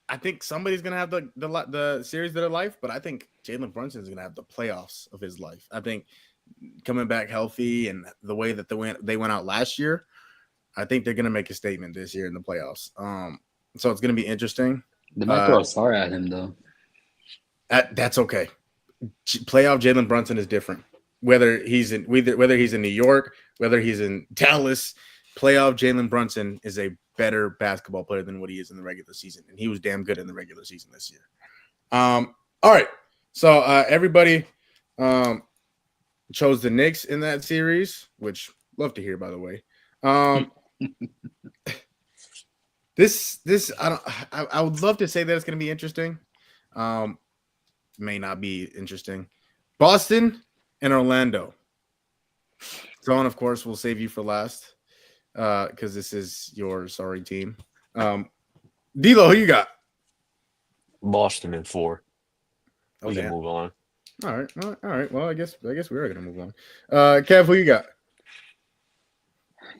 Speaker 2: I think somebody's gonna have the series of their life, but I think Jalen Brunson is gonna have the playoffs of his life. I think coming back healthy and the way that they went out last year, I think they're gonna make a statement this year in the playoffs. So it's gonna be interesting.
Speaker 6: They might throw a star at him though.
Speaker 2: That's okay. Playoff Jalen Brunson is different. Whether he's in New York, whether he's in Dallas, playoff Jalen Brunson is a better basketball player than what he is in the regular season, and he was damn good in the regular season this year. All right, so everybody chose the Knicks in that series, which love to hear, by the way. This I would love to say that it's going to be interesting. May not be interesting. Boston and Orlando. John, of course, we'll save you for last because this is your sorry team. D'Lo, who you got?
Speaker 8: Boston in 4.
Speaker 2: Oh,
Speaker 8: We can
Speaker 2: damn.
Speaker 8: move on.
Speaker 2: All right. Well, I guess we are gonna move on. Kev, who you got?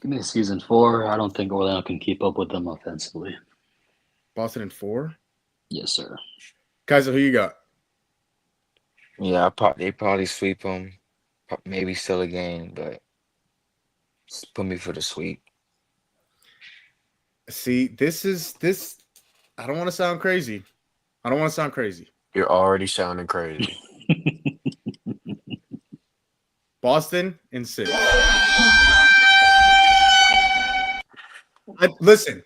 Speaker 6: Give me season 4. I don't think Orlando can keep up with them offensively.
Speaker 2: Boston in 4.
Speaker 6: Yes, sir.
Speaker 2: Kyson, who you got?
Speaker 3: Yeah, they probably sweep them. Maybe still a game, but put me for the sweep.
Speaker 2: See, this. I don't want to sound crazy.
Speaker 8: You're already sounding crazy.
Speaker 2: Boston in 6. Listen,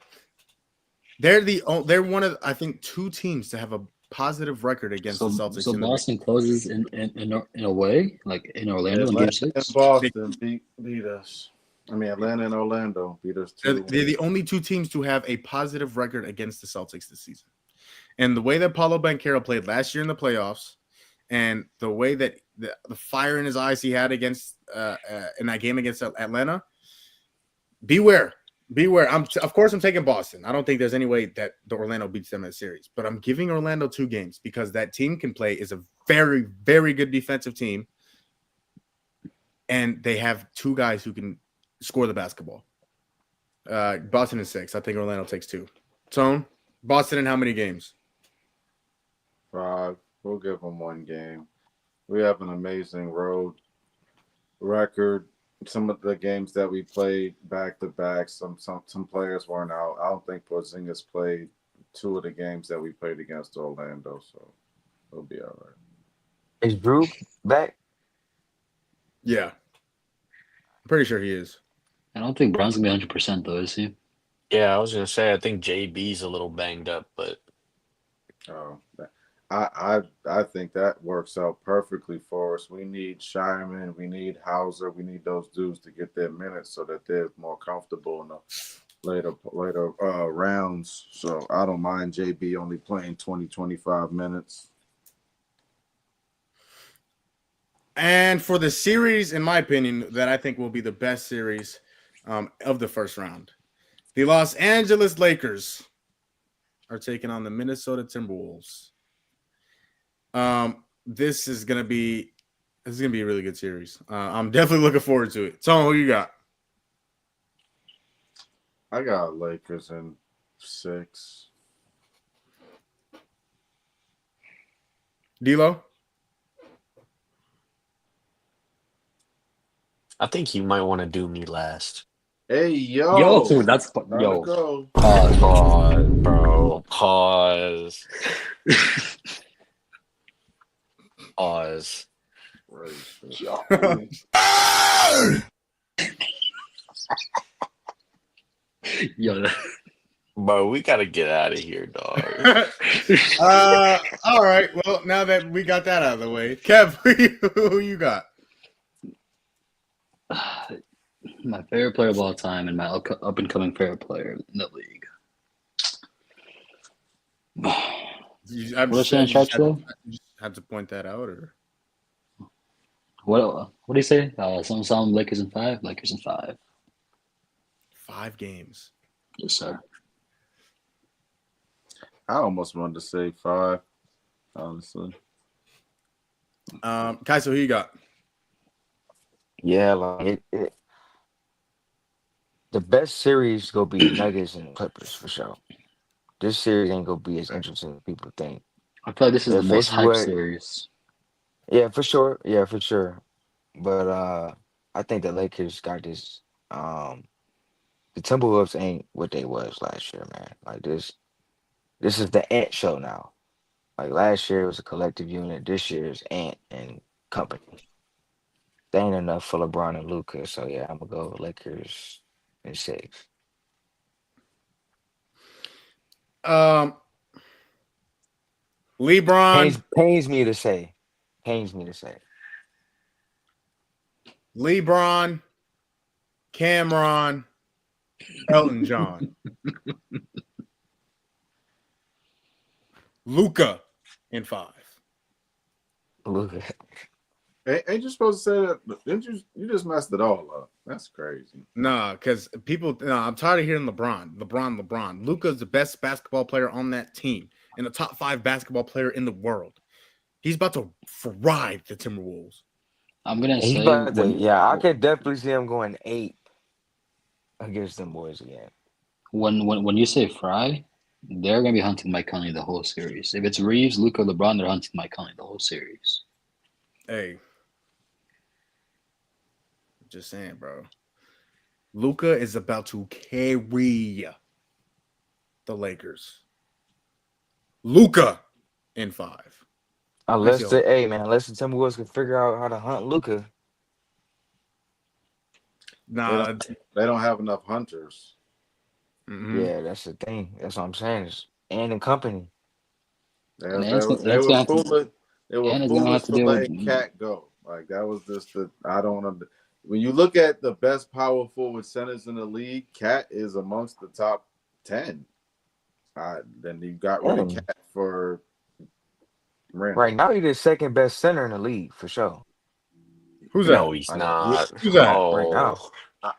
Speaker 2: they're one of I think 2 teams to have a positive record against the Celtics.
Speaker 6: So Boston closes in a way, like in Orlando in Game 6.
Speaker 1: And Boston beat us. I mean, Atlanta and Orlando beat us too.
Speaker 2: They're the only 2 teams to have a positive record against the Celtics this season. And the way that Paolo Banchero played last year in the playoffs, and the way that the fire in his eyes he had against in that game against Atlanta, beware. Of course, I'm taking Boston. I don't think there's any way that the Orlando beats them in a series, but I'm giving Orlando 2 games because that team can play is a very, very good defensive team, and they have 2 guys who can score the basketball. Boston is 6. I think Orlando takes 2. Tone, Boston in how many games?
Speaker 1: 5. We'll give them 1 game. We have an amazing road record. Some of the games that we played back to back, some players weren't out. I don't think Porzingis played 2 of the games that we played against Orlando, so it'll be all right.
Speaker 3: Is Drew back?
Speaker 2: Yeah, I'm pretty sure he is.
Speaker 6: I don't think Brown's gonna be 100% though, is he?
Speaker 8: Yeah, I was gonna say I think JB's a little banged up, but
Speaker 1: I think that works out perfectly for us. We need Shyman, we need Hauser, we need those dudes to get their minutes so that they're more comfortable in the later rounds. So I don't mind JB only playing 20-25 minutes.
Speaker 2: And for the series, in my opinion, that I think will be the best series of the first round, the Los Angeles Lakers are taking on the Minnesota Timberwolves. This is gonna be a really good series. I'm definitely looking forward to it. Tom, who you got?
Speaker 1: I got Lakers in 6.
Speaker 2: D'Lo?
Speaker 8: I think you might want to do me last.
Speaker 1: Hey yo,
Speaker 6: Yo, that's
Speaker 1: yo. Go.
Speaker 8: Pause, bro. Pause. Pause.
Speaker 6: Yo,
Speaker 8: Bro, we gotta get out of here, dog.
Speaker 2: All right. Well, now that we got that out of the way, Kev, who you got?
Speaker 6: my favorite player of all time and my up and coming favorite player in the league. What's the chat though?
Speaker 2: You just had to point that out, or
Speaker 6: What do you say? Some Lakers in 5. Lakers in 5.
Speaker 2: 5 games.
Speaker 6: Yes, sir.
Speaker 1: I almost wanted to say 5, honestly.
Speaker 2: Kyson, who you got?
Speaker 3: Yeah, like the best series gonna be Nuggets and Clippers for sure. This series ain't gonna be as interesting as people think.
Speaker 6: I feel like this is the
Speaker 3: If
Speaker 6: most
Speaker 3: it's
Speaker 6: hyped
Speaker 3: what-
Speaker 6: series.
Speaker 3: Yeah, for sure. Yeah, for sure. But I think the Lakers got this. The Timberwolves ain't what they was last year, man. Like this is the Ant show now. Like last year it was a collective unit. This year is Ant and company. They ain't enough for LeBron and Luka. So yeah, I'm gonna go Lakers in 6.
Speaker 2: LeBron,
Speaker 3: Pains me to say. Pains me to say.
Speaker 2: LeBron, Cameron, Elton John, Luka in 5.
Speaker 3: Luka.
Speaker 1: Ain't you supposed to say that? Didn't you? You just messed it all up. That's crazy.
Speaker 2: Nah, because I'm tired of hearing LeBron. Luka's the best basketball player on that team and a top 5 basketball player in the world. He's about to fry the Timberwolves.
Speaker 6: I'm gonna
Speaker 3: He's
Speaker 6: say
Speaker 3: about to, I could definitely see him going 8 against them boys again.
Speaker 6: when you say Fry, they're gonna be hunting Mike Conley the whole series. If it's Reeves, Luka, LeBron, they're hunting Mike Conley the whole series.
Speaker 2: Hey, just saying, bro. Luka is about to carry the Lakers. Luka in 5.
Speaker 3: Unless the Timberwolves can figure out how to hunt Luka.
Speaker 2: Nah,
Speaker 1: They don't have enough hunters.
Speaker 2: mhm.
Speaker 3: Yeah, that's the thing. That's what I'm saying. And in company.
Speaker 1: They
Speaker 6: And
Speaker 1: were
Speaker 6: it's gonna have to-
Speaker 1: foolish. They were
Speaker 6: and it's gonna
Speaker 1: foolish
Speaker 6: have to
Speaker 1: for
Speaker 6: deal with-
Speaker 1: letting Cat go. Like that was just I don't know. When you look at the best power forward centers in the league, Cat is amongst the top 10. Then you got rid of Cat for Randall.
Speaker 3: Right now, he's the second best center in the league for sure.
Speaker 2: Who's that?
Speaker 8: No, he's not.
Speaker 2: Who's that?
Speaker 8: Oh,
Speaker 3: Right now.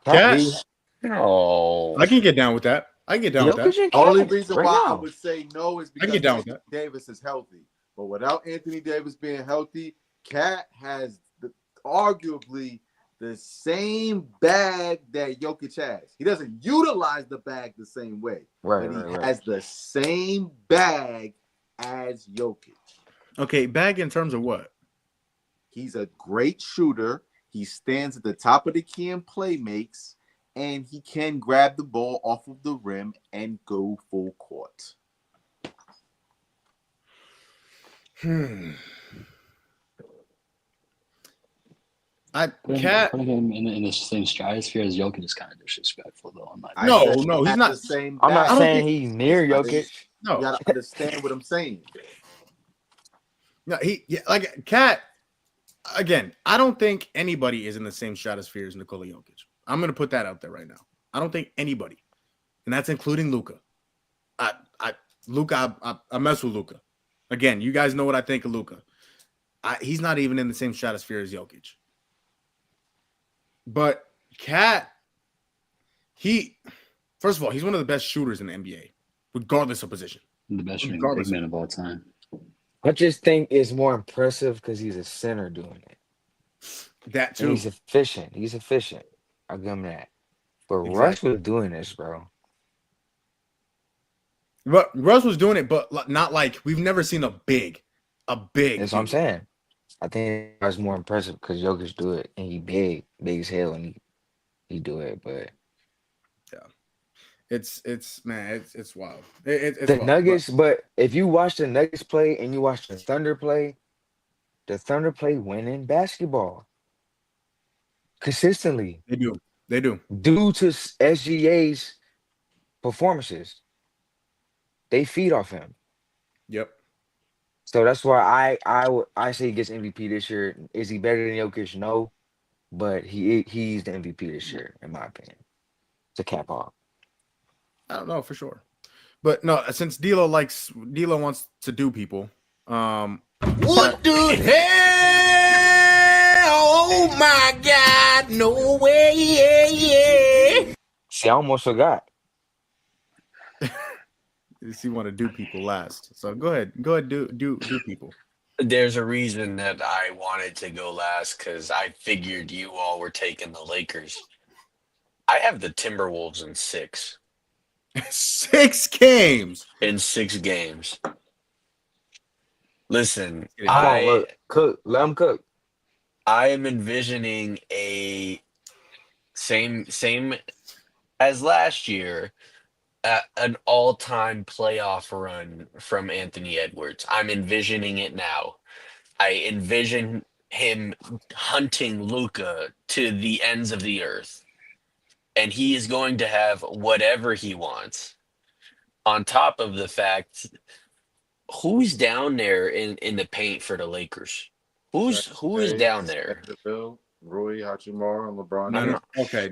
Speaker 2: Cat?
Speaker 3: He-
Speaker 8: No.
Speaker 2: I can get down with that. I can get down with that.
Speaker 3: Jokic and
Speaker 1: Only
Speaker 3: Cat,
Speaker 1: reason
Speaker 3: right
Speaker 1: why I
Speaker 3: now.
Speaker 1: would say no is
Speaker 2: I can
Speaker 1: because
Speaker 2: get down with
Speaker 1: Anthony
Speaker 2: that.
Speaker 1: Davis is healthy. But without Anthony Davis being healthy, Cat has arguably the same bag that Jokic has. He doesn't utilize the bag the same way, but he has the same bag as Jokic.
Speaker 2: Okay, bag in terms of what?
Speaker 1: He's a great shooter. He stands at the top of the key and play makes, and he can grab the ball off of the rim and go full court.
Speaker 6: Putting him in the same stratosphere as Jokic is kind of disrespectful, though.
Speaker 2: No, he's not
Speaker 1: the same.
Speaker 3: I'm not
Speaker 1: bag.
Speaker 3: saying he's near Jokic.
Speaker 2: No,
Speaker 1: You gotta understand what I'm saying.
Speaker 2: No, like Cat. Again, I don't think anybody is in the same stratosphere as Nikola Jokic. I'm gonna put that out there right now. I don't think anybody, and that's including Luka. I mess with Luka. Again, you guys know what I think of Luka. He's not even in the same stratosphere as Jokic. But Cat, first of all, he's one of the best shooters in the NBA, regardless of position.
Speaker 6: The best shooting big man of all time.
Speaker 3: I just think it's more impressive because he's a center doing it.
Speaker 2: That too.
Speaker 3: And he's efficient. He's efficient. I'll give him that. But
Speaker 2: Exactly.
Speaker 3: Russ was doing this, bro.
Speaker 2: But Russ was doing it, but not like we've never seen a big.
Speaker 3: That's what I'm saying. I think it's more impressive because Jokic do it, and he big as hell, and he do it. But
Speaker 2: yeah, it's wild. It's
Speaker 3: the
Speaker 2: wild,
Speaker 3: Nuggets, but if you watch the Nuggets play and you watch the Thunder play winning basketball consistently.
Speaker 2: They do.
Speaker 3: Due to SGA's performances, they feed off him.
Speaker 2: Yep.
Speaker 3: So that's why I say he gets MVP this year. Is he better than Jokic? No, but he's the MVP this year, in my opinion. To cap off.
Speaker 2: I don't know for sure, but no, since D'Lo wants to do people. What the hell? Oh my God! No way! Yeah.
Speaker 3: See, I almost forgot.
Speaker 2: You want to do people last, so go ahead, do people.
Speaker 8: There's a reason that I wanted to go last because I figured you all were taking the Lakers. I have the Timberwolves in 6.
Speaker 2: 6 games.
Speaker 8: In 6 games. Listen,
Speaker 3: Let him cook.
Speaker 8: I am envisioning a same as last year. An all-time playoff run from Anthony Edwards. I'm envisioning it now. I envision him hunting Luka to the ends of the earth. And he is going to have whatever he wants. On top of the fact, who's down there in the paint for the Lakers? Who is down there?
Speaker 1: Rui Hachimura and LeBron.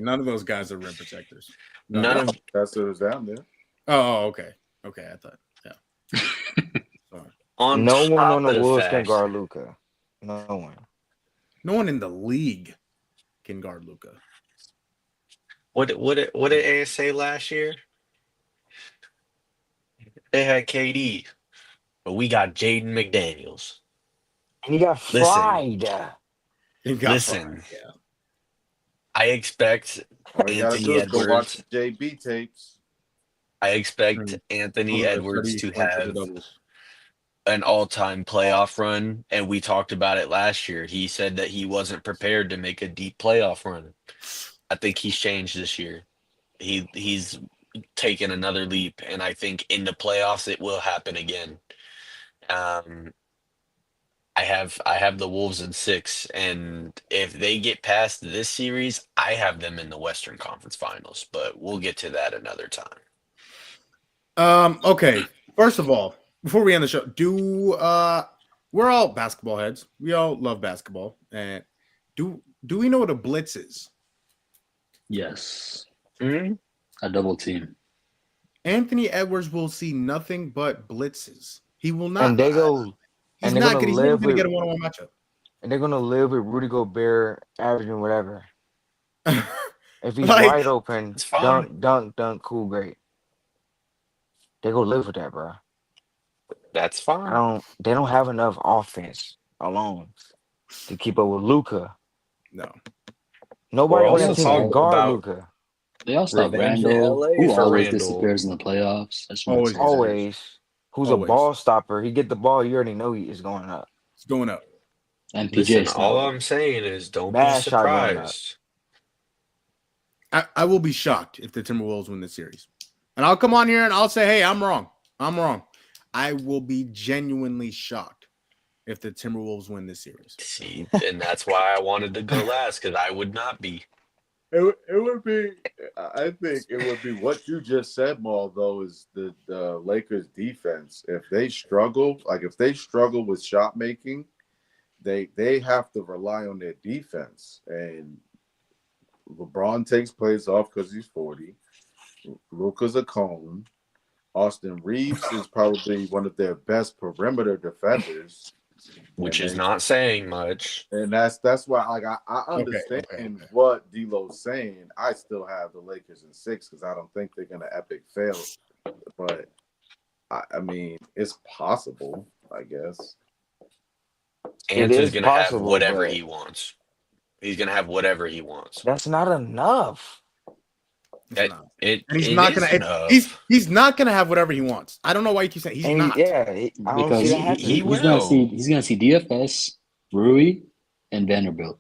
Speaker 2: None of those guys are rim protectors.
Speaker 1: That's who's down there.
Speaker 2: Oh, okay. I thought, yeah.
Speaker 3: No one on the Wolves can guard Luka. No one.
Speaker 2: No one in the league can guard Luka.
Speaker 8: What did A say last year? They had KD, but we got Jaden McDaniels.
Speaker 3: And he got fried.
Speaker 8: Listen. Yeah. I expect Anthony Edwards.
Speaker 1: Go watch the JB tapes.
Speaker 8: I expect Anthony Edwards to have an all-time playoff run, and we talked about it last year. He said that he wasn't prepared to make a deep playoff run. I think he's changed this year. He's taken another leap, and I think in the playoffs it will happen again. I have the Wolves in 6, and if they get past this series, I have them in the Western Conference Finals, but we'll get to that another time.
Speaker 2: Okay. First of all, before we end the show, we're all basketball heads. We all love basketball. And do we know what a blitz is?
Speaker 6: Yes.
Speaker 2: Mm-hmm.
Speaker 6: A double team.
Speaker 2: Anthony Edwards will see nothing but blitzes. He will not.
Speaker 3: And they go.
Speaker 2: He's not going to get a one-on-one matchup.
Speaker 3: And they're going to live with Rudy Gobert averaging whatever. If he's
Speaker 2: Like,
Speaker 3: wide open,
Speaker 8: It's fine.
Speaker 3: dunk, cool, great. They go live with that, bro.
Speaker 8: That's fine.
Speaker 3: They don't have enough offense alone to keep up with Luca.
Speaker 2: no.
Speaker 8: We're
Speaker 3: Nobody on
Speaker 8: also
Speaker 3: that team can
Speaker 8: talking
Speaker 3: guard
Speaker 8: about
Speaker 3: Luca.
Speaker 6: They also have
Speaker 8: revenge in
Speaker 6: Randall,
Speaker 8: LA
Speaker 6: who
Speaker 8: for
Speaker 6: always
Speaker 8: Randall.
Speaker 6: disappears in the playoffs. I just want
Speaker 2: Always
Speaker 6: to say that.
Speaker 3: Always. Who's a
Speaker 2: Always.
Speaker 3: ball stopper? He get the ball, you already know he is going up.
Speaker 2: It's going up.
Speaker 6: And
Speaker 8: Listen,
Speaker 6: PJ
Speaker 8: all
Speaker 6: still.
Speaker 8: I'm saying is don't be
Speaker 3: Bad shot going up.
Speaker 8: surprised.
Speaker 2: I will be shocked if the Timberwolves win this series. And I'll come on here and I'll say, hey, I'm wrong. I will be genuinely shocked if the Timberwolves win this series.
Speaker 8: See, and that's why I wanted to go last, because I would not be.
Speaker 1: It would be. I think it would be what you just said, Maul. Though is the Lakers defense. If they struggle with shot making, they have to rely on their defense. And LeBron takes plays off because he's 40. Luka's a cone. Austin Reeves is probably one of their best perimeter defenders.
Speaker 8: Which is not saying much.
Speaker 1: And that's why, like, I understand what D'Lo's saying. I still have the Lakers in 6 because I don't think they're gonna epic fail. But I mean, it's possible, I guess.
Speaker 8: Answer's gonna have
Speaker 3: possible,
Speaker 8: whatever
Speaker 3: but-
Speaker 8: he wants. He's gonna have whatever he wants.
Speaker 3: That's not enough.
Speaker 2: It's not.
Speaker 8: And
Speaker 2: He's not gonna. He's not gonna have whatever he wants. I don't know why you keep saying he's not.
Speaker 3: Yeah, I don't
Speaker 6: Because
Speaker 3: see that happening.
Speaker 6: he's gonna see DFS, Rui, and Vanderbilt.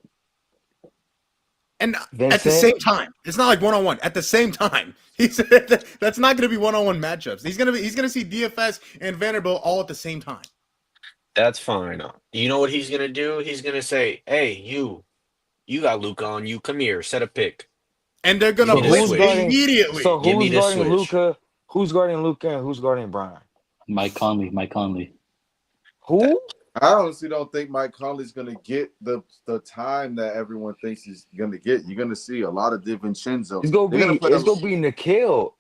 Speaker 2: And
Speaker 3: Vincent?
Speaker 2: at the same time, it's not like 1-on-1. At the same time, that's not going to be 1-on-1 matchups. He's going to see DFS and Vanderbilt all at the same time.
Speaker 8: That's fine. You know what he's gonna do? He's gonna say, "Hey, you got Luka on you. Come here, set a pick."
Speaker 2: And they're going to
Speaker 8: Give me the
Speaker 2: blitz
Speaker 8: switch.
Speaker 2: immediately.
Speaker 3: So
Speaker 8: Give me
Speaker 3: who's
Speaker 8: the
Speaker 3: guarding
Speaker 8: switch.
Speaker 3: Luka? Who's guarding Luka and who's guarding Brian?
Speaker 6: Mike Conley.
Speaker 3: Who?
Speaker 1: I honestly don't think Mike Conley's going to get the time that everyone thinks he's going to get. You're going to see a lot of DiVincenzo.
Speaker 3: It's gonna be Nikhil. It's gonna be Nikhil.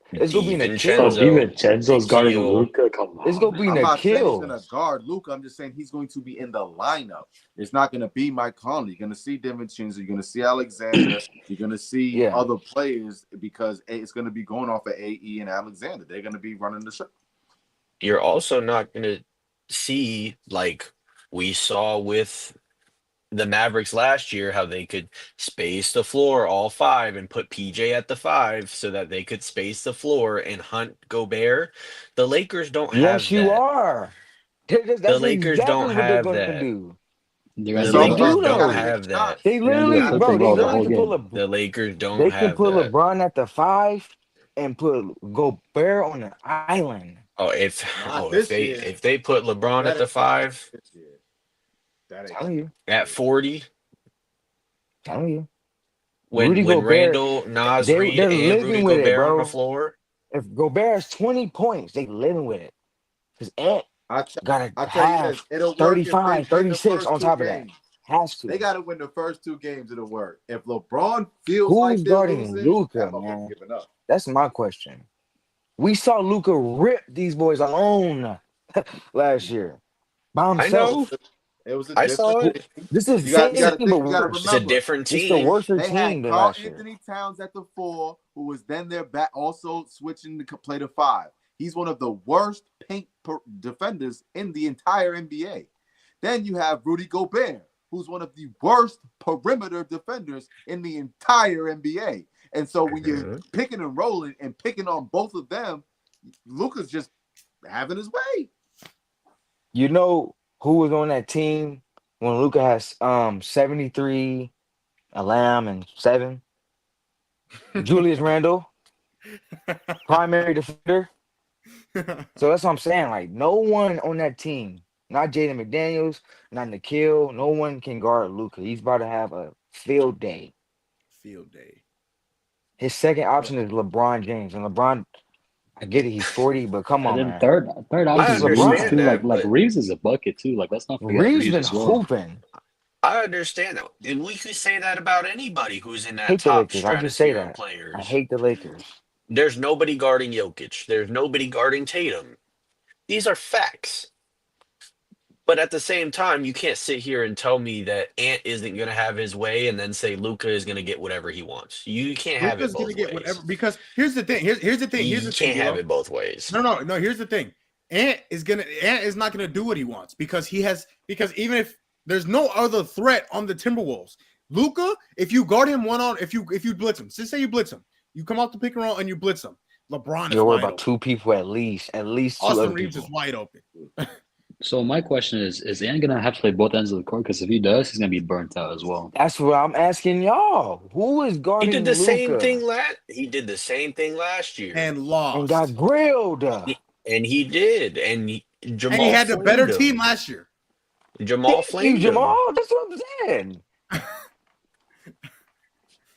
Speaker 6: DiVincenzo's guarding
Speaker 8: Nikhil.
Speaker 6: Luka. Come on.
Speaker 3: It's gonna be
Speaker 1: I'm not saying he's
Speaker 3: Nikhil.
Speaker 1: going to guard Luka. I'm just saying he's going to be in the lineup. It's not going to be Mike Conley. You're going to see DiVincenzo. You're going to see Alexander. You're going to see other players because it's going to be going off of AE and Alexander. They're going to be running the show.
Speaker 8: You're also not gonna see, like we saw with the Mavericks last year, how they could space the floor all 5 and put PJ at the 5 so that they could space the floor and hunt Gobert. The Lakers don't have
Speaker 3: Yes, you
Speaker 8: that.
Speaker 3: are. That's
Speaker 8: The Lakers
Speaker 3: exactly
Speaker 8: don't
Speaker 3: what they're
Speaker 8: have
Speaker 3: gonna
Speaker 8: that.
Speaker 3: do.
Speaker 6: They're
Speaker 8: The
Speaker 6: gonna
Speaker 8: Lakers
Speaker 3: do,
Speaker 8: don't
Speaker 3: though.
Speaker 8: have that.
Speaker 3: They
Speaker 6: They're gonna do
Speaker 3: literally,
Speaker 6: a
Speaker 3: bro.
Speaker 6: pick
Speaker 3: They
Speaker 6: and roll the
Speaker 3: literally
Speaker 6: whole
Speaker 3: can pull
Speaker 6: game.
Speaker 3: a.
Speaker 8: The Lakers don't
Speaker 3: They
Speaker 8: have
Speaker 3: can put
Speaker 8: that.
Speaker 3: LeBron at the 5 and put Gobert on an island.
Speaker 8: If
Speaker 1: this year.
Speaker 8: if they put LeBron at the 5
Speaker 3: Telling you,
Speaker 8: at 40,
Speaker 3: telling you.
Speaker 8: when
Speaker 3: Rudy Gobert,
Speaker 8: Randall, Nas
Speaker 3: they're
Speaker 8: Reed, and
Speaker 3: living
Speaker 8: Rudy
Speaker 3: with it,
Speaker 8: Gobert on
Speaker 3: bro.
Speaker 8: the floor,
Speaker 3: If Gobert has 20 points, they living with it. Because Ant gotta
Speaker 1: I'll tell you
Speaker 3: have
Speaker 1: this, it'll work
Speaker 3: 35,
Speaker 1: if they win the
Speaker 3: 36
Speaker 1: first
Speaker 3: on
Speaker 1: 2
Speaker 3: top of
Speaker 1: games.
Speaker 3: that. Has to.
Speaker 1: They got to win the first 2 games. It'll work. If LeBron feels
Speaker 3: Who's
Speaker 1: like they're
Speaker 3: guarding
Speaker 1: losing,
Speaker 3: Luka,
Speaker 1: that motherfucker's
Speaker 3: man?
Speaker 1: giving up.
Speaker 3: That's my question. We saw Luka rip these boys alone last year by
Speaker 8: I
Speaker 3: himself.
Speaker 8: know.
Speaker 1: It was a
Speaker 8: I saw
Speaker 1: different
Speaker 8: it.
Speaker 1: team.
Speaker 3: This is
Speaker 1: You
Speaker 3: the
Speaker 1: got
Speaker 3: same
Speaker 1: to
Speaker 3: team, but
Speaker 1: remember.
Speaker 8: It's a different
Speaker 3: It's the
Speaker 8: team.
Speaker 3: worse
Speaker 1: They had
Speaker 3: team than
Speaker 1: Carl
Speaker 3: last year.
Speaker 1: Anthony Towns at the 4, who was then their back, also switching to play the 5. He's one of the worst paint defenders in the entire NBA. Then you have Rudy Gobert, who's one of the worst perimeter defenders in the entire NBA. And so when you're picking and rolling and picking on both of them, Luka's just having his way.
Speaker 3: You know who was on that team when Luka has 73, a lamb, and 7? Julius Randle, primary defender. So that's what I'm saying. Like, no one on that team, not Jaden McDaniels, not Nikhil, no one can guard Luka. He's about to have a field day.
Speaker 2: Field day.
Speaker 3: His second option is LeBron James. And LeBron, I get it, he's 40, but come on,
Speaker 6: And then
Speaker 3: man.
Speaker 6: third option is Reeves
Speaker 8: understand
Speaker 6: too.
Speaker 8: that,
Speaker 6: Like
Speaker 8: but-
Speaker 6: Reeves is a bucket too. Like let's not forget
Speaker 3: Reeves
Speaker 6: Reeves
Speaker 3: been
Speaker 6: as well.
Speaker 3: hooping.
Speaker 8: I understand that. And we could say that about anybody who's in that
Speaker 3: Hate the
Speaker 8: top
Speaker 3: Lakers. I just say
Speaker 8: stratosphere of
Speaker 3: that.
Speaker 8: players.
Speaker 3: I hate the Lakers.
Speaker 8: There's nobody guarding Jokic. There's nobody guarding Tatum. These are facts. But at the same time, you can't sit here and tell me that Ant isn't going to have his way and then say Luca is going to get whatever he wants. You can't have it
Speaker 2: Luka's gonna
Speaker 8: both
Speaker 2: get
Speaker 8: ways.
Speaker 2: whatever because here's the thing. Here's the thing. Here's
Speaker 8: You
Speaker 2: the thing,
Speaker 8: can't have
Speaker 2: D'Lo.
Speaker 8: it both ways.
Speaker 2: No. Here's the thing. Ant is not gonna do what he wants because even if there's no other threat on the Timberwolves, Luka, if you guard him if you blitz him, just say you blitz him, you come off the pick and roll and you blitz him. LeBron is
Speaker 3: You're worried
Speaker 2: wide
Speaker 3: about
Speaker 2: open.
Speaker 3: 2 people at least two
Speaker 2: Austin
Speaker 3: other
Speaker 2: Reeves
Speaker 3: people.
Speaker 2: is wide open.
Speaker 6: So my question is Ant gonna have to play both ends of the court? Because if he does, he's gonna be burnt out as well.
Speaker 3: That's what I'm asking y'all. Who is
Speaker 8: He
Speaker 3: guarding
Speaker 8: did the same
Speaker 3: Luka?
Speaker 8: thing He did the same thing last year.
Speaker 2: And lost.
Speaker 3: And got grilled.
Speaker 8: And he did. Jamal
Speaker 2: And he had the better
Speaker 8: flamed him.
Speaker 2: team last year.
Speaker 8: Jamal
Speaker 3: Thank you,
Speaker 8: flamed him.
Speaker 3: Jamal. That's what I'm saying.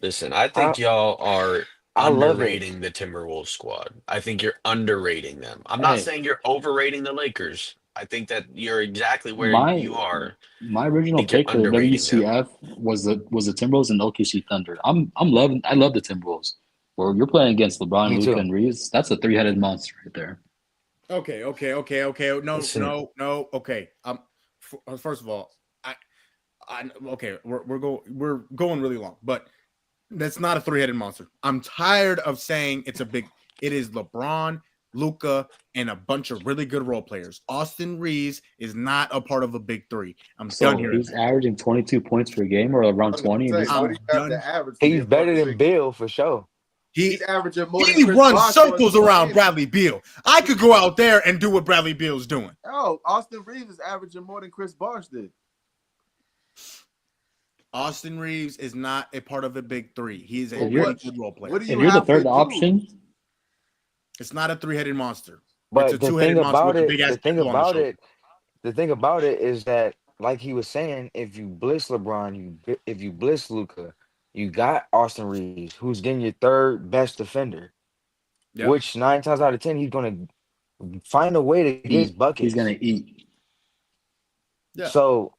Speaker 8: Listen, I think y'all are
Speaker 3: I love it.
Speaker 8: underrating the Timberwolves squad. I think you're underrating them. I'm not
Speaker 3: Hey.
Speaker 8: saying you're overrating the Lakers. I think that you're exactly where you are.
Speaker 6: My original
Speaker 8: think you're
Speaker 6: pick for
Speaker 8: underrating
Speaker 6: WCF was the Timberwolves and OKC Thunder. I love the Timberwolves. Where you're playing against LeBron,
Speaker 3: Me
Speaker 6: Luka,
Speaker 3: too.
Speaker 6: and Reeves, that's a 3-headed monster right there.
Speaker 2: Okay.
Speaker 8: Listen.
Speaker 2: No. Okay. First of all, we're going really long, but that's not a 3-headed monster. I'm tired of saying it is LeBron, Luka, and a bunch of really good role players. Austin Reeves is not a part of a big 3. I'm done here.
Speaker 6: He's averaging 22 points per game or around 20.
Speaker 1: He's
Speaker 3: better than Bill for sure.
Speaker 1: He's averaging more than
Speaker 2: He
Speaker 1: Chris
Speaker 2: runs
Speaker 1: Bosh
Speaker 2: circles
Speaker 1: was in
Speaker 2: around
Speaker 1: game.
Speaker 2: Bradley Beal. I could go out there and do what Bradley Beal's doing.
Speaker 1: Oh, Austin Reeves is averaging more than Chris Bosh did.
Speaker 2: Austin Reeves is not a part of a big 3. He's a
Speaker 6: Well,
Speaker 2: really good role player.
Speaker 1: What do you
Speaker 6: If you're the
Speaker 1: have to
Speaker 6: third
Speaker 1: do?
Speaker 6: option,
Speaker 2: It's not a 3-headed monster.
Speaker 3: But
Speaker 2: It's a
Speaker 3: the
Speaker 2: 2-headed
Speaker 3: thing
Speaker 2: monster
Speaker 3: about
Speaker 2: with a
Speaker 3: it,
Speaker 2: big-ass
Speaker 3: the thing
Speaker 2: tattoo on the
Speaker 3: about
Speaker 2: shoulder.
Speaker 3: it, the thing about it is that, like he was saying, if you blitz LeBron, if you blitz Luka, you got Austin Reeves, who's getting your third best defender.
Speaker 2: Yep.
Speaker 3: Which 9 times out of 10, he's gonna find a way to get his buckets.
Speaker 6: he's going to eat.
Speaker 2: Yeah.
Speaker 3: So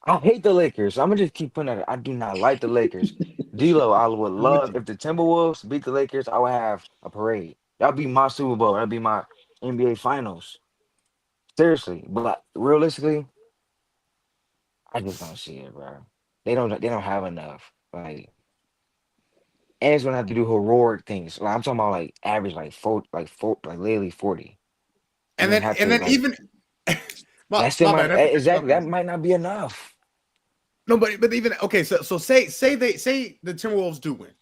Speaker 3: I hate the Lakers. I'm gonna just keep putting that. I do not like the Lakers. D'Lo, I would love if the Timberwolves beat the Lakers. I would have a parade. That'd be my Super Bowl. That'd be my NBA Finals. Seriously, but realistically, I just don't see it, bro. They don't have enough. Like, and it's gonna have to do heroic things. Like I'm talking about, like average, like literally 40.
Speaker 2: And then even
Speaker 3: That's still exactly. That might not be enough.
Speaker 2: No, but even okay. So say the Timberwolves do win,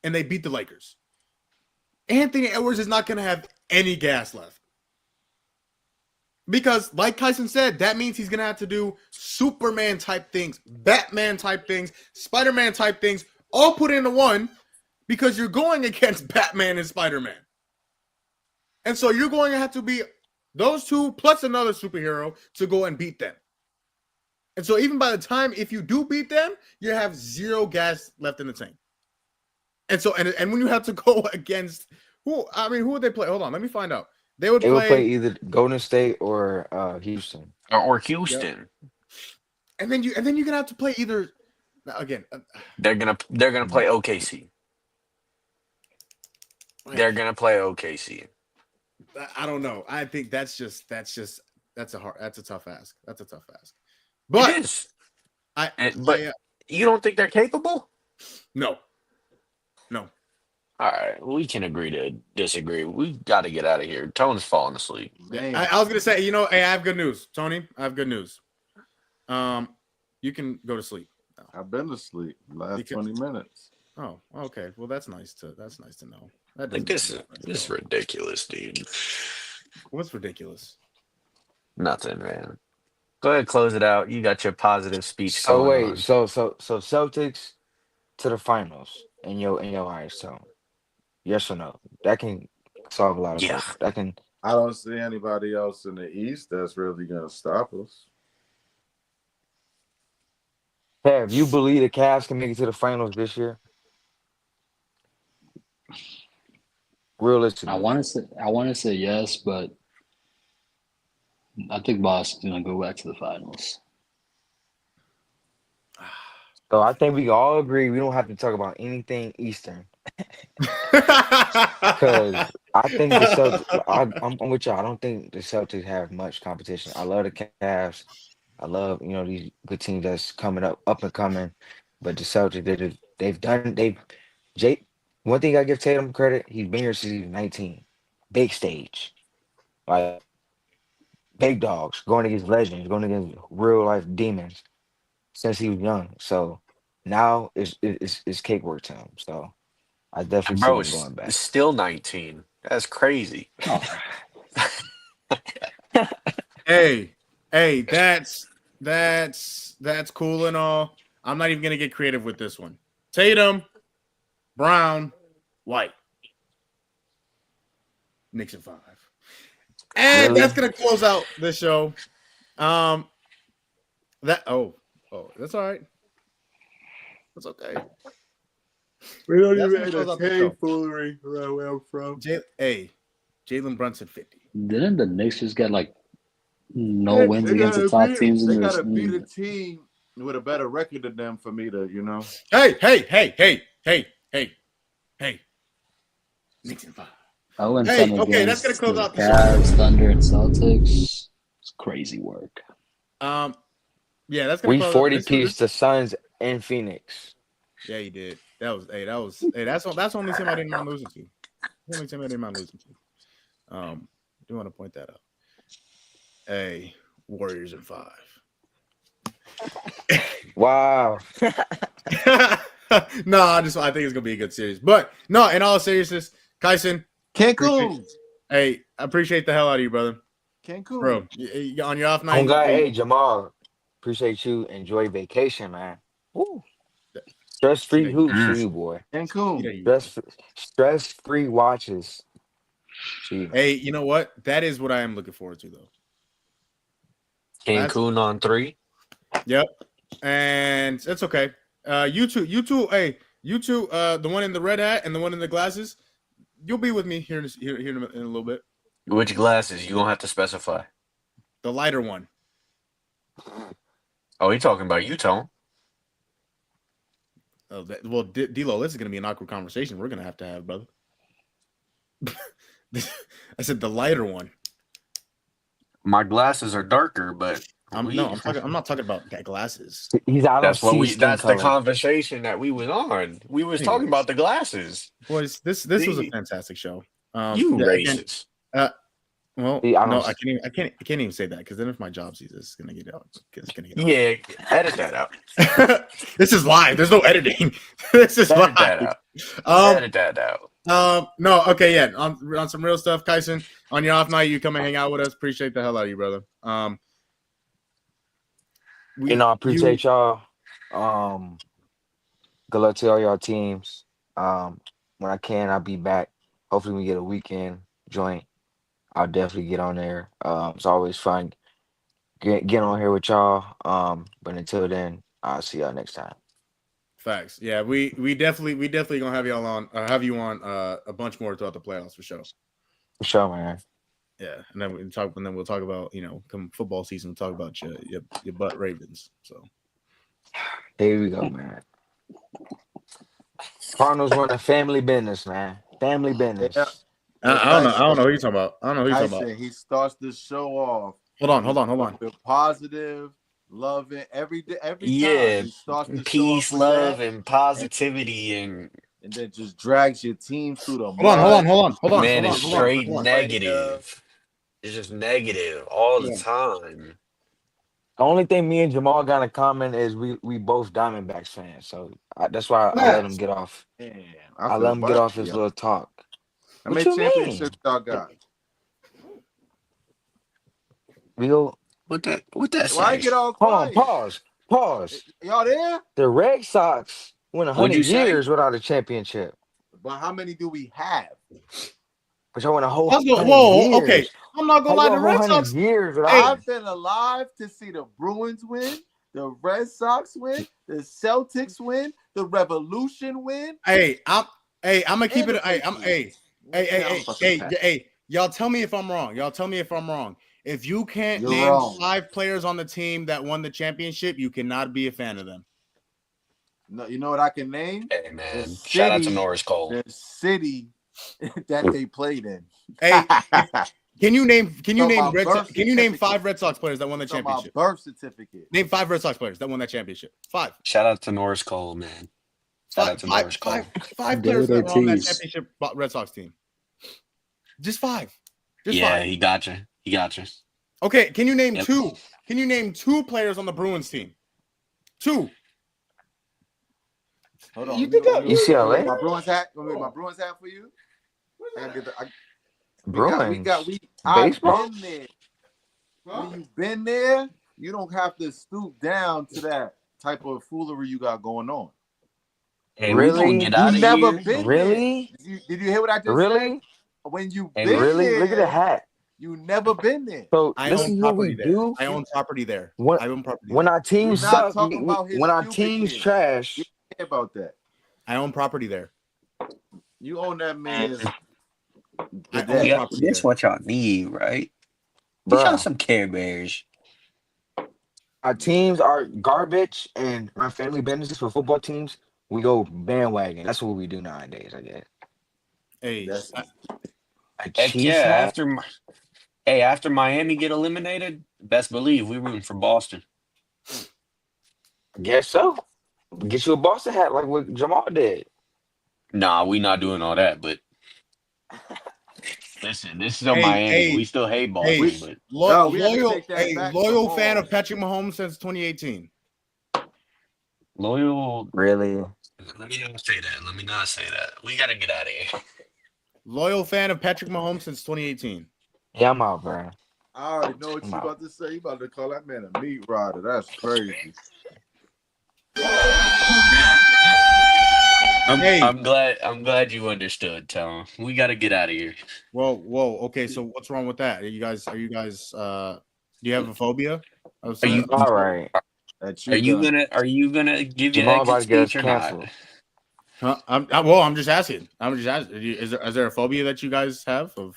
Speaker 2: and they beat the Lakers. Anthony Edwards is not going to have any gas left because, like Kyson said, that means he's going to have to do Superman type things, Batman type things, Spider-Man type things, all put into one because you're going against Batman and Spider-Man, and so you're going to have to be those two plus another superhero to go and beat them. And so even by the time, if you do beat them, you have 0 gas left in the tank. And so, and when you have to go against who would they play? Hold on, let me find out. They would play
Speaker 3: either Golden State or Houston.
Speaker 8: Or Houston.
Speaker 2: Yep. And then you're gonna have to play either. Again,
Speaker 8: They're gonna play OKC. They're gonna play OKC.
Speaker 2: I don't know. I think that's a tough ask. That's a tough ask. But
Speaker 8: it is. You don't think they're capable?
Speaker 2: No.
Speaker 8: All right, we can agree to disagree. We've got to get out of here. Tone's falling asleep.
Speaker 2: I was gonna say, hey, I have good news, Tony. I have good news. You can go to sleep.
Speaker 1: I've been to sleep the last 20 minutes.
Speaker 2: Oh, okay. Well, that's nice to know.
Speaker 8: Like this is ridiculous, dude.
Speaker 2: What's ridiculous?
Speaker 8: Nothing, man. Go ahead, close it out. You got your positive speech.
Speaker 3: So
Speaker 8: going
Speaker 3: wait,
Speaker 8: on.
Speaker 3: so Celtics to the finals in your eyes, so yes or no? That can solve a lot of stuff. That can.
Speaker 1: I don't see anybody else in the East that's really gonna stop us.
Speaker 3: Have you believe the Cavs can make it to the finals this year? Realistically,
Speaker 6: I want to say yes, but I think Boston's gonna go back to the finals.
Speaker 3: So I think we can all agree we don't have to talk about anything Eastern. Because I think the Celtics. I'm with y'all. I don't think the Celtics have much competition. I love the Cavs. I love these good teams that's coming up and coming. But the Celtics, they've Jake. One thing I give Tatum credit, he's been here since he was 19. Big stage, like big dogs, going against legends, going against real life demons since he was young. So now it's cake work to him. So I definitely see
Speaker 8: Bro,
Speaker 3: them
Speaker 8: it's
Speaker 3: going back.
Speaker 8: still 19. That's crazy.
Speaker 2: Hey, that's cool and all. I'm not even gonna get creative with this one. Tatum, Brown, White, Knicks in 5, and
Speaker 3: Really?
Speaker 2: that's gonna close out the show. That's all right. That's okay.
Speaker 1: We don't
Speaker 2: That's
Speaker 1: even
Speaker 2: gonna close out the
Speaker 1: entertain
Speaker 2: show.
Speaker 1: foolery around where I'm from.
Speaker 2: Jalen Brunson 50.
Speaker 6: Didn't the Knicks just get like no wins against the top teams in
Speaker 1: They
Speaker 6: the
Speaker 1: gotta beat a team with a better record than them for me to,
Speaker 2: Hey. Knicks in 5.
Speaker 6: I went
Speaker 2: Hey,
Speaker 6: some
Speaker 2: okay,
Speaker 6: against
Speaker 2: that's gonna close
Speaker 6: the
Speaker 2: out the show.
Speaker 6: Cavs, Thunder, and Celtics. It's crazy work.
Speaker 2: Yeah, that's gonna
Speaker 3: We
Speaker 2: close
Speaker 3: 40
Speaker 2: out
Speaker 3: piece the Suns in Phoenix.
Speaker 2: Yeah, he did. That's the only team I didn't mind losing to. The only team I didn't mind losing to. Do want to point that out. Hey, Warriors in 5.
Speaker 3: Wow.
Speaker 2: No, I think it's gonna be a good series. But no, in all seriousness, Kyson,
Speaker 1: Cancun.
Speaker 2: I appreciate the hell out of you, brother.
Speaker 1: Cancun.
Speaker 2: Bro, on your off night.
Speaker 3: Oh God, hey Jamal, appreciate you. Enjoy vacation, man. Woo. Stress-free hoops for you, boy.
Speaker 1: Cancun.
Speaker 3: Stress-free watches.
Speaker 2: Hey, you know what? That is what I am looking forward to, though.
Speaker 8: Cancun on 3.
Speaker 2: Yep, and it's okay. You two, the one in the red hat and the one in the glasses. You'll be with me here in a little bit.
Speaker 8: Which glasses? You gonna have to specify.
Speaker 2: The lighter one.
Speaker 8: Oh, he talking about you, Tone.
Speaker 2: D-Lo, this is gonna be an awkward conversation we're gonna have, brother. I said the lighter one.
Speaker 8: My glasses are darker, but
Speaker 2: I'm not talking about glasses.
Speaker 3: He's out.
Speaker 8: That's the conversation that we was on. We was talking about the glasses.
Speaker 2: Boys, this was a fantastic show.
Speaker 8: You racist.
Speaker 2: Well, no, I can't even say that because then if my job sees this, it's gonna get out.
Speaker 8: Yeah, edit that out.
Speaker 2: This is live. There's no editing. This is
Speaker 8: edit
Speaker 2: live.
Speaker 8: Edit that out.
Speaker 2: No, okay, yeah. On some real stuff, Kyson. On your off night, you come and hang out with us. Appreciate the hell out of you, brother.
Speaker 3: I appreciate y'all. Good luck to all y'all teams. When I can, I'll be back. Hopefully, we get a weekend joint. I'll definitely get on there. It's always fun get on here with y'all. But until then, I'll see y'all next time.
Speaker 2: Facts. Yeah, we definitely gonna have y'all on. Have you on a bunch more throughout the playoffs for sure.
Speaker 3: For sure, man.
Speaker 2: Yeah, and then we'll talk about come football season. We'll talk about your butt Ravens. So
Speaker 3: here we go, man. Cardinals run a family business, man. Family business.
Speaker 2: Yeah. I don't know who you're talking about. I don't know who you're talking about.
Speaker 1: He starts the show off.
Speaker 2: Hold on.
Speaker 1: With positive, loving every day.
Speaker 8: Yeah,
Speaker 1: time. He starts the
Speaker 8: peace,
Speaker 1: show
Speaker 8: love, and positivity, and
Speaker 1: then just drags your team through the.
Speaker 2: Hold on.
Speaker 8: Man, it's straight negative. It's just negative all the time.
Speaker 3: The only thing me and Jamal got in common is we both Diamondbacks fans, so that's why I let him get off.
Speaker 1: Damn,
Speaker 3: I let him get off his little talk.
Speaker 1: How many championships y'all got?
Speaker 3: We go.
Speaker 8: What that?
Speaker 1: Why get all quiet?
Speaker 3: Pause.
Speaker 1: Y'all there?
Speaker 3: The Red Sox went 100 years without a championship.
Speaker 1: But how many do we have?
Speaker 3: But y'all went a whole.
Speaker 2: Okay. I'm not gonna lie. The Red Sox
Speaker 3: years.
Speaker 1: I've been alive to see the Bruins win, the Red Sox win, the Celtics win, the Revolution win.
Speaker 2: Hey, I'm gonna keep it. Hey, y'all tell me if I'm wrong. If you can't name 5 players on the team that won the championship, you cannot be a fan of them.
Speaker 1: No, you know what I can name?
Speaker 7: Hey man,
Speaker 1: The
Speaker 7: shout out to
Speaker 1: city-
Speaker 7: Norris Cole.
Speaker 1: The city that they played in.
Speaker 2: Hey, can you name
Speaker 1: about birth
Speaker 2: can you name
Speaker 1: certificate.
Speaker 2: 5 Red Sox players that won the
Speaker 1: Talking about
Speaker 2: championship?
Speaker 1: birth certificate.
Speaker 2: Name 5 Red Sox players that won that championship. 5.
Speaker 7: Shout out to Norris Cole, man. Shout out to Norris Cole.
Speaker 2: Five players
Speaker 9: David
Speaker 2: that were on that
Speaker 9: Ortiz.
Speaker 2: championship Red Sox team. Just 5. Just
Speaker 7: Yeah,
Speaker 2: 5.
Speaker 7: he got you. He got you.
Speaker 2: Okay, can you name
Speaker 7: Yep.
Speaker 2: 2? Can you name 2 players on the Bruins team? 2.
Speaker 1: Hold on.
Speaker 2: You think I-
Speaker 3: UCLA?
Speaker 1: My Bruins hat? My Bruins hat for you? I gotta get the,
Speaker 3: Bruins.
Speaker 1: I've
Speaker 3: Baseball?
Speaker 1: been there. When you've been there, you don't have to stoop down to that type of foolery you got going on.
Speaker 7: Hey,
Speaker 3: Really?
Speaker 7: we gonna get out
Speaker 1: You
Speaker 7: of
Speaker 1: never
Speaker 7: here.
Speaker 1: been
Speaker 3: Really?
Speaker 1: there. Did you hear what I just said?
Speaker 3: Really?
Speaker 1: When you've
Speaker 7: Hey,
Speaker 1: been
Speaker 3: Really?
Speaker 1: there,
Speaker 3: Look at the hat.
Speaker 1: you never been there.
Speaker 3: So
Speaker 2: I
Speaker 3: this
Speaker 2: own
Speaker 3: is what
Speaker 2: property
Speaker 3: we
Speaker 2: there.
Speaker 3: do.
Speaker 2: I own property there.
Speaker 3: When-
Speaker 2: I own property
Speaker 3: When
Speaker 2: there.
Speaker 3: our team
Speaker 1: We're not
Speaker 3: sucks,
Speaker 1: talking about his
Speaker 3: when our
Speaker 1: pubic
Speaker 3: team's
Speaker 1: hair.
Speaker 3: trash,
Speaker 1: You care about that.
Speaker 2: I own property there.
Speaker 1: You own that man's.
Speaker 2: I
Speaker 1: that-
Speaker 2: own
Speaker 7: Yeah,
Speaker 2: property
Speaker 7: that's
Speaker 2: there.
Speaker 7: what y'all need, right? Get
Speaker 3: bruh,
Speaker 7: y'all some Care Bears.
Speaker 3: our teams are garbage and our family businesses for football teams, we go bandwagon. That's what we do nowadays, I guess.
Speaker 2: Hey,
Speaker 1: That's-
Speaker 3: A
Speaker 7: Heck
Speaker 3: Chiefs
Speaker 7: yeah!
Speaker 3: hat?
Speaker 7: After Miami get eliminated, best believe we rooting for Boston.
Speaker 3: Guess so. Get you a Boston hat like what Jamal did.
Speaker 7: Nah, we not doing all that. But listen, this is on
Speaker 2: Hey,
Speaker 7: Miami.
Speaker 2: hey,
Speaker 7: We still hate Boston,
Speaker 2: hey,
Speaker 7: but
Speaker 1: No, we had to
Speaker 2: loyal,
Speaker 1: take that back
Speaker 2: loyal
Speaker 1: to
Speaker 2: fan
Speaker 1: Mahomes.
Speaker 2: of Patrick Mahomes since 2018.
Speaker 7: loyal.
Speaker 3: Really?
Speaker 7: Let me not say that. Let me not say that. We gotta get out of here.
Speaker 2: Loyal fan of Patrick Mahomes since 2018.
Speaker 3: Yeah, I'm out, bro.
Speaker 1: I already know what you about to say. You about to call that man a meat rider. That's crazy.
Speaker 2: Hey.
Speaker 7: I'm glad you understood, Tom. We gotta get out of here.
Speaker 2: Whoa. Okay, so what's wrong with that? Are you guys do you have a phobia?
Speaker 7: Are you
Speaker 3: All right.
Speaker 1: That
Speaker 7: are you
Speaker 1: done.
Speaker 7: gonna give your
Speaker 3: Jamal about
Speaker 7: exit
Speaker 3: to get us
Speaker 7: speech or not?
Speaker 3: canceled.
Speaker 2: Huh? I'm just asking. Is there a phobia that you guys have of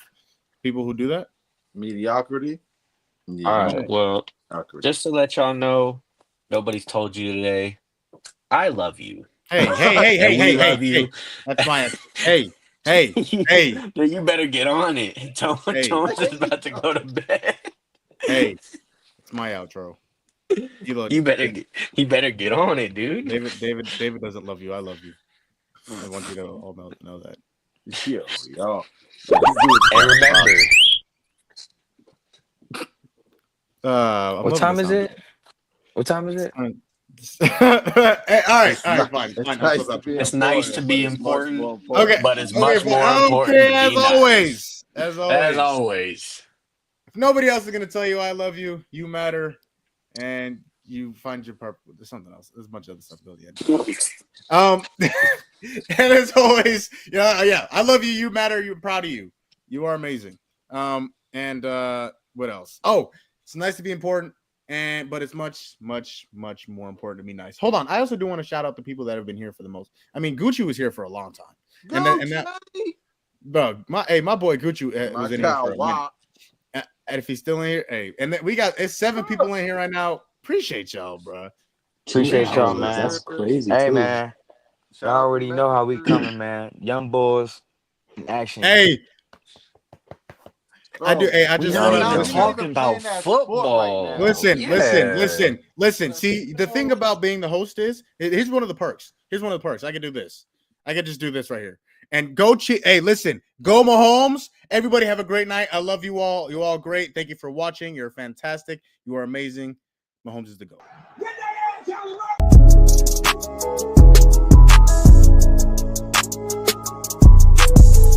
Speaker 2: people who do that?
Speaker 1: Mediocrity? Yeah,
Speaker 3: All right.
Speaker 7: Well,
Speaker 1: mediocrity.
Speaker 7: just to let y'all know, nobody's told you today. I love you.
Speaker 2: Hey.
Speaker 7: And we love you.
Speaker 2: That's fine. Hey.
Speaker 7: Then you better get on it. Tones is about to go to bed.
Speaker 2: Hey. It's my outro.
Speaker 7: You better get on it, dude.
Speaker 2: David doesn't love you. I love you. I want you to all know that.
Speaker 1: Y'all.
Speaker 7: And remember,
Speaker 3: What time is it? What time is it?
Speaker 2: Hey, all right, fine.
Speaker 7: it's nice to be important.
Speaker 2: Okay,
Speaker 7: but it's much more important
Speaker 2: Okay,
Speaker 7: to
Speaker 2: as
Speaker 7: be nice.
Speaker 2: always.
Speaker 7: As always.
Speaker 2: If nobody else is gonna tell you I love you, you matter, and you find your purpose. There's something else. There's a bunch of other stuff building. And as always, yeah, I love you. You matter. You're proud of you. You are amazing. And what else? Oh, it's nice to be important, but it's much more important to be nice. Hold on, I also do want to shout out the people that have been here for the most. I mean, Gucci was here for a long time, bro. My boy Gucci was in here for a minute. And if he's still in here, hey, and then it's 7 people in here right now. Appreciate y'all, bro.
Speaker 3: Appreciate y'all, man.
Speaker 9: That's crazy.
Speaker 3: Hey,
Speaker 9: too.
Speaker 3: man. Y'all already know how we coming, man. Young boys in action.
Speaker 2: Hey, I do. Hey, I just
Speaker 7: We're
Speaker 2: want
Speaker 7: not
Speaker 2: to
Speaker 7: talking about football.
Speaker 2: listen.
Speaker 7: Yeah.
Speaker 2: See, the thing about being the host is here's one of the perks. I can do this. I can just do this right here. And go hey, listen, go Mahomes. Everybody have a great night. I love you all. You're all great. Thank you for watching. You're fantastic. You are amazing. Mahomes is the GOAT.